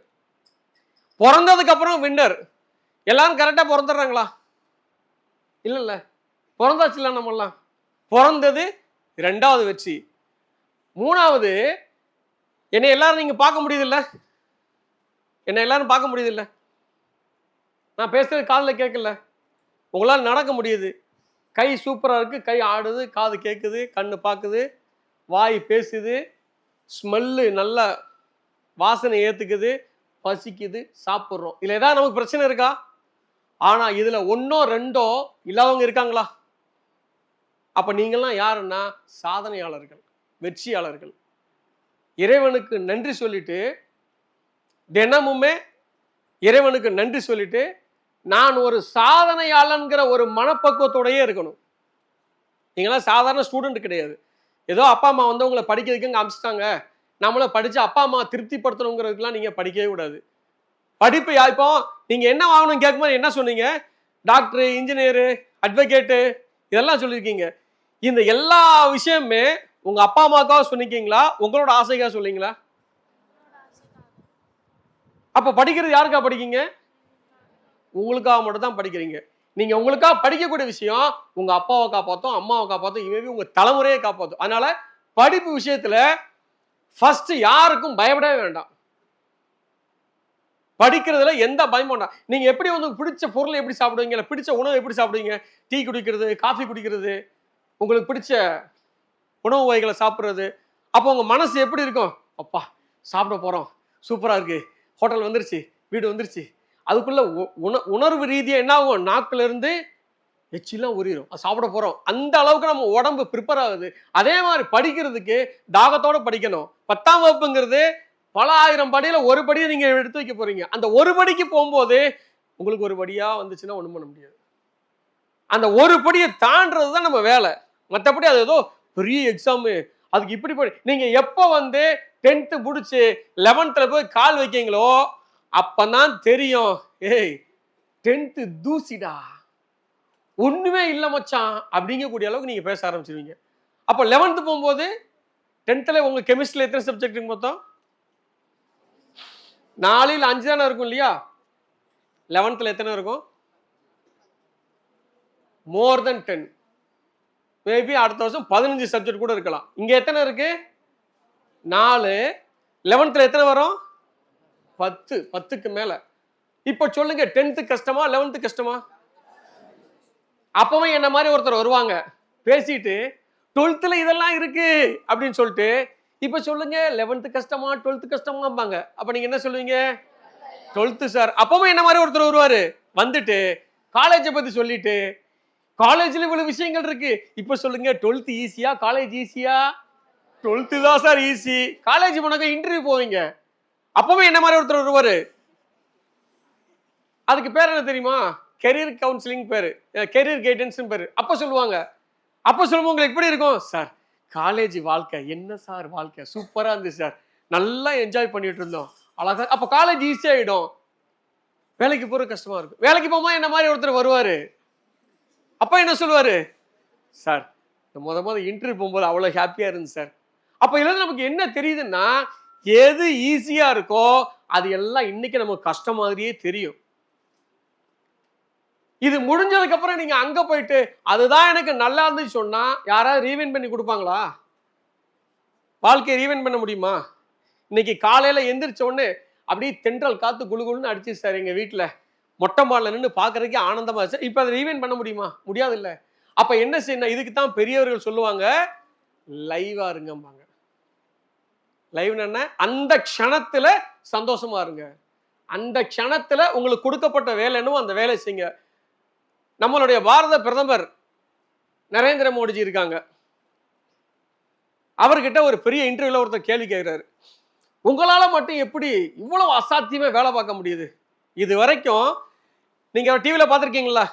பிறந்ததுக்கு அப்புறம் வின்னர். எல்லாரும் கரெக்டா பிறந்துடுறாங்களா? இல்ல, பிறந்தாச்சு இல்ல. நம்மெல்லாம் பிறந்தது 2வது வெற்றி. 3வது, என்னை எல்லாரும் நீங்க பார்க்க முடியுது இல்ல? என்னை எல்லாரும் பார்க்க முடியுது இல்ல? நான் பேசுறது காதில் கேட்கல, உங்களால் நடக்க முடியுது. கை சூப்பரா இருக்கு, கை ஆடுது, காது கேட்குது, கண்ணு பார்க்குது, வாய் பேசுது, ஸ்மெல்லு நல்ல வாசனை ஏத்துக்குது, பசிக்குது, சாப்பிட்றோம். இதுல ஏதாவது நமக்கு பிரச்சனை இருக்கா? ஆனா இதுல 1ஓ 2ஓ இல்லாதவங்க இருக்காங்களா? அப்ப நீங்கள்லாம் யாருன்னா சாதனையாளர்கள், வெற்றியாளர்கள். இறைவனுக்கு நன்றி சொல்லிட்டு, தினமுமே இறைவனுக்கு நன்றி சொல்லிட்டு, நான் ஒரு சாதனையாளன்கிற ஒரு மனப்பக்குவத்தோடையே இருக்கணும். நீங்களாம் சாதாரண ஸ்டூடெண்ட் கிடையாது. ஏதோ அப்பா அம்மா வந்து உங்களை படிக்கிறதுக்கு இங்கே அனுப்பிச்சிட்டாங்க, நம்மள படிச்சு அப்பா அம்மா திருப்திப்படுத்தணுங்கிறதுக்கெல்லாம் நீங்க படிக்கவே கூடாது. படிப்பு இப்போ நீங்க என்ன வாங்கணும்னு கேட்கும்போது என்ன சொன்னீங்க? டாக்டர், இன்ஜினியரு, அட்வொகேட்டு இதெல்லாம் சொல்லியிருக்கீங்க. இந்த எல்லா விஷயமுமே உங்க அப்பா அம்மாக்காக சொன்னீங்களா, உங்களோட ஆசைக்காக சொன்னீங்களா? அப்ப படிக்கிறது யாருக்கா படிக்கீங்க? உங்களுக்காக மட்டும் தான் படிக்கிறீங்க. நீங்க உங்களுக்காக படிக்கக்கூடிய விஷயம் உங்க அப்பாவை காப்பாத்தும், அம்மாவை காப்பாத்தும், இவங்க உங்க தலைமுறையை காப்பாத்தும். அதனால படிப்பு விஷயத்துல ஃபர்ஸ்ட் யாருக்கும் பயப்படவே வேண்டாம். படிக்கிறதுல எந்த பயமும் வேண்டாம். நீங்க எப்படி உங்களுக்கு பிடிச்ச பொருளை எப்படி சாப்பிடுவீங்க, இல்ல பிடிச்ச உணவு எப்படி சாப்பிடுவீங்க? டீ குடிக்கிறது, காஃபி குடிக்கிறது, உங்களுக்கு பிடிச்ச உணவு வகைகளை சாப்பிடுறது. அப்போ உங்க மனசு எப்படி இருக்கும்? அப்பா சாப்பிட போறோம், சூப்பரா இருக்கு, ஹோட்டல் வந்துருச்சு, வீடு வந்துருச்சு. அதுக்குள்ள உணர்வு ரீதியா என்ன ஆகும்? நாக்குல இருந்து எச்சிலாம் உரியும். சாப்பிட போறோம். அந்த அளவுக்கு நம்ம உடம்பு ப்ரிப்பேர் ஆகுது. அதே மாதிரி படிக்கிறதுக்கு தாகத்தோட படிக்கணும். 10ஆம் வகுப்புங்கிறது பல ஆயிரம் படியில ஒரு படியை நீங்க எடுத்து வைக்க போறீங்க. அந்த ஒரு படிக்கு போகும்போது உங்களுக்கு ஒரு படியா வந்துச்சுன்னா ஒண்ணும் பண்ண முடியாது. அந்த ஒரு படியை தாண்டதுதான் நம்ம வேலை. மற்றபடி அது ஏதோ பெரிய எக்ஸாம், அதுக்கு இப்படி படி. நீங்க எப்ப 10th முடிச்சு 11th போய் கால் வைக்கீங்களோ அப்பதான் தெரியும், ஏய் 10th தூசிடா, ஒண்ணுமே இல்ல மச்சான் அப்படிங்கக்கூடிய அளவுக்கு நீங்க பேச ஆரம்பிச்சிருவீங்க. அப்ப 11th போகும்போது 10th உங்க கெமிஸ்ட்ரியில எத்தனை சப்ஜெக்ட் மொத்தம்? 4ல் 5 தானே இருக்கும் இல்லையா? 11th எத்தனை இருக்கும்? மோர் தென் 10. மேபி அடுத்த வருஷம் 15 சப்ஜெக்ட் கூட இருக்கலாம். இங்க எத்தனை இருக்கு? 4. 11th எத்தனை வரும்? 10. 10க்கு மேல. இப்ப சொல்லுங்க, 10th கஷ்டமா 11th கஷ்டமா? அப்பவே என்ன மாதிரி ஒருத்தர் வருவாங்க பேசிட்டு 12th இதெல்லாம் இருக்கு அப்படின்னு சொல்லிட்டு, இப்ப சொல்லுங்க 11th கஷ்டமா 12th கஷ்டமாம்பாங்க. அப்ப நீங்க என்ன சொல்லுவீங்க? 12th sir. அப்பவும் என்ன மாதிரி ஒருத்தர் வருவாரு, வந்துட்டு காலேஜை பத்தி சொல்லிட்டு, காலேஜ்ல இவ்வளவு விஷயங்கள் இருக்கு, இப்ப சொல்லுங்க 12th ஈஸியா காலேஜ் ஈஸியா? 12th தான் சார் ஈஸி. காலேஜ் போனாக்க இன்டர்வியூ போவீங்க, அப்பவும் என்ன மாதிரி ஒருத்தர் வருவாரு. அதுக்கு பேர் என்ன தெரியுமா? கெரியர் கவுன்சிலிங் பேரு, கெரியர் கைடன்ஸ் பேரு. அப்ப சொல்லுவாங்க. அப்ப சொல்லுவோம் உங்களுக்கு எப்படி இருக்கும்? சார் காலேஜ் வாழ்க்கை என்ன சார் வாழ்க்கை, சூப்பரா இருந்துச்சு சார், நல்லா என்ஜாய் பண்ணிட்டு இருந்தோம், அழகா. அப்ப காலேஜ் ஈஸி ஆயிடும், வேலைக்கு போற கஷ்டமா இருக்கும். வேலைக்கு போகும்போது என்ன மாதிரி ஒருத்தர் வருவாரு, அப்ப என்ன சொல்லுவாரு? சார் முத இன்டர்வியூ போகும்போது அவ்வளவு ஹாப்பியா இருந்துச்சு சார். அப்ப இதுல நமக்கு என்ன தெரியுதுன்னா, எது ஈஸியா இருக்கோ அது எல்லாம் இன்னைக்கு நமக்கு கஷ்டம் மாதிரியே தெரியும். இது முடிஞ்சதுக்கு அப்புறம் நீங்க அங்க போயிட்டு அதுதான் எனக்கு நல்லா இருந்துச்சு சொன்னா யாராவது ரீவைண்ட் பண்ணி கொடுப்பாங்களா? வாழ்க்கையை ரீவைண்ட் பண்ண முடியுமா? இன்னைக்கு காலையில எந்திரிச்ச உடனே அப்படியே தென்றல் காத்து குளுகுளுன்னு அடிச்சு சார் எங்க வீட்டுல மொட்டை மாடல நின்று பாக்குறதுக்கே ஆனந்தமா இருந்துச்சு. இப்ப அதை ரீவைண்ட் பண்ண முடியுமா? முடியாது இல்ல. அப்ப என்ன செய்யணும்? இதுக்கு தான் பெரியவர்கள் சொல்லுவாங்க, லைவா இருங்கம்பாங்க. லைவ் என்ன? அந்த க்ஷணத்துல சந்தோஷமா இருங்க. அந்த க்ஷணத்துல உங்களுக்கு கொடுக்கப்பட்ட வேலை என்னவோ அந்த வேலை செய்யுங்க. நம்மளுடைய பாரத பிரதமர் நரேந்திர மோடிஜி இருக்காங்க. அவர்கிட்ட ஒரு பெரிய இன்டர்வியூல ஒருத்தர் கேள்வி கேட்கிறாரு, உங்களால மட்டும் எப்படி இவ்வளவு அசாத்தியமா வேலை பார்க்க முடியுது? இது வரைக்கும் நீங்க டிவியில பார்த்திருக்கீங்களா?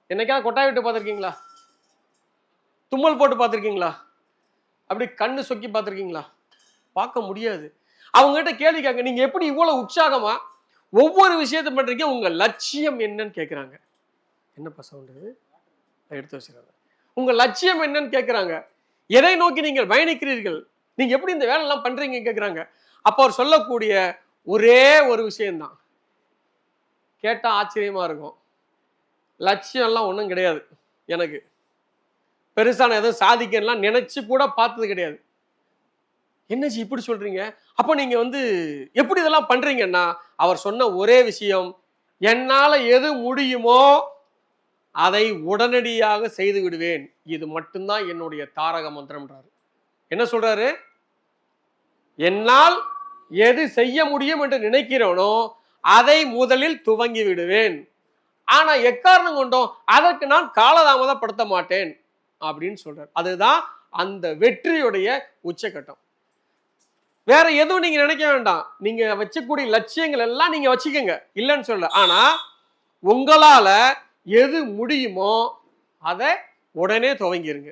என்னைக்காவது கொட்டாய் விட்டு பார்த்திருக்கீங்களா? தும்மல் போட்டு பார்த்திருக்கீங்களா? அப்படி கண்ணு சொக்கி பார்த்திருக்கீங்களா? பார்க்க முடியாது. அவங்க கிட்ட கேள்வி கேட்க, நீங்க எப்படி இவ்வளவு உற்சாகமா ஒவ்வொரு விஷயத்தை பண்றீங்க, உங்க லட்சியம் என்னன்னு கேட்கிறாங்க. என்னப்பா சவுண்டு எடுத்து வச்சுக்கிறாங்க. உங்க லட்சியம் என்னன்னு கேட்கிறாங்க. எதை நோக்கி நீங்கள் பயணிக்கிறீர்கள், நீங்க எப்படி இந்த வேலை எல்லாம் பண்றீங்க கேட்கிறாங்க. அப்ப அவர் சொல்லக்கூடிய ஒரே ஒரு விஷயம்தான், கேட்டா ஆச்சரியமா இருக்கும். லட்சியம் எல்லாம் ஒன்றும் கிடையாது, எனக்கு பெருசான எதுவும் சாதிக்கலாம் நினைச்சு கூட பார்த்தது கிடையாது. என்னச்சு இப்படி சொல்றீங்க? அப்ப நீங்க எப்படி இதெல்லாம் பண்றீங்கன்னா, அவர் சொன்ன ஒரே விஷயம், என்னால எது முடியுமோ அதை உடனடியாக செய்து விடுவேன், இது மட்டும்தான் என்னுடைய தாரக மந்திரம்ன்றாரு. என்ன சொல்றாரு? என்னால் எது செய்ய முடியும் என்று நினைக்கிறேனோ அதை முதலில் துவங்கி விடுவேன், ஆனா எக்காரணம் கொண்டோம் அதற்கு நான் காலதாமதப்படுத்த மாட்டேன் அப்படின்னு சொல்றாரு. அதுதான் அந்த வெற்றியுடைய உச்சகட்டம். வேற எதுவும் நீங்க நினைக்க வேண்டாம். நீங்க வச்சக்கூடிய லட்சியங்கள் எல்லாம் நீங்க வச்சுக்கோங்க, இல்லைன்னு சொல்ல. ஆனா உங்களால எது முடியுமோ அதை உடனே துவங்கிருங்க.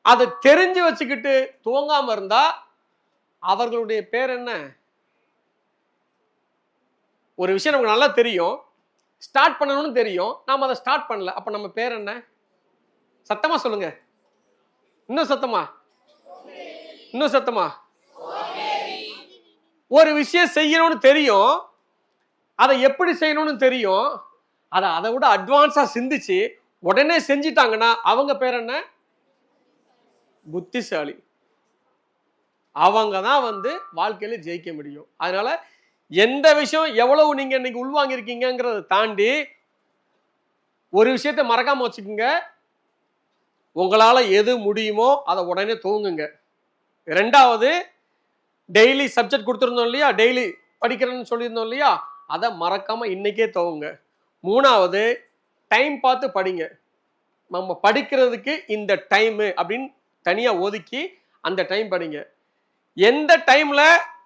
அதை தெரிஞ்சு வச்சுக்கிட்டு துவங்காம இருந்தா அவர்களுடைய பேர் என்ன? ஒரு விஷயம் நமக்கு நல்லா தெரியும், ஸ்டார்ட் பண்ணணும்னு தெரியும், நாம் அதை ஸ்டார்ட் பண்ணல. அப்ப நம்ம பேர் என்ன? சத்தமா சொல்லுங்க, இன்னும் சத்தமா, இன்னும் சத்தமா. ஒரு விஷயம் செய்யணும்னு தெரியும், அதை எப்படி செய்யணும்னு தெரியும், அதை விட அட்வான்ஸா சிந்திச்சு உடனே செஞ்சிட்டாங்கன்னா அவங்க பேர் என்ன? புத்திசாலி. அவங்க தான் வந்து வாழ்க்கையில ஜெயிக்க முடியும். அதனால எந்த விஷயம் எவ்வளவு நீங்க இன்னைக்கு உள்வாங்கி இருக்கீங்கிறத தாண்டி ஒரு விஷயத்தை மறக்காம வச்சுக்கோங்க, உங்களால எது முடியுமோ அதை உடனே தூங்குங்க. ரெண்டாவது, டெய்லி சப்ஜெக்ட் கொடுத்துருந்தோம் இல்லையா, டெய்லி படிக்கிறேன்னு சொல்லியிருந்தோம் இல்லையா, அதை மறக்காம இன்னைக்கே துவங்க. மூணாவது, டைம் பார்த்து படிங்க. நம்ம படிக்கிறதுக்கு இந்த டைமு அப்படின்னு தனியா ஒதுக்கி அந்த டைம் படிங்க. எந்த டைம்ல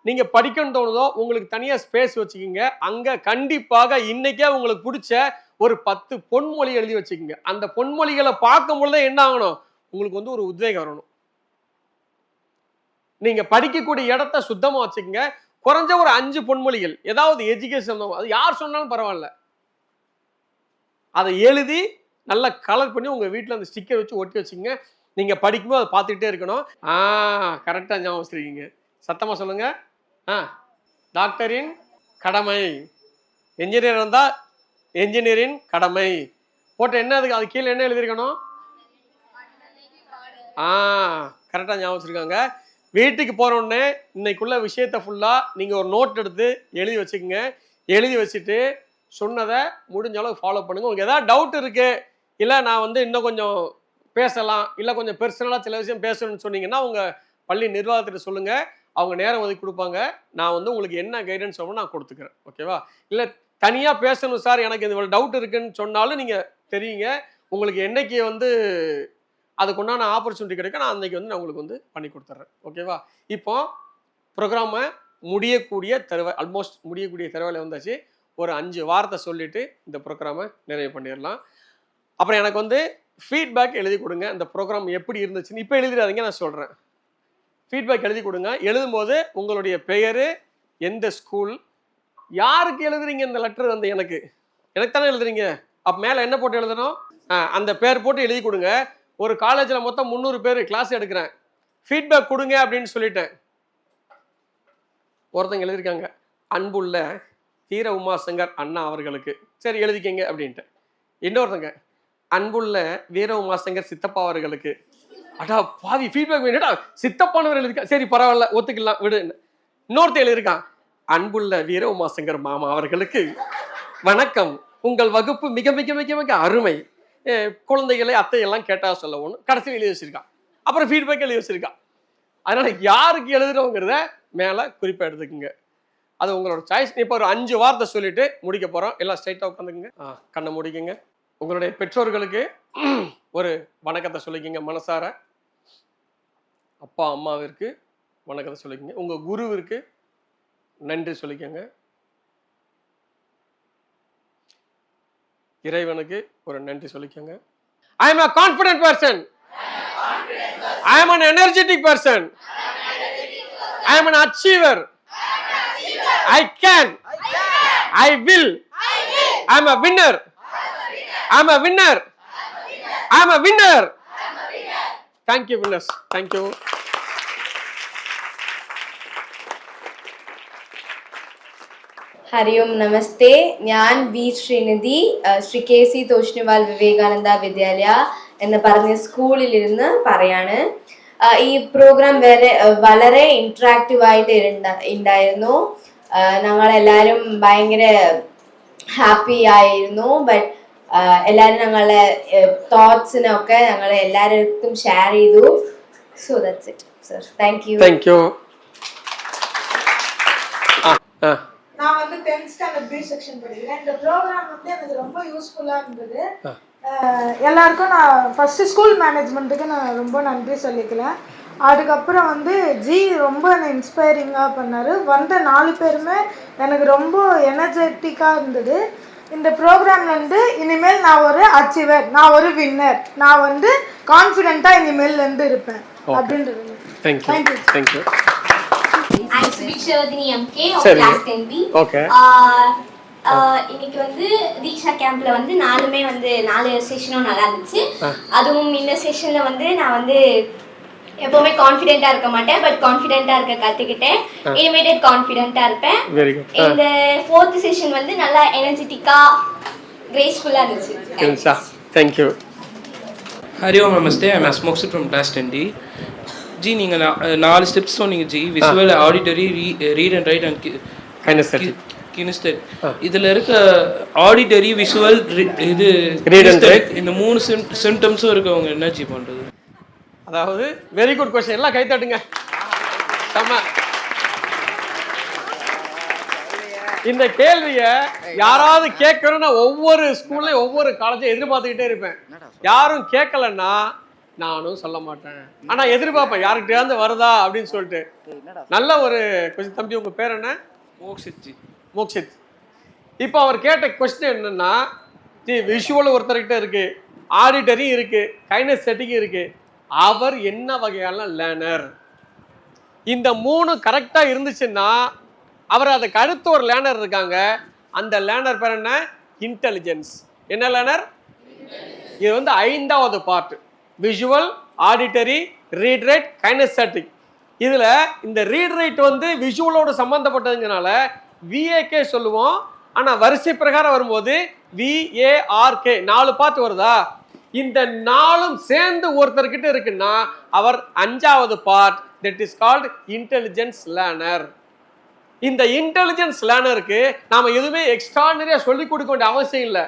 நீங்க படிக்கணும்னு தோணுதோ உங்களுக்கு தனியா ஸ்பேஸ் வச்சுக்கோங்க. அங்க கண்டிப்பாக இன்னைக்கே உங்களுக்கு பிடிச்ச ஒரு 10 பொன்மொழி எழுதி வச்சுக்கோங்க. அந்த பொன்மொழிகளை பார்க்கும் பொழுதே என்ன ஆகணும், உங்களுக்கு வந்து ஒரு உத்வேகம் வரணும். நீங்க படிக்கக்கூடிய இடத்த சுத்தமா வச்சுக்கோங்க. குறைஞ்ச ஒரு 5 பொன்மொழிகள், ஏதாவது எஜுகேஷன், அது யார் சொன்னாலும் பரவாயில்ல, அதை எழுதி நல்லா கலர் பண்ணி உங்க வீட்டில் அந்த ஸ்டிக்கர் வச்சு ஒட்டி வச்சுக்கோங்க. நீங்க படிக்கும்போது அதை பார்த்துக்கிட்டே இருக்கணும். கரெக்டா ஞாபகம் வச்சிருக்கீங்க. சத்தமா சொல்லுங்க. டாக்டரின் கடமை, என்ஜினியர் இருந்தா என்ஜினியரின் கடமை போட்டு என்ன, அதுக்கு அது கீழே என்ன எழுதியிருக்கணும்? கரெக்டா ஞாபகம் வச்சிருக்காங்க. வீட்டுக்கு போற உடனே இன்னைக்குள்ள விஷயத்த ஃபுல்லா நீங்க ஒரு நோட் எடுத்து எழுதி வச்சுக்கோங்க. எழுதி வச்சுட்டு சொன்னதை முடிஞ்ச அளவு ஃபாலோ பண்ணுங்க. உங்களுக்கு ஏதாவது டவுட் இருக்கு, இல்லை நான் வந்து இன்னும் கொஞ்சம் பேசலாம், இல்லை கொஞ்சம் பெர்சனலாக சில விஷயம் பேசணும்னு சொன்னீங்கன்னா உங்க பள்ளி நிர்வாகத்திட்ட சொல்லுங்க, அவங்க நேரம் ஒதுக்கி கொடுப்பாங்க. நான் வந்து உங்களுக்கு என்ன கைடன்ஸ் சொல்லணும் நான் கொடுத்துக்கிறேன். ஓகேவா? இல்லை தனியாக பேசணும் சார், எனக்கு இது டவுட் இருக்குன்னு சொன்னாலும் நீங்கள் தெரியுங்க. உங்களுக்கு என்னைக்கு வந்து அதுக்குண்டான ஆப்பர்ச்சுனிட்டி கிடைக்கும், நான் அன்னைக்கு வந்து நான் உங்களுக்கு வந்து பண்ணி கொடுத்துட்றேன். ஓகேவா? இப்போ ப்ரோக்ராமை முடியக்கூடிய தருவாய், ஆல்மோஸ்ட் முடியக்கூடிய தருவாயில் வந்தாச்சு. ஒரு 5 வார்த்தை சொல்லிட்டு இந்த ப்ரோக்ராமை நிறைவு பண்ணிடலாம். அப்புறம் எனக்கு வந்து ஃபீட்பேக் எழுதி கொடுங்க, இந்த ப்ரோக்ராம் எப்படி இருந்துச்சுன்னு. இப்போ எழுதிடாதீங்க, நான் சொல்கிறேன். ஃபீட்பேக் எழுதி கொடுங்க. எழுதும்போது உங்களுடைய பெயர், எந்த ஸ்கூல், யாருக்கு எழுதுறீங்க இந்த லெட்டர் வந்து எனக்கு தானே எழுதுறீங்க. அப்போ மேலே என்ன போட்டு எழுதணும், அந்த பேர் போட்டு எழுதி கொடுங்க. ஒரு காலேஜில் மொத்தம் 300 பேர் கிளாஸ் எடுக்கிறேன், ஃபீட்பேக் கொடுங்க அப்படின்னு சொல்லிட்டேன். ஒருத்தங்க எழுதியிருக்காங்க, அன்புள்ள தீர உமாசங்கர் அண்ணா அவர்களுக்கு, சரி எழுதிக்கங்க அப்படின்ட்டு. இன்னொருத்தங்க, அன்புள்ள வீர உமாசங்கர் சித்தப்பா அவர்களுக்கு. அடா பாவி, ஃபீட்பேக் வேணுடா, சித்தப்பானவர் எழுதிக்கா, சரி பரவாயில்ல ஒத்துக்கலாம் விடு. இன்னொருத்த எழுதியிருக்கான், அன்புள்ள வீர உமாசங்கர் மாமா அவர்களுக்கு வணக்கம், உங்கள் வகுப்பு மிக மிக மிக மிக அருமை, குழந்தைகளை அத்தையெல்லாம் கேட்டா சொல்லவும் கடைசியில் எழுதி வச்சிருக்கான். அப்புறம் ஃபீட்பேக் எழுதி வச்சிருக்கான். அதனால யாருக்கு எழுதுறோங்கிறத மேலே குறிப்பாக எடுத்துக்கோங்க. அது உங்களோட சாய்ஸ். இப்போ ஒரு 5 வார்த்தை சொல்லிட்டு முடிக்க போகிறோம். எல்லாம் ஸ்ட்ரைட்டாக உட்காந்துக்குங்க, கண்ணை முடிக்குங்க. உங்களுடைய பெற்றோர்களுக்கு ஒரு வணக்கத்தை சொல்லிக்கிங்க மனசார. அப்பா அம்மாவிற்கு வணக்கத்தை சொல்லிக்கங்க. உங்கள் குருவிற்கு நன்றி சொல்லிக்கங்க. இறைவனுக்கு ஒரு நன்றி சொல்லிக்கங்க. I am a confident person. I am an energetic person. I am an achiever. I can. I will. I am a winner. I am a winner. I am a winner. Thank you, winners. Thank you. Hari Om നമസ്തേ. ഞാൻ V Srinidhi, Shri K C Toshniwal Vivekananda Vidyalaya എന്ന് പറഞ്ഞ സ്കൂളിലിരുന്ന് പറയാണ്. ഈ programme വളരെ interactive ആയിട്ട് ഉണ്ടായിരുന്നു. ഞങ്ങളെല്ലാവരും ഭയങ്കര ഹാപ്പി ആയിരുന്നു. ബട്ട് എല്ലാവരും ഞങ്ങളുടെ തോട്ട്സിനൊക്കെ ഞങ്ങൾ എല്ലാവരും ഷെയർ ചെയ്തു. So that's it sir. Thank you. Thank you. நான் வந்து 10th ஸ்டாண்டர்ட் பி செக்ஷன் படிக்கிறேன். இந்த ப்ரோக்ராம் வந்து எனக்கு ரொம்ப யூஸ்ஃபுல்லாக இருந்தது. எல்லாருக்கும் நான் ஃபஸ்ட்டு ஸ்கூல் மேனேஜ்மெண்ட்டுக்கு நான் ரொம்ப நன்றி சொல்லிக்கலாம். அதுக்கப்புறம் வந்து ஜி ரொம்ப இன்ஸ்பைரிங்காக பண்ணார். வந்த 4 பேருமே எனக்கு ரொம்ப எனர்ஜெட்டிக்காக இருந்தது. இந்த ப்ரோக்ராம்லேருந்து இனிமேல் நான் ஒரு அச்சீவர், நான் ஒரு வின்னர், நான் வந்து கான்ஃபிடென்ட்டாக இனிமேல்லேருந்து இருப்பேன் அப்படின்றது. Thank you. I'm Subikshavadini MK of சரி. class 10B. ஓகே இன்னைக்கு வந்து தீக்ஷா கேம்ப்ல வந்து நாலுமே வந்து 4 செஷனும் நல்லா இருந்துச்சு. அதுவும் இந்த செஷன்ல வந்து நான் வந்து எப்பவுமே கான்ஃபிடென்ட்டா இருக்க மாட்டேன், பட் கான்ஃபிடென்ட்டா இருக்க கத்துக்கிட்டேன். இனிமேட் கான்ஃபிடென்ட்டா இருப்பேன். Very good. இந்த 4th செஷன் வந்து நல்லா எனர்ஜெட்டிக்கா கிரேஸ்ஃபுல்லா இருந்துச்சு. Thank you. ஹரி ஓம் நமஸ்தே, ஐ எம் அஸ்மோக்ஸிட் ஃப்ரம் கிளாஸ் 10D. ஜி நீங்கள் 4 ஸ்டெப்ஸ் சொன்னீங்க ji. Visual, auditory, read and write and kinesthetic. இதில் இருக்க ஆடிட்டரி, விஷுவல், இது ரீட் அண்ட் ரைட், இந்த 3 சிம்டம்ஸும் இருக்கவங்க என்ன ஜி பண்ணுறது? அதாவது வெரி குட் கொஸ்டின். எல்லாம் கை தட்டுங்க. செம்ம. இந்த கேள்வியை யாராவது கேட்கணும்னா ஒவ்வொரு ஸ்கூல்லையும் ஒவ்வொரு காலேஜும் எதிர்பார்த்துக்கிட்டே இருப்பேன். யாரும் கேட்கலன்னா நானும் சொல்ல மாட்டேன், ஆனா எதிர்பார்ப்பேன் யாருக்கிட்டையாவது வருதா அப்படின்னு சொல்லிட்டு. நல்ல ஒரு கொஸ்டின் தம்பி. உங்க பேர் என்ன? மோக்ஷித் ஜி. மோக்ஷித். இப்போ அவர் கேட்ட கொஸ்டின் என்னன்னா, விஷுவல் ஒருத்தர்கிட்ட இருக்கு, ஆடிட்டரி இருக்கு, கைனெஸ்தெட்டிக் இருக்கு, அவர் என்ன வகையான லேர்னர்? இந்த 3 கரெக்டா இருந்துச்சுன்னா அவர் அதுக்கு அடுத்த ஒரு லேர்னர் இருக்காங்க. அந்த லேர்னர் பேர் என்ன? இன்டெலிஜென்ஸ். என்ன லேர்னர்? இது வந்து 5வது part. Visual, auditory, read write, kinesthetic. இதுல இந்த ரீட் ரைட் வந்து விஷுவலோட சம்பந்தப்பட்டதுனால விஏகே சொல்லுவோம். ஆனா வரிசை பிரகாரம் வரும்போது விஏஆர்கே 4 பார்ட் வருதா? இந்த 4ம் சேர்ந்து ஒருத்தர்கிட்ட இருக்குன்னா அவர் 5வது part, that is called intelligence learner. இந்த இன்டெலிஜென்ஸ் லேர்னருக்கு நாம எதுவுமே எக்ஸ்ட்ரானரியா சொல்லி கொடுக்க வேண்டிய அவசியம் இல்லை.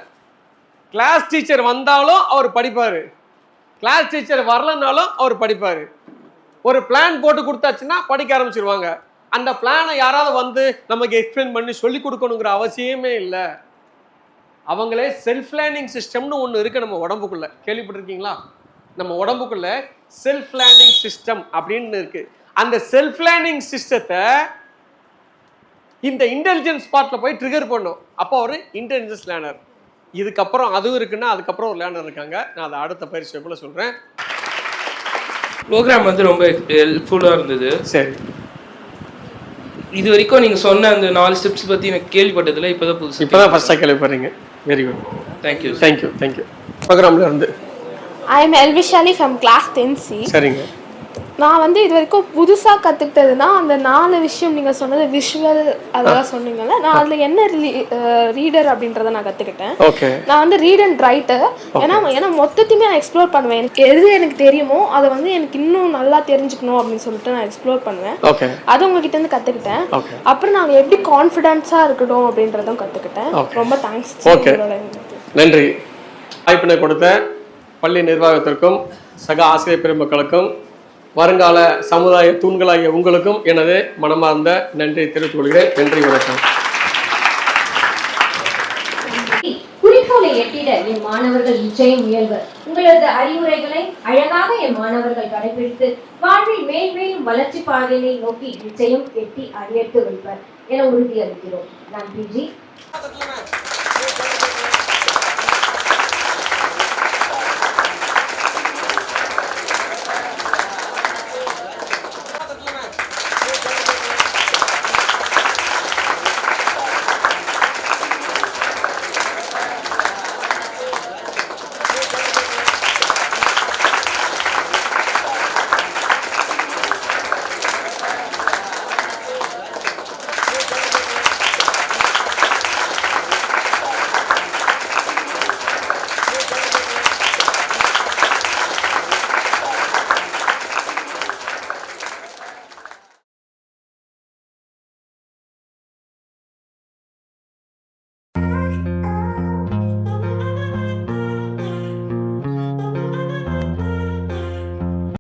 கிளாஸ் டீச்சர் வந்தாலும் அவர் படிப்பாரு, கிளாஸ் டீச்சர் வரலனாலும் அவர் படிப்பாரு. ஒரு பிளான் போட்டு கொடுத்தாச்சுன்னா படிக்க ஆரம்பிச்சிருவாங்க. அந்த பிளானை யாராவது வந்து நமக்கு எக்ஸ்பிளைன் பண்ணி சொல்லி கொடுக்கணுங்கிற அவசியமே இல்லை. அவங்களே செல்ஃப் லேர்னிங் சிஸ்டம்னு ஒன்று இருக்கு நம்ம உடம்புக்குள்ள. கேள்விப்பட்டிருக்கீங்களா? நம்ம உடம்புக்குள்ள செல்ஃப் லேர்னிங் சிஸ்டம் அப்படின்னு இருக்கு. அந்த செல்ஃப் லேர்னிங் சிஸ்டத்தை இந்த இன்டெலிஜென்ஸ் பார்ட்ல போய் ட்ரிகர் பண்ணும். அப்போ ஒரு இன்டெலிஜென்ஸ் லேர்னர். இதுக்கப்புறம் அதுவும் இருக்குன்னா அதுக்கப்புறம் ஒரு லேர்னர் இருக்காங்க. நான் அதை அடுத்த பயிற்சி வகுப்புல சொல்றேன். ப்ரோக்ராம் வந்து ரொம்ப ஹெல்ப்ஃபுல்லாக இருந்தது. சரி. இது வரைக்கும் நீங்கள் சொன்ன அந்த 4 ஸ்டெப்ஸ் பற்றி எனக்கு கேள்விப்பட்டதில்லை. இப்போ தான் புதுசு. இப்போ தான் ஃபர்ஸ்ட்டாக கேள்விப்படுறீங்க. Very good. Thank you. Thank you. Thank you. ப்ரோக்ராம்ல இருந்து ஐ எம் எல்விஷாலி ஃப்ரம் கிளாஸ் 10C. சரிங்க. நான் வந்து இது வரைக்கும் புதுசாக கற்றுக்கிட்டதுன்னா அந்த 4 விஷயம் நீங்கள் சொன்னது விஷுவல் அதெல்லாம் சொன்னீங்கல்ல, நான் அதில் என்ன ரீடர் அப்படின்றத நான் கற்றுக்கிட்டேன். ஓகே. நான் வந்து ரீட் அண்ட் ரைட்டர். ஏன்னா மொத்தத்தையுமே நான் எக்ஸ்ப்ளோர் பண்ணுவேன். எனக்கு எது எனக்கு தெரியுமோ அதை வந்து எனக்கு இன்னும் நல்லா தெரிஞ்சுக்கணும் அப்படின்னு சொல்லிட்டு நான் எக்ஸ்ப்ளோர் பண்ணுவேன். ஓகே. அது உங்ககிட்ட இருந்து கற்றுக்கிட்டேன். ஓகே. அப்புறம் நாங்கள் எப்படி கான்ஃபிடென்ஸாக இருக்கட்டும் அப்படின்றதும் கற்றுக்கிட்டேன். ரொம்ப தேங்க்ஸ். ஓகே, நன்றி. வாய்ப்பினை கொடுத்த பள்ளி நிர்வாகத்திற்கும் சக ஆசிரியர் பெருமக்களுக்கும் வருங்கால சமுதாய தூண்களாகிய உங்களுக்கும் எனது மனமார்ந்த நன்றி தெரிவித்துக் கொள்கிறேன். நன்றி, வணக்கம். குறிக்கோளை எட்டிட என் மாணவர்கள் நிச்சயம் முயல்வர். உங்களது அறிவுரைகளை அழகாக என் மாணவர்கள் கடைபிடித்து வாழ்வில் மேன்மேலும் வளர்ச்சி பாதையை நோக்கி நிச்சயம் எட்டி அடியெடுத்து வைப்பர் என உறுதியளிக்கிறோம். நன்றி ஜி.